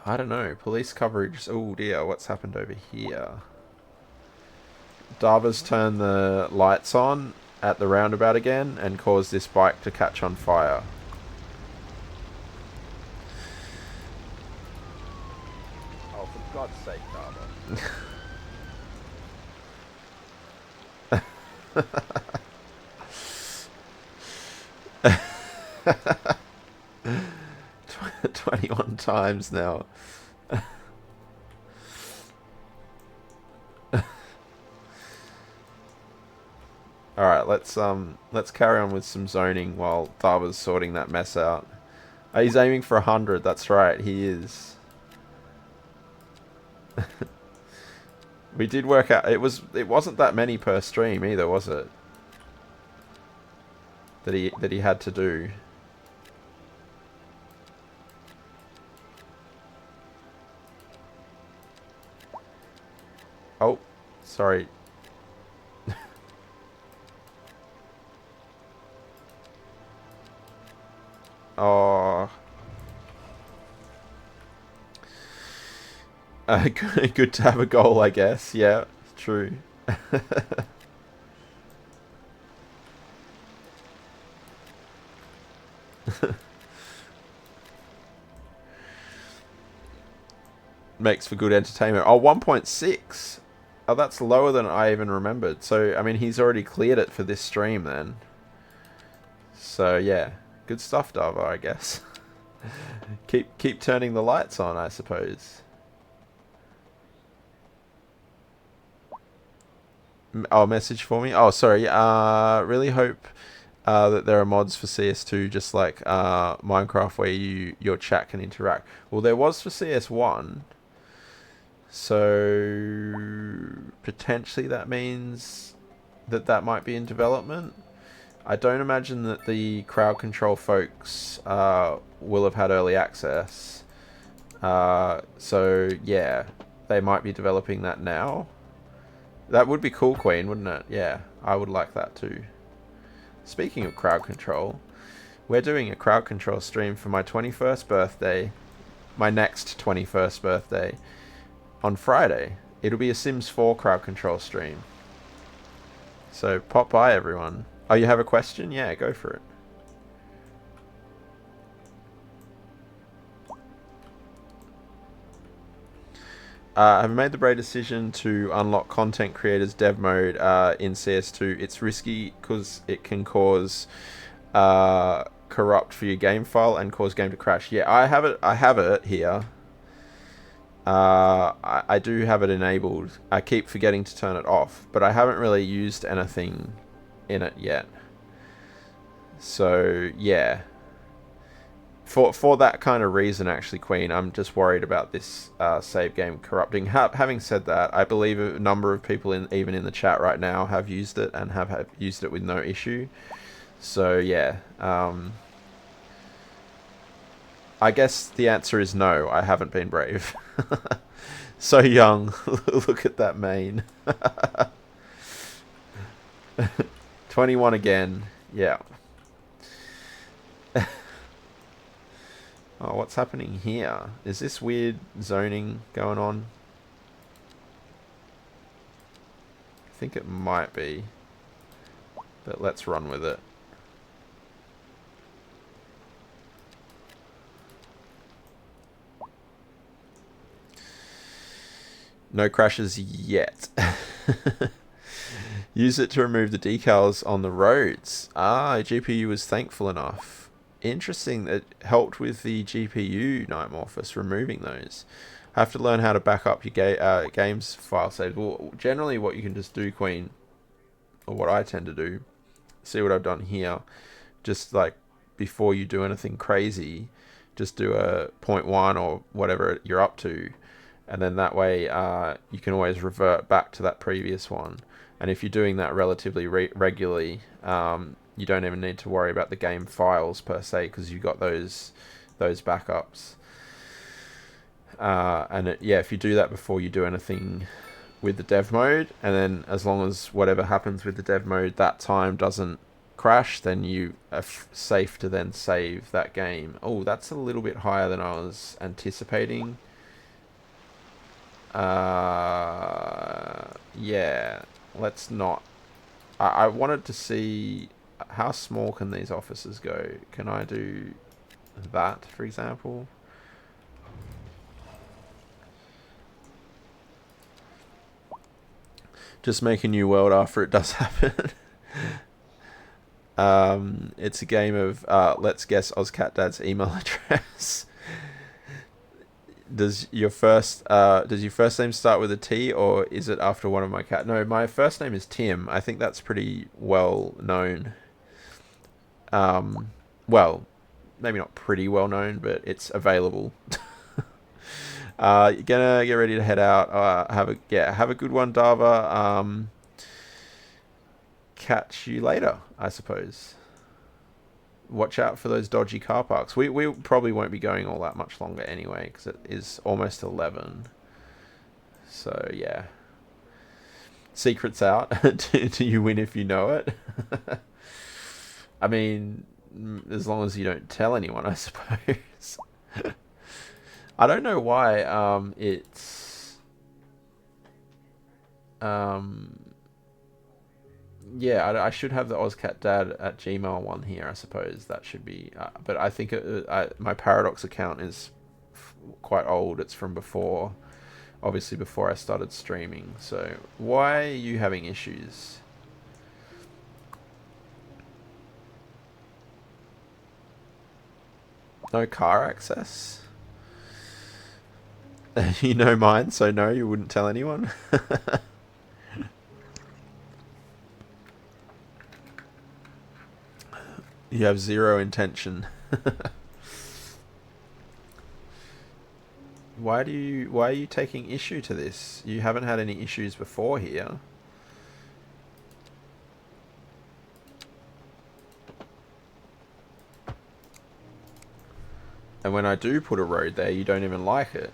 I don't know. Police coverage. Oh dear, what's happened over here? Dava's turned the lights on at the roundabout again and caused this bike to catch on fire. Oh, for God's sake, Dava. 21 times now. Alright, let's carry on with some zoning while Dava's sorting that mess out. He's aiming for 100, that's right, he is. We did work out, it wasn't that many per stream either, was it? That he had to do. Oh, sorry. Oh. Good to have a goal, I guess. Yeah, true. Makes for good entertainment. Oh, 1.6. Oh, that's lower than I even remembered. So, I mean, he's already cleared it for this stream then. So, yeah. Good stuff, Dava, I guess. Keep turning the lights on, I suppose. Oh, message for me? Oh, sorry. Really hope that there are mods for CS2, just like Minecraft, where your chat can interact. Well, there was for CS1. So potentially that means that might be in development. I don't imagine that the crowd control folks will have had early access. So yeah, they might be developing that now. That would be cool, Queen, wouldn't it? Yeah, I would like that too. Speaking of crowd control, we're doing a crowd control stream for my 21st birthday, my next 21st birthday, on Friday. It'll be a Sims 4 crowd control stream. So pop by, everyone. Oh, you have a question? Yeah, go for it. I've made the brave decision to unlock content creators dev mode in CS2. It's risky because it can cause corrupt for your game file and cause game to crash. Yeah, I have it here. I do have it enabled. I keep forgetting to turn it off, but I haven't really used anything in it yet. So yeah. For that kind of reason, actually, Queen, I'm just worried about this save game corrupting. Having said that, I believe a number of people, even in the chat right now, have used it and have used it with no issue. So, yeah. I guess the answer is no. I haven't been brave. So young. Look at that mane. 21 again. Yeah. Oh, what's happening here? Is this weird zoning going on? I think it might be. But let's run with it. No crashes yet. Use it to remove the decals on the roads. Ah, GPU was thankful enough. Interesting, that helped with the GPU Nightmorphous, removing those. Have to learn how to back up your games file saves. Well, generally what you can just do, Queen, or what I tend to do, see what I've done here, just like before you do anything crazy, just do a 0.1 or whatever you're up to, and then that way you can always revert back to that previous one. And if you're doing that relatively regularly, you don't even need to worry about the game files per se, because you've got those backups. Yeah, if you do that before you do anything with the dev mode, and then as long as whatever happens with the dev mode that time doesn't crash, then you are safe to then save that game. Oh, that's a little bit higher than I was anticipating. Yeah, let's not. I wanted to see how small can these offices go. Can I do that, for example? Just make a new world after it does happen. It's a game of let's guess OzCatDad's email address. Does your first name start with a T, or is it after one of my cat? No, my first name is Tim. I think that's pretty well known. Well, maybe not pretty well known, but it's available. You're gonna get ready to head out. Have a good one, Dava. Catch you later, I suppose. Watch out for those dodgy car parks. We probably won't be going all that much longer anyway, because it is almost 11. So yeah, secret's out. Do you win if you know it? I mean, as long as you don't tell anyone, I suppose. I don't know why it's yeah, I should have the OzCatDad@gmail one here, I suppose. That should be but I think my Paradox account is quite old. It's from before, obviously before I started streaming. So why are you having issues? No car access? You know mine, so no, you wouldn't tell anyone? You have zero intention. Why are you taking issue to this? You haven't had any issues before here. And when I do put a road there, you don't even like it.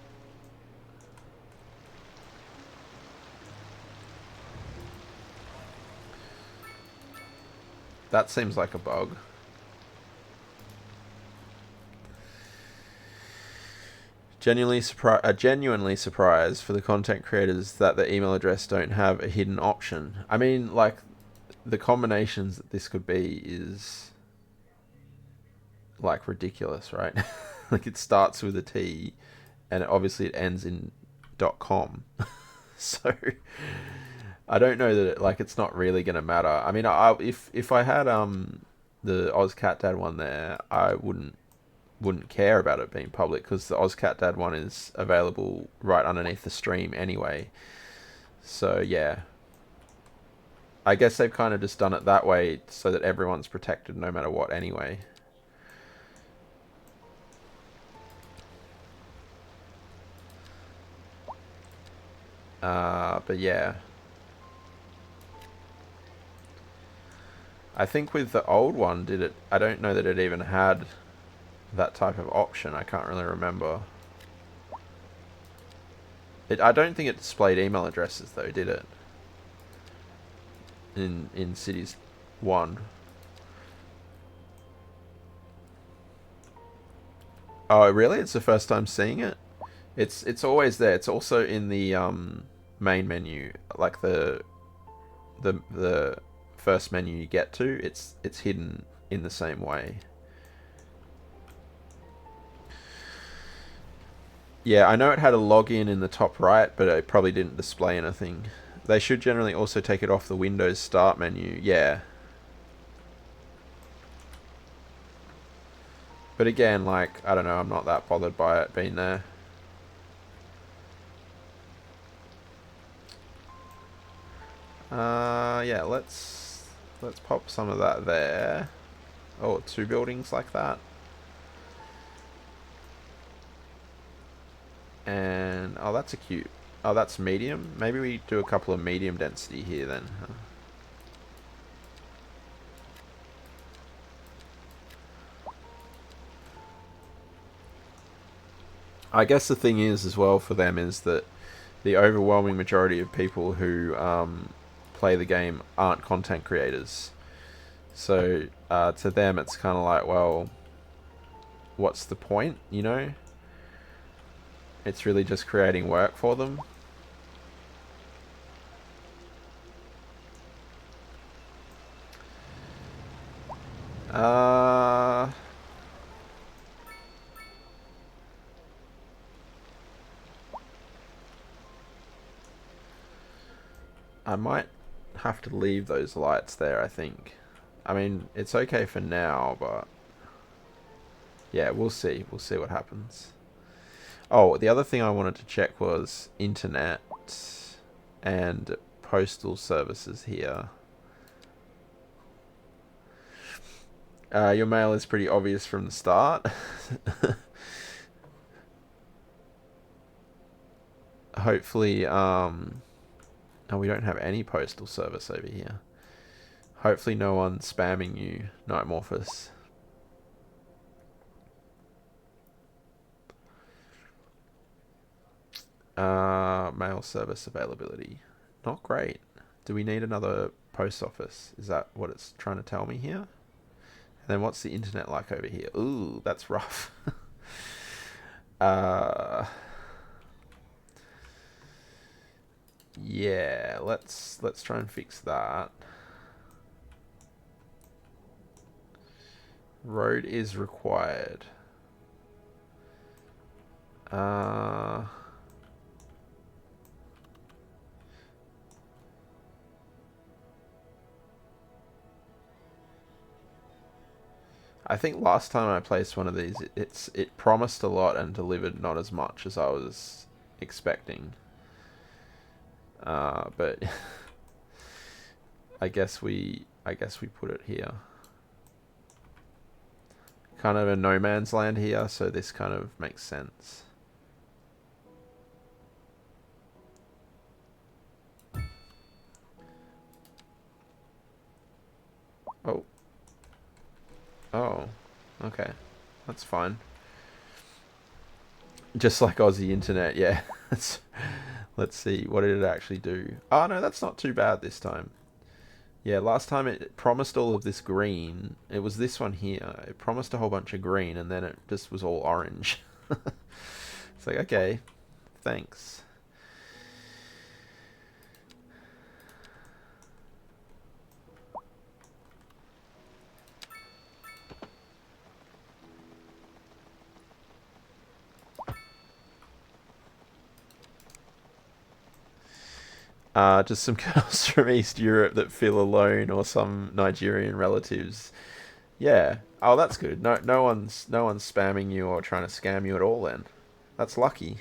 That seems like a bug. Genuinely surprised for the content creators that the email address don't have a hidden option. I mean, like, the combinations that this could be is, like, ridiculous, right? Like, it starts with a T, and obviously it ends in .com. So, I don't know that it's not really going to matter. I mean, if I had the OzCatDad one there, I wouldn't care about it being public, because the OzCatDad one is available right underneath the stream anyway. So yeah, I guess they've kind of just done it that way so that everyone's protected no matter what anyway. But yeah, I think with the old one, I don't know that it even had that type of option. I can't really remember. I don't think it displayed email addresses though, did it? In Cities 1. Oh, really? It's the first time seeing it? It's always there. It's also in the main menu, like the first menu you get to. It's hidden in the same way. Yeah, I know it had a login in the top right, but it probably didn't display anything. They should generally also take it off the Windows Start menu. Yeah. But again, like, I don't know, I'm not that bothered by it being there. Yeah, let's pop some of that there. Oh, 2 buildings like that. And, oh, that's a cute... Oh, that's medium? Maybe we do a couple of medium density here then. Huh? I guess the thing is, as well, for them is that the overwhelming majority of people who play the game aren't content creators. So, to them, it's kind of like, well, what's the point, you know? It's really just creating work for them. I might have to leave those lights there, I think. I mean, it's okay for now, but... yeah, we'll see. We'll see what happens. Oh, the other thing I wanted to check was internet and postal services here. Your mail is pretty obvious from the start. Hopefully, oh, we don't have any postal service over here. Hopefully no one's spamming you, Nightmorphus. Mail service availability. Not great. Do we need another post office? Is that what it's trying to tell me here? And then what's the internet like over here? Ooh, that's rough. Yeah, let's try and fix that. Road is required. I think last time I placed one of these, it promised a lot and delivered not as much as I was expecting. But I guess we put it here. Kind of a no man's land here, so this kind of makes sense. Oh. Oh. Okay. That's fine. Just like Aussie internet, yeah. Let's see. What did it actually do? Oh, no, that's not too bad this time. Yeah, last time it promised all of this green. It was this one here. It promised a whole bunch of green, and then it just was all orange. It's like, okay, thanks. Just some girls from East Europe that feel alone, or some Nigerian relatives. Yeah. Oh, that's good. No one's spamming you or trying to scam you at all. Then, that's lucky.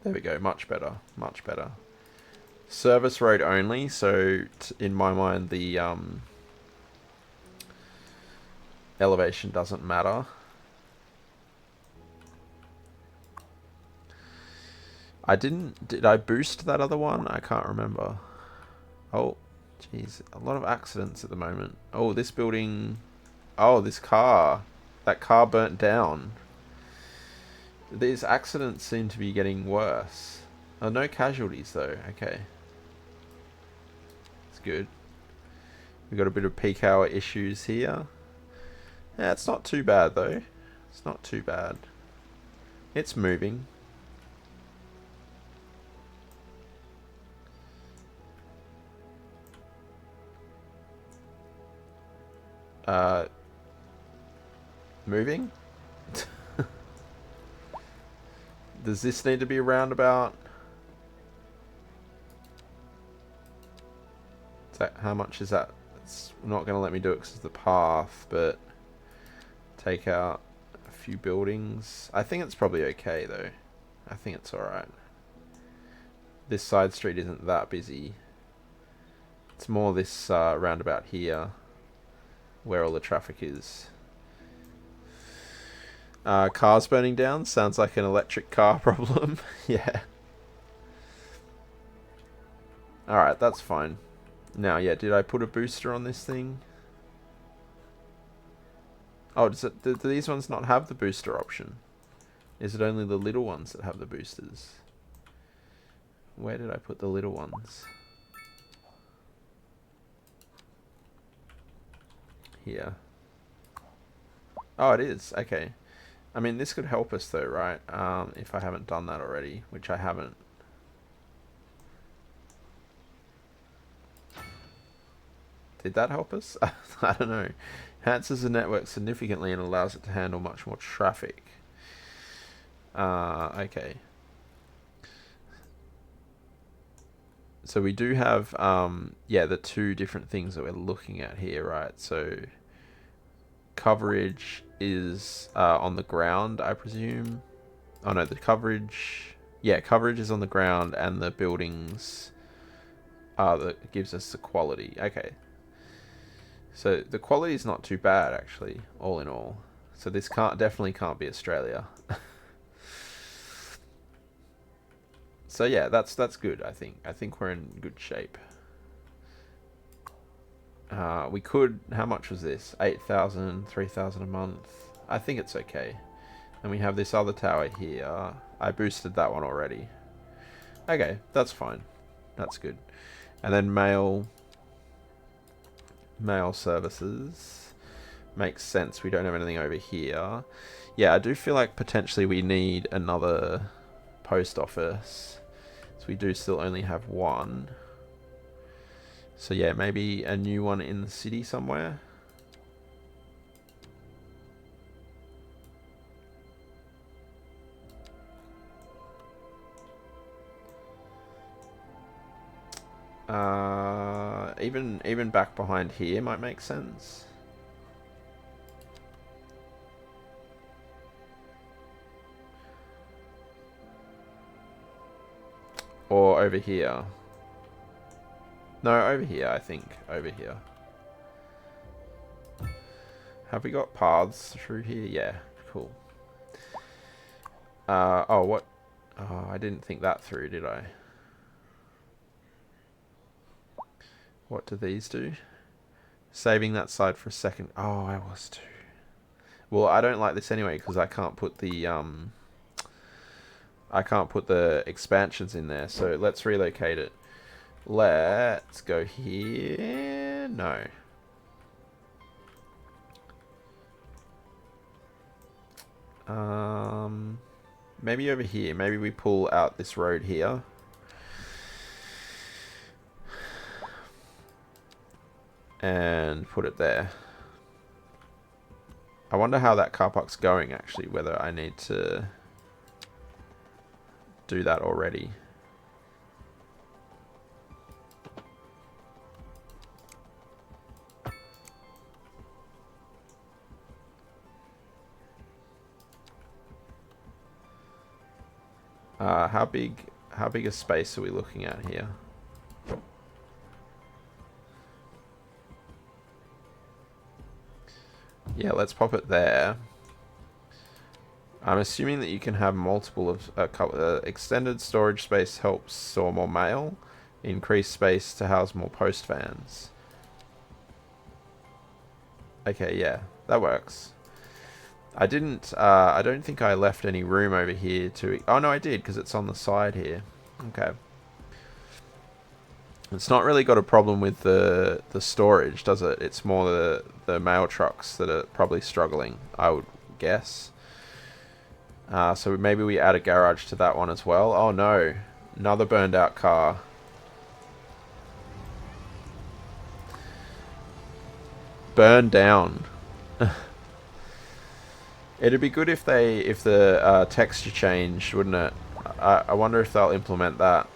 There we go. Much better. Much better. Service road only. So, in my mind, the elevation doesn't matter. Did I boost that other one? I can't remember. Oh, jeez. A lot of accidents at the moment. Oh, this building. Oh, this car. That car burnt down. These accidents seem to be getting worse. Oh, no casualties though. Okay. It's good. We got a bit of peak hour issues here. Yeah, it's not too bad though. It's not too bad. It's moving. Moving? Does this need to be a roundabout? How much is that? It's not going to let me do it because it's the path, but take out a few buildings. I think it's probably okay though. I think it's alright. This side street isn't that busy. It's more this roundabout here where all the traffic is. Cars burning down sounds like an electric car problem. Yeah. Alright, that's fine. Now, yeah, did I put a booster on this thing? Oh, do these ones not have the booster option? Is it only the little ones that have the boosters? Where did I put the little ones? Here. Oh, it is. Okay. I mean, this could help us though, right? If I haven't done that already, which I haven't. Did that help us? I don't know. Enhances the network significantly and allows it to handle much more traffic. Okay. So we do have, yeah, the two different things that we're looking at here, right? So coverage is on the ground, I presume. Oh no, the coverage... Yeah, coverage is on the ground, and the buildings that gives us the quality. Okay. So the quality is not too bad, actually, all in all. So this definitely can't be Australia. So yeah, that's good, I think. I think we're in good shape. We could... How much was this? 8,000, 3,000 a month. I think it's okay. And we have this other tower here. I boosted that one already. Okay, that's fine. That's good. And then mail services. Makes sense. We don't have anything over here. Yeah, I do feel like potentially we need another post office. So we do still only have one. So yeah, maybe a new one in the city somewhere. Even back behind here might make sense. Or over here. No, over here, I think. Over here. Have we got paths through here? Yeah, cool. Oh, what? Oh, I didn't think that through, did I? What do these do? Saving that side for a second. Oh, I was too. Well, I don't like this anyway because I can't put the expansions in there. So let's relocate it. Let's go here. No. Maybe over here. Maybe we pull out this road here. And put it there. I wonder how that car park's going actually, whether I need to do that already. How big a space are we looking at here? Yeah, let's pop it there. I'm assuming that you can have multiple of a couple. Extended storage space helps store more mail. Increased space to house more post vans. Okay, yeah, that works. I don't think I left any room over here to... Oh, no, I did, because it's on the side here. Okay. It's not really got a problem with the storage, does it? It's more the mail trucks that are probably struggling, I would guess. So maybe we add a garage to that one as well. Oh, no. Another burned out car. Burned down. It'd be good if the texture changed, wouldn't it? I wonder if they'll implement that.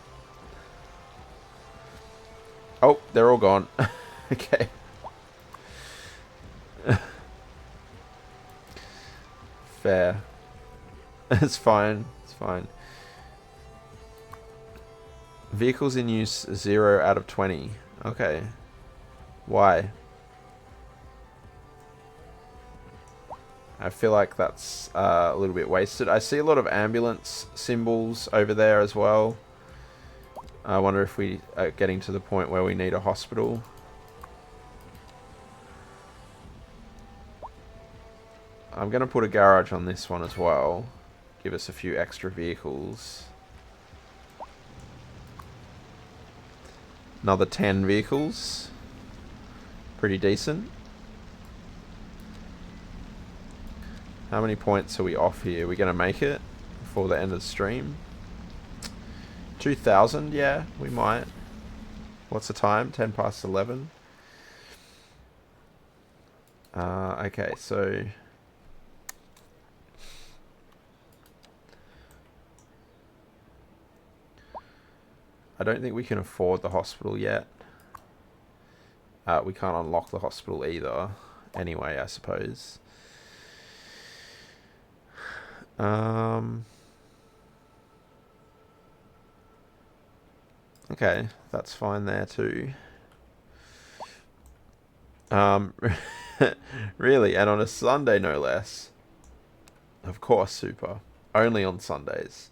Oh, they're all gone. Okay. Fair. It's fine. It's fine. Vehicles in use 0 out of 20. Okay. Why? I feel like that's a little bit wasted. I see a lot of ambulance symbols over there as well. I wonder if we are getting to the point where we need a hospital. I'm going to put a garage on this one as well. Give us a few extra vehicles. Another 10 vehicles. Pretty decent. How many points are we off here? Are we going to make it before the end of the stream? 2,000? Yeah, we might. What's the time? 10 past 11. Okay, so... I don't think we can afford the hospital yet. We can't unlock the hospital either. Anyway, I suppose. Okay, that's fine there too. Really, and on a Sunday no less. Of course, Super. Only on Sundays.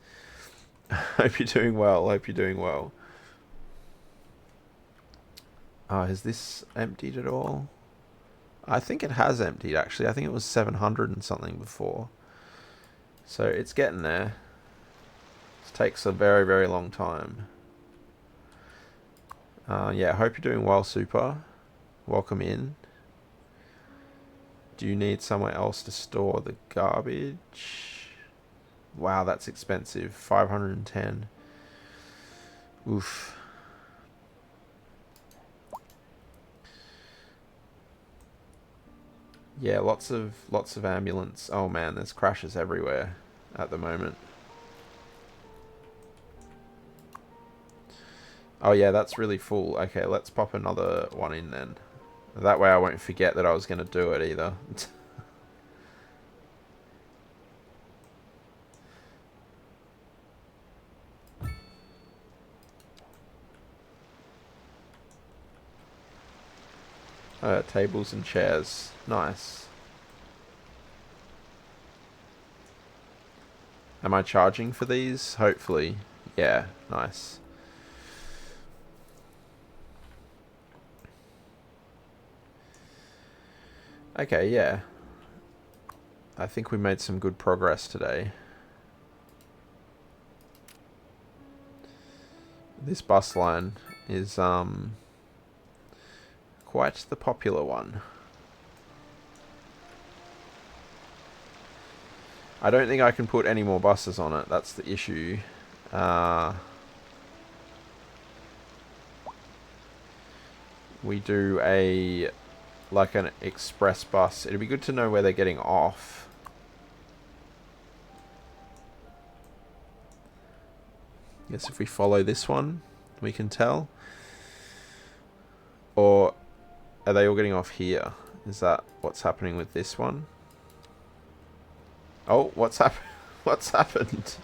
Hope you're doing well. Hope you're doing well. Has this emptied at all? I think it has emptied actually. I think it was 700 and something before. So it's getting there. It takes a very, very long time. Yeah, hope you're doing well, Super. Welcome in. Do you need somewhere else to store the garbage? Wow, that's expensive. 510. Oof. Yeah, lots of ambulance. Oh man, there's crashes everywhere at the moment. Oh yeah, that's really full. Okay, let's pop another one in then. That way I won't forget that I was going to do it either. Tables and chairs. Nice. Am I charging for these? Hopefully. Yeah, nice. Okay, yeah. I think we made some good progress today. This bus line is quite the popular one. I don't think I can put any more buses on it. That's the issue. We do like an express bus. It'd be good to know where they're getting off. Guess if we follow this one, we can tell. Or are they all getting off here? Is that what's happening with this one? Oh, what's happened?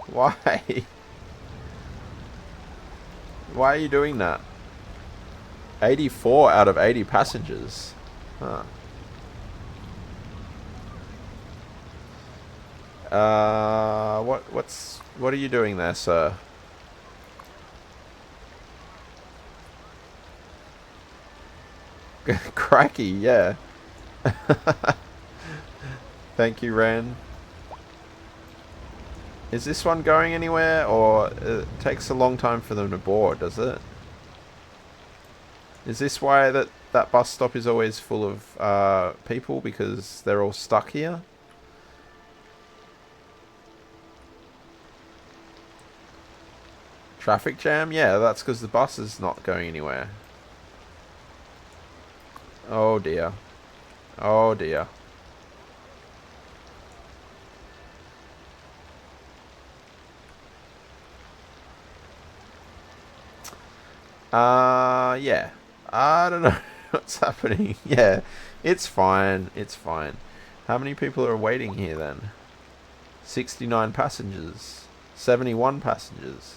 Why? Why are you doing that? 84 out of 80 passengers. Huh. What are you doing there, sir? Cracky, yeah. Thank you, Ren. Is this one going anywhere, or it takes a long time for them to board, does it? Is this why that bus stop is always full of people, because they're all stuck here? Traffic jam? Yeah, that's because the bus is not going anywhere. Oh dear. Oh dear. Yeah. I don't know what's happening. Yeah, it's fine. It's fine. How many people are waiting here then? 69 passengers. 71 passengers.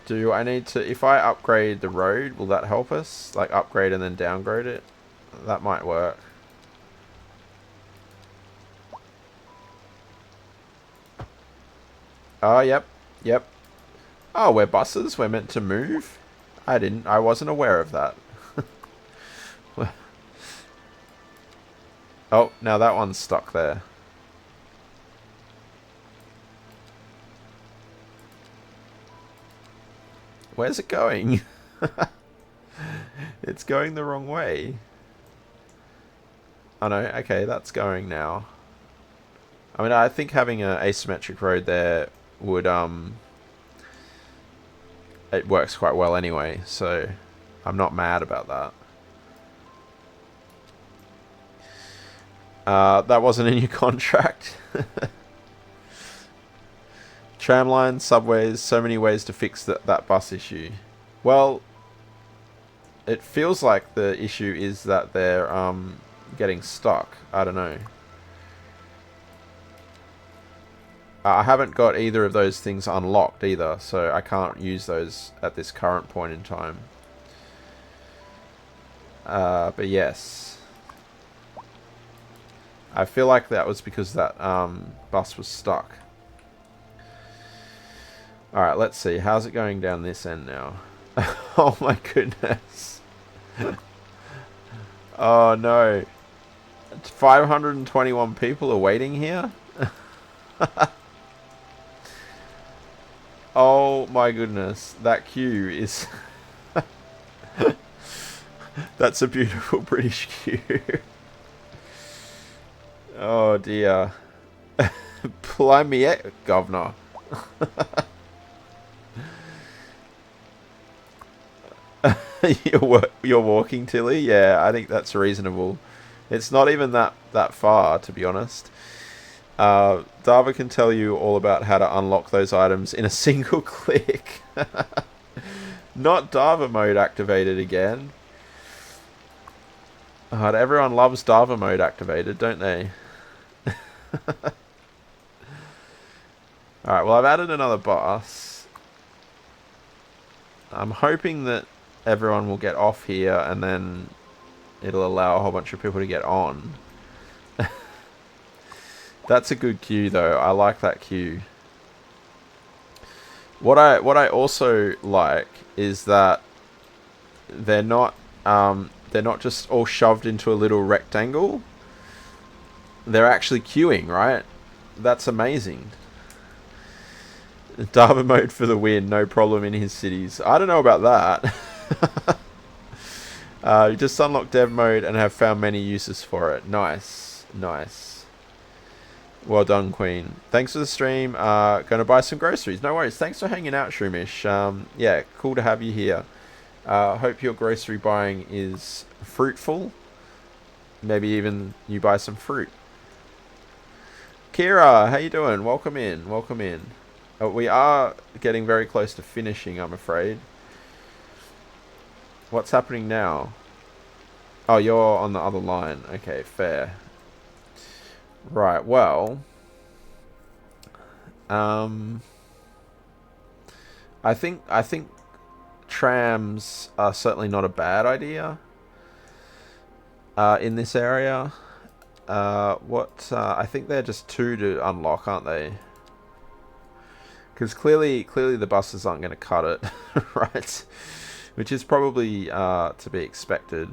Do I need to... If I upgrade the road, will that help us? Like, upgrade and then downgrade it? That might work. Oh, yep. Yep. Oh, we're buses? We're meant to move? I wasn't aware of that. Oh, now that one's stuck there. Where's it going? It's going the wrong way. Oh no, okay, that's going now. I mean, I think having an asymmetric road there would, it works quite well anyway, so I'm not mad about that. That wasn't in your contract. Tramlines, subways, so many ways to fix that bus issue. Well, it feels like the issue is that they're getting stuck. I don't know. I haven't got either of those things unlocked either, so I can't use those at this current point in time. But yes. I feel like that was because that bus was stuck. Alright, let's see. How's it going down this end now? Oh my goodness. Oh no. 521 people are waiting here? Oh my goodness. That queue is... That's a beautiful British queue. Oh dear. Blimey, governor. You're walking, Tilly? Yeah, I think that's reasonable. It's not even that far, to be honest. Dava can tell you all about how to unlock those items in a single click. Not Dava mode activated again. Everyone loves Dava mode activated, don't they? Alright, well I've added another bus. I'm hoping that everyone will get off here and then it'll allow a whole bunch of people to get on. That's a good queue though. I like that queue. What I also like is that they're not just all shoved into a little rectangle. They're actually queuing, right? That's amazing. Darby mode for the win, no problem in his cities. I don't know about that. You just unlock dev mode and have found many uses for it. Nice, nice. Well done, Queen. Thanks for the stream. Gonna buy some groceries. No worries. Thanks for hanging out, Shroomish. Yeah, cool to have you here. Hope your grocery buying is fruitful. Maybe even you buy some fruit. Kira, how you doing? Welcome in. Welcome in. We are getting very close to finishing, I'm afraid. What's happening now? Oh, you're on the other line. Okay, fair. Right, well... I think trams are certainly not a bad idea in this area. I think they're just 2 to unlock, aren't they? Because clearly the buses aren't going to cut it, right? Which is probably to be expected.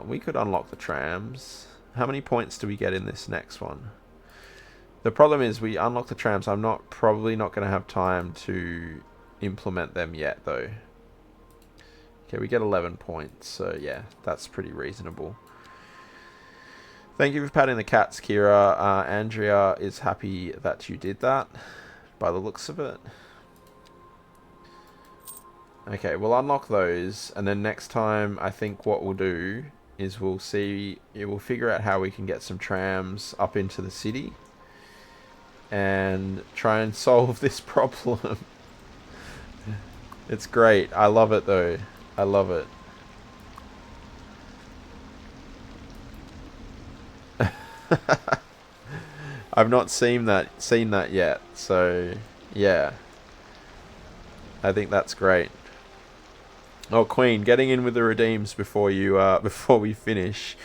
We could unlock the trams. How many points do we get in this next one? The problem is we unlock the trams. I'm probably not going to have time to implement them yet, though. Okay, we get 11 points, so yeah, that's pretty reasonable. Thank you for patting the cats, Kira. Andrea is happy that you did that, by the looks of it. Okay, we'll unlock those, and then next time, I think what we'll do is we'll figure out how we can get some trams up into the city, and try and solve this problem. It's great. I love it, though. I love it. I've not seen that yet, so yeah, I think that's great. Oh, Queen, getting in with the redeems before we finish.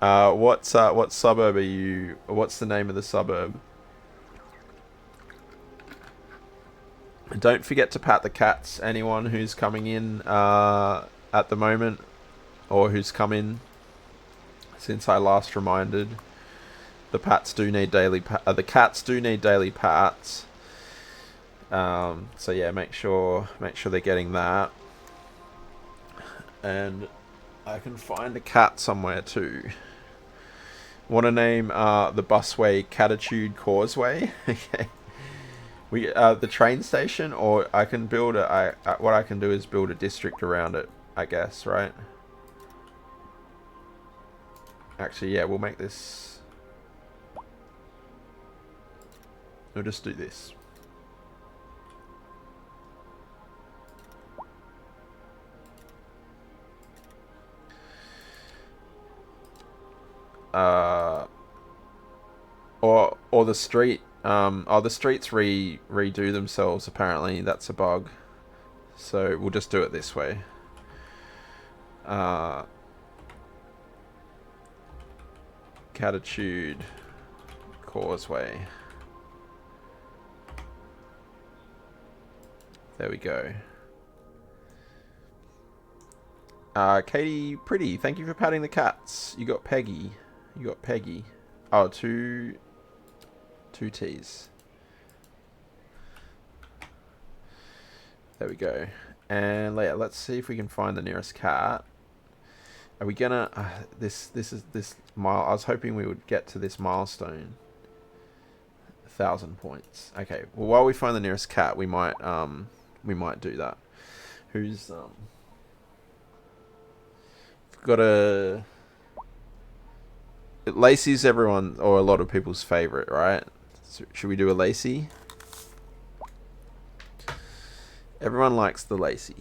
What suburb are you? What's the name of the suburb? Don't forget to pat the cats. Anyone who's coming in at the moment, or who's come in since I last reminded. The cats do need daily pats. So yeah, make sure they're getting that. And I can find a cat somewhere too. Want to name the busway Catitude Causeway? Okay. The train station, or I can build what I can do is build a district around it, I guess, right? Actually, yeah, we'll make this. We'll just do this. Or the street. The streets redo themselves. Apparently, that's a bug. So we'll just do it this way. Catitude Causeway. There we go. Katie Pretty, thank you for patting the cats. You got Peggy. Oh, two T's. There we go. And let's see if we can find the nearest cat. Are we gonna... this mile... I was hoping we would get to this milestone. 1,000 points. Okay, well, while we find the nearest cat, we might do that. Who's... got a... Lacey's everyone, or a lot of people's favourite, right? So should we do a Lacey? Everyone likes the Lacey.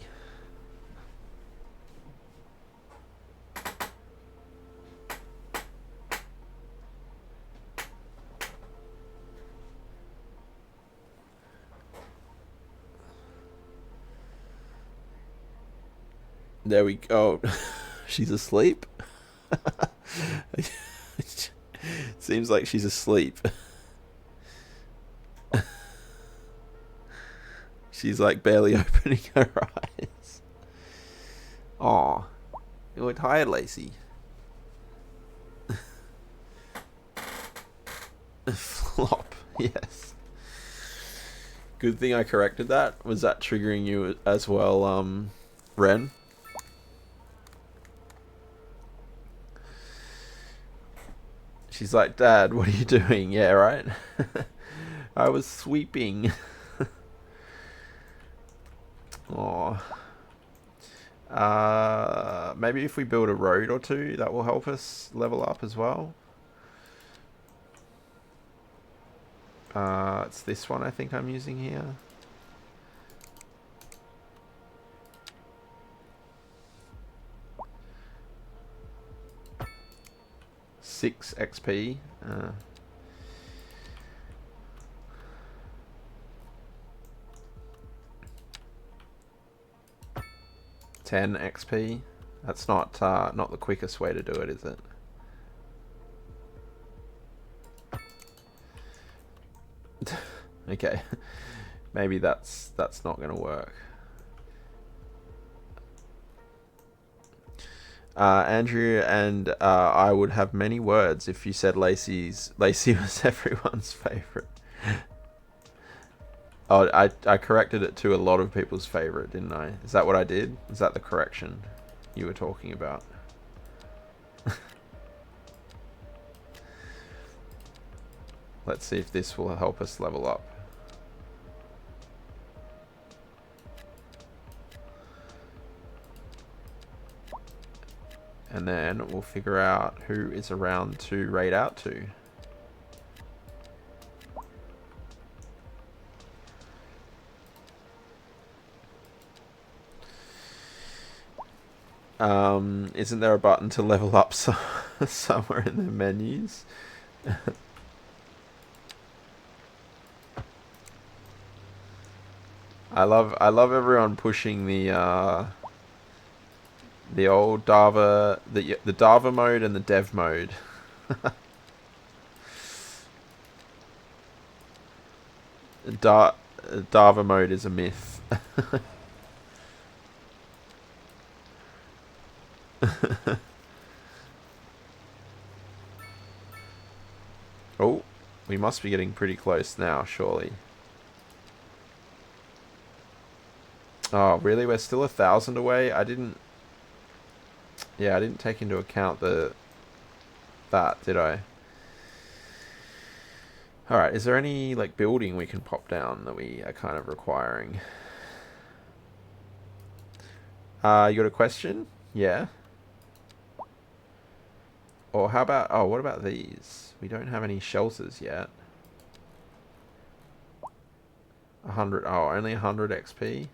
There we go. She's asleep? Seems like she's asleep. She's like barely opening her eyes. Aw. You're tired, Lacey. Flop, yes. Good thing I corrected that. Was that triggering you as well, Ren? She's like, Dad, what are you doing? Yeah, right? I was sweeping. Aw. Maybe if we build a road or two, that will help us level up as well. It's this one I think I'm using here. Six XP. 10 XP. That's not the quickest way to do it, is it? Okay, maybe that's not gonna work. Andrew and I would have many words if you said Lacey was everyone's favorite. Oh, I corrected it to a lot of people's favorite, didn't I? Is that what I did? Is that the correction you were talking about? Let's see if this will help us level up. And then we'll figure out who is around to raid out to. Isn't there a button to level up somewhere in the menus? I love everyone pushing the old Dava, the Dava mode and the dev mode. Dava mode is a myth. Oh, we must be getting pretty close now, surely. Oh, really? We're still 1,000 away? I didn't take into account that, did I? Alright, is there any, like, building we can pop down that we are kind of requiring? You got a question? Yeah. Or how about, what about these? We don't have any shelters yet. 100, only 100 XP?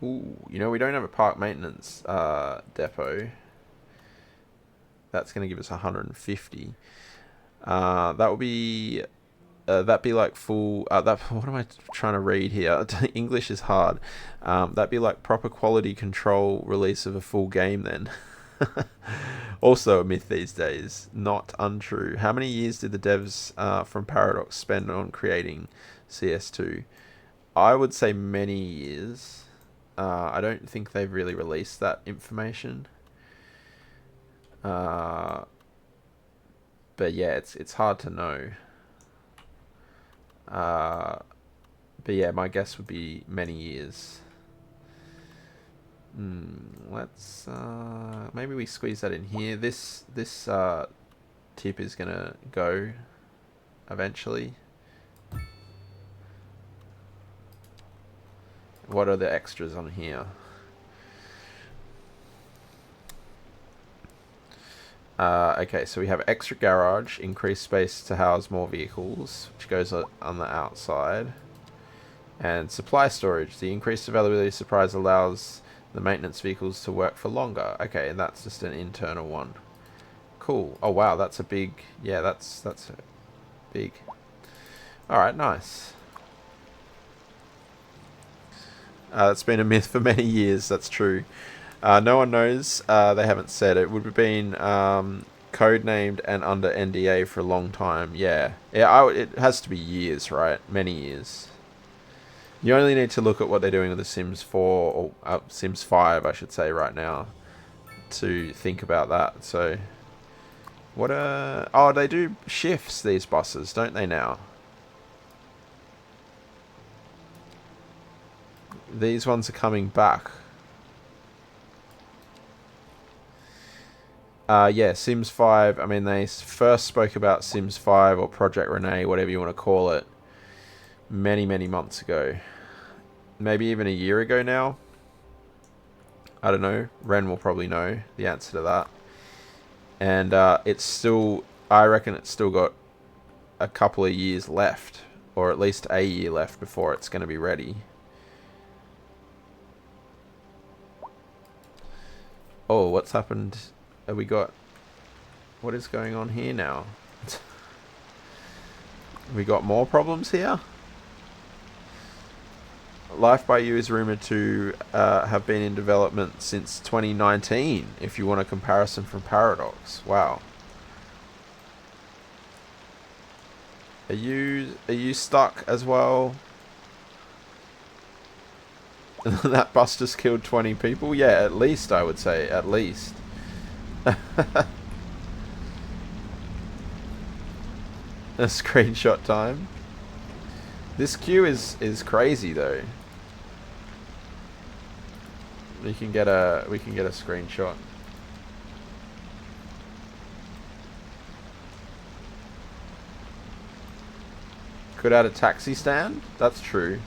Ooh, we don't have a park maintenance depot. That's going to give us 150. That would be... that'd be like full... what am I trying to read here? English is hard. That'd be like proper quality control release of a full game then. Also a myth these days. Not untrue. How many years did the devs from Paradox spend on creating CS2? I would say many years. I don't think they've really released that information. But yeah, it's hard to know. But yeah, my guess would be many years. Let's maybe we squeeze that in here. This tip is gonna go eventually. What are the extras on here? Okay, so we have extra garage, increased space to house more vehicles, which goes on the outside. And supply storage. The increased availability of supplies allows the maintenance vehicles to work for longer. Okay, and that's just an internal one. Cool. Oh wow, that's a big... Yeah, that's big. Alright, nice. That's been a myth for many years. That's true. No one knows. They haven't said it. Would have been codenamed and under NDA for a long time. Yeah. It has to be years, right? Many years. You only need to look at what they're doing with The Sims 4, or Sims 5, I should say, right now, to think about that. So, oh, they do shifts, these buses, don't they now? These ones are coming back. Yeah, Sims 5, I mean, they first spoke about Sims 5, or Project Renee, whatever you want to call it, many, many months ago. Maybe even a year ago now. I don't know. Ren will probably know the answer to that. And it's still, I reckon it's still got a couple of years left, or at least a year left before it's going to be ready. Oh, what's happened? Have we got... What is going on here now? We got more problems here? Life by You is rumoured to have been in development since 2019, if you want a comparison from Paradox. Wow. Are you stuck as well? That bus just killed 20 people? Yeah, at least, I would say. At least. A screenshot time. This queue is crazy though. We can get a screenshot. Could add a taxi stand? That's true.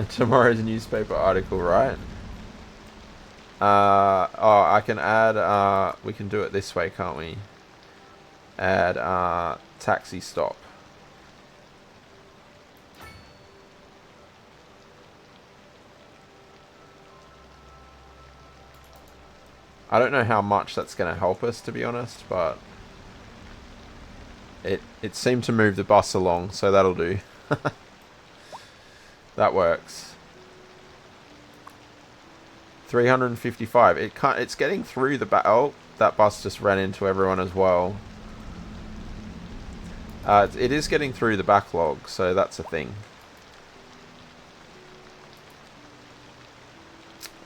Tomorrow's newspaper article, right? Oh, I can add, we can do it this way, can't we? Add, taxi stop. I don't know how much that's going to help us, to be honest, but it seemed to move the bus along, so that'll do. That works. 355. It's getting through the back. Oh, that bus just ran into everyone as well. It is getting through the backlog, so that's a thing.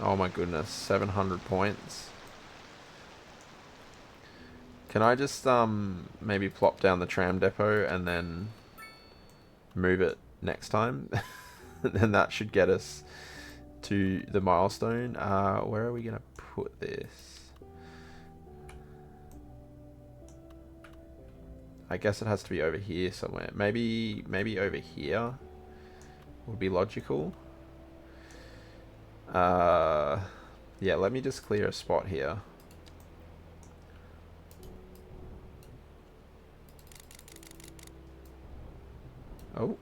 Oh my goodness, 700 points. Can I just maybe plop down the tram depot and then move it next time? Then that should get us to the milestone. Where are we gonna put this? I guess it has to be over here somewhere. Maybe over here would be logical. Yeah, let me just clear a spot here. Oh.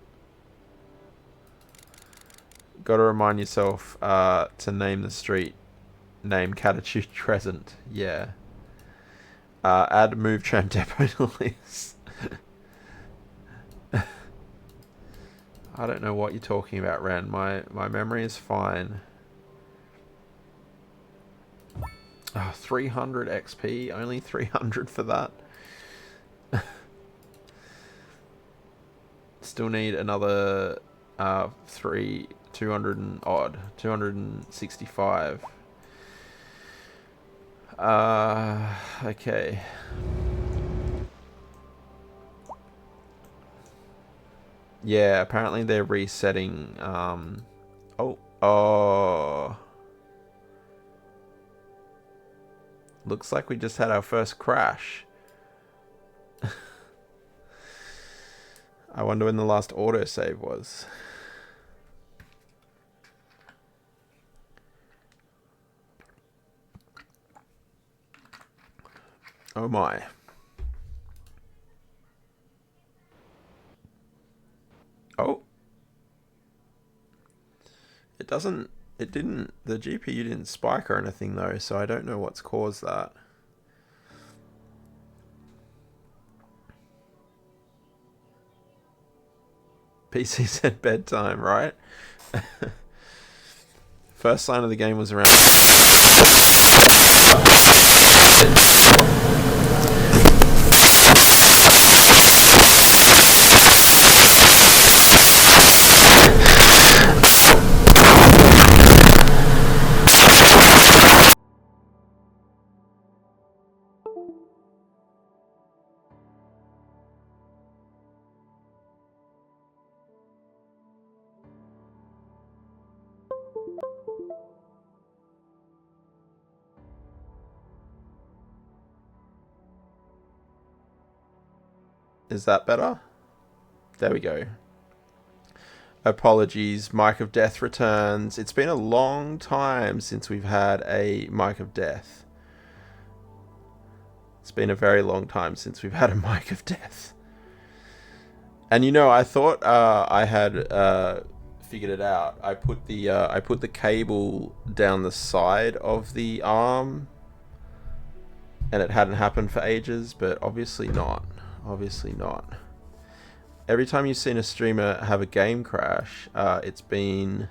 Gotta remind yourself to name the street. Name Catitude Crescent. Yeah. Add move tram depot to list. I don't know what you're talking about, Ren. My memory is fine. 300 XP? Only 300 for that? Still need another 200 and odd. 265. Okay. Yeah, apparently they're resetting, oh. Looks like we just had our first crash. I wonder when the last autosave was. Oh my. It doesn't. It didn't. The GPU didn't spike or anything though, so I don't know what's caused that. PC said bedtime, right? First sign of the game was around. Is that better? There we go. Apologies, Mic of Death returns. It's been a long time since we've had a Mic of Death. It's been a very long time since we've had a Mic of Death. And you know, I thought I had figured it out. I put the cable down the side of the arm, and it hadn't happened for ages, but obviously not. Obviously not. Every time you've seen a streamer have a game crash, it's been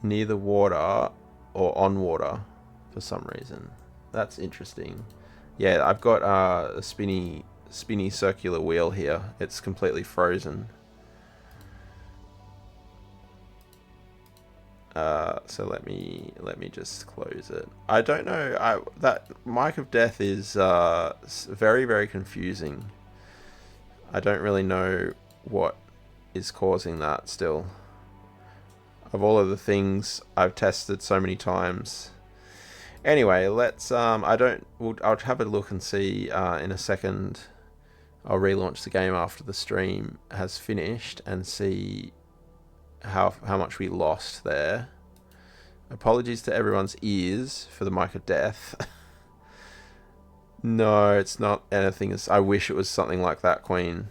near the water or on water for some reason. That's interesting. Yeah, I've got a spinny circular wheel here. It's completely frozen. So let me just close it. I don't know. That Mic of Death is very, very confusing. I don't really know what is causing that still. Of all of the things I've tested so many times. Anyway, let's I'll have a look and see in a second. I'll relaunch the game after the stream has finished and see how much we lost there. Apologies to everyone's ears for the Mic of Death. No, it's not anything. I wish it was something like that, Queen.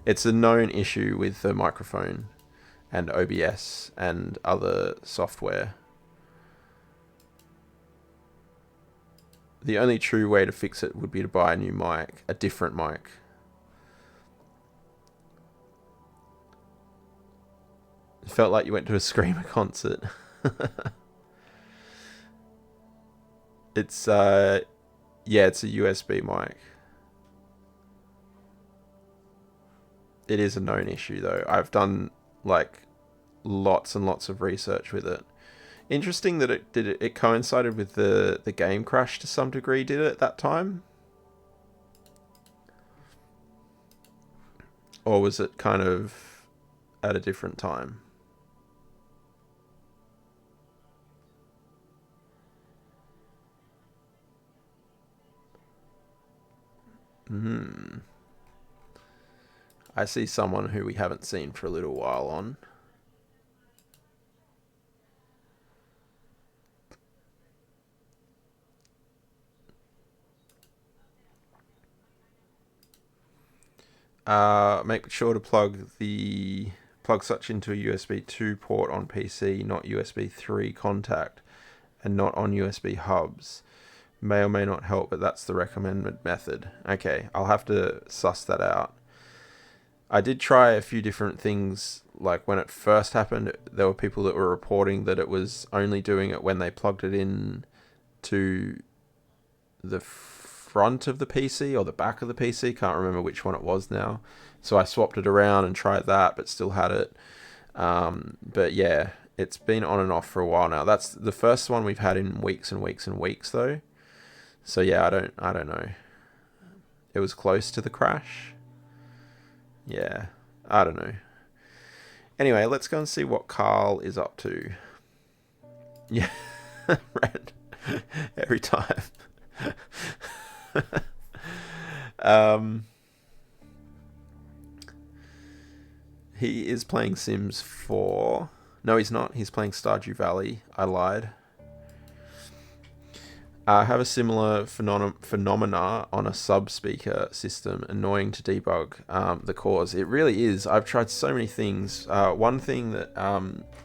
It's a known issue with the microphone and OBS and other software. The only true way to fix it would be to buy a new mic, a different mic. It felt like you went to a Screamer concert. It's yeah, it's a USB mic. It is a known issue though. I've done like lots and lots of research with it. Interesting that it coincided with the game crash to some degree, did it at that time? Or was it kind of at a different time? I see someone who we haven't seen for a little while on. Make sure to plug such into a USB 2 port on PC, not USB 3 contact, and not on USB hubs. May or may not help, but that's the recommended method. Okay, I'll have to suss that out. I did try a few different things, like when it first happened, there were people that were reporting that it was only doing it when they plugged it in to the front of the PC or the back of the PC. Can't remember which one it was now. So I swapped it around and tried that, but still had it. But yeah, it's been on and off for a while now. That's the first one we've had in weeks and weeks and weeks though. So yeah, I don't know. It was close to the crash. Yeah, I don't know. Anyway, let's go and see what Carl is up to. Yeah, right. Every time. He is playing Sims 4. No, he's not. He's playing Stardew Valley. I lied. I have a similar phenomena on a sub-speaker system, annoying to debug the cause. It really is. I've tried so many things. One thing that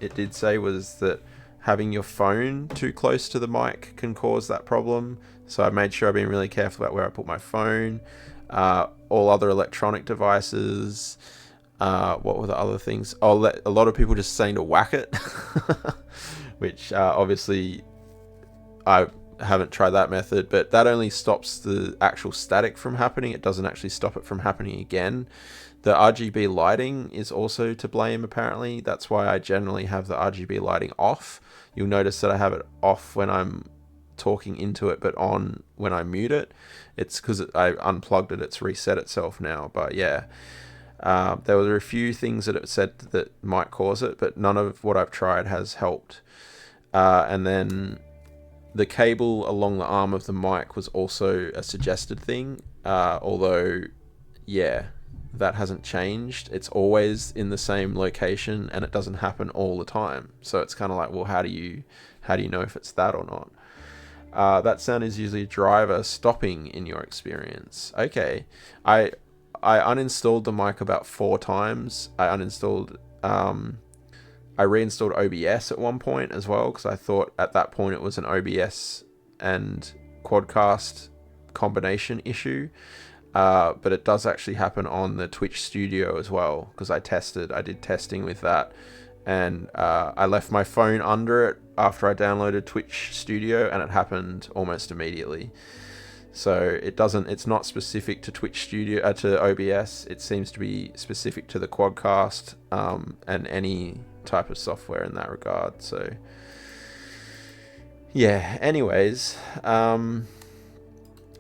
it did say was that having your phone too close to the mic can cause that problem. So I made sure I've been really careful about where I put my phone. All other electronic devices. What were the other things? Oh, a lot of people just saying to whack it, which obviously I haven't tried that method, but that only stops the actual static from happening. It doesn't actually stop it from happening again. The RGB lighting is also to blame, apparently. That's why I generally have the RGB lighting off. You'll notice that I have it off when I'm talking into it, but on when I mute it. It's because I unplugged it. It's reset itself now. But yeah, there were a few things that it said that might cause it, but none of what I've tried has helped. And then the cable along the arm of the mic was also a suggested thing, although, yeah, that hasn't changed. It's always in the same location, and it doesn't happen all the time. So it's kind of like, well, how do you know if it's that or not? That sound is usually a driver stopping in your experience. Okay, I uninstalled the mic about 4 times. I reinstalled OBS at one point as well, because I thought at that point it was an OBS and Quadcast combination issue. But it does actually happen on the Twitch Studio as well, because I did testing with that. And I left my phone under it after I downloaded Twitch Studio, and it happened almost immediately. So it's not specific to Twitch Studio, to OBS. It seems to be specific to the Quadcast and any type of software in that regard. So yeah, anyways,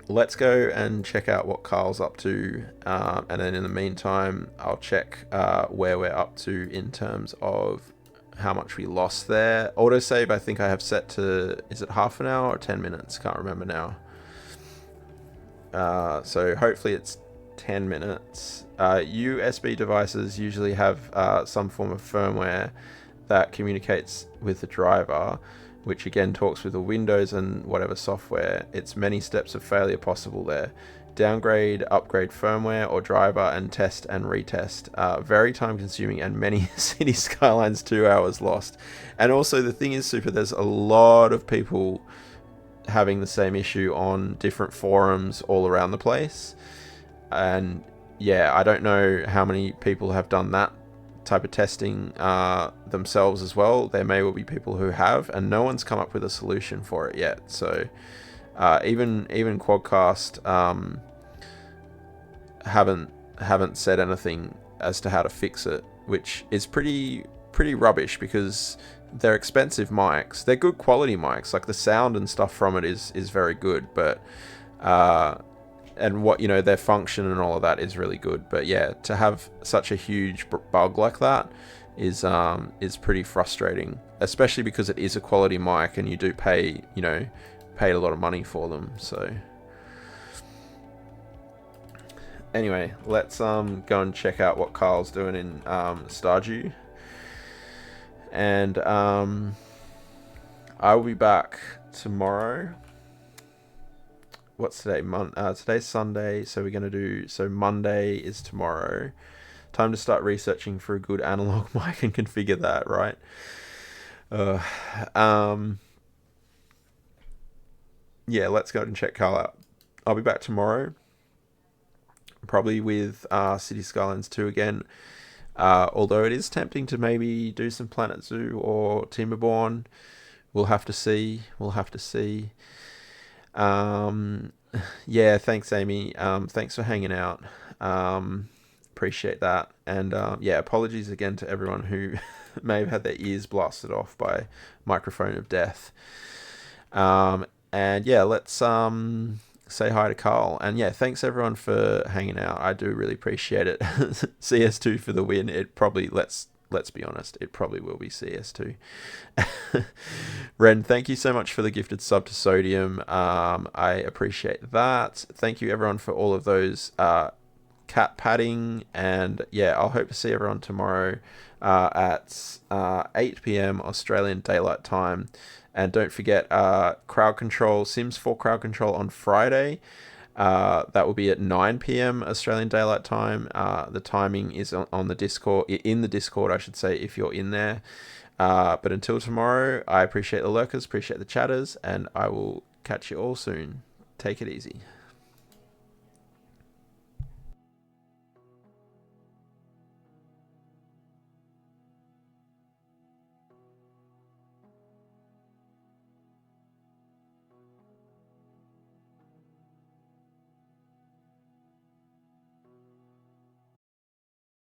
let's go and check out what Carl's up to, and then in the meantime I'll check where we're up to in terms of how much we lost there. Autosave I think I have set to, is it half an hour or 10 minutes? Can't remember now. So hopefully it's 10 minutes. USB devices usually have some form of firmware that communicates with the driver, which again talks with the Windows and whatever software. It's many steps of failure possible there. Downgrade, upgrade firmware or driver, and test and retest. Very time consuming, and many City Skylines 2 hours lost. And also the thing is, Super, there's a lot of people having the same issue on different forums all around the place. And yeah, I don't know how many people have done that type of testing themselves as well. There may well be people who have, and no one's come up with a solution for it yet. So even Quadcast haven't said anything as to how to fix it, which is pretty rubbish, because they're expensive mics. They're good quality mics. Like the sound and stuff from it is very good, but and what, you know, their function and all of that is really good. But yeah, to have such a huge bug like that is pretty frustrating, especially because it is a quality mic and you do pay a lot of money for them. So anyway, let's go and check out what Carl's doing in Stardew. And I will be back tomorrow. What's today? Today's Sunday, so we're gonna do. So Monday is tomorrow. Time to start researching for a good analog mic and configure that, right? Yeah, let's go and check Carl out. I'll be back tomorrow, probably with City Skylines 2 again. Although it is tempting to maybe do some Planet Zoo or Timberborn. We'll have to see. Yeah, thanks, Amy. Thanks for hanging out. Appreciate that. And yeah, apologies again to everyone who may have had their ears blasted off by Microphone of Death. And yeah, let's say hi to Carl. And yeah, thanks everyone for hanging out. I do really appreciate it. CS2 for the win. It probably, let's be honest, it probably will be CS2. Ren, thank you so much for the gifted sub to Sodium. I appreciate that. Thank you everyone for all of those cat patting. And yeah, I'll hope to see everyone tomorrow at 8 p.m. Australian Daylight Time. And don't forget Crowd Control, Sims 4 Crowd Control on Friday. That will be at 9 p.m. Australian Daylight Time. The timing is on the Discord, in the Discord, I should say, if you're in there. But until tomorrow, I appreciate the lurkers, appreciate the chatters, and I will catch you all soon. Take it easy.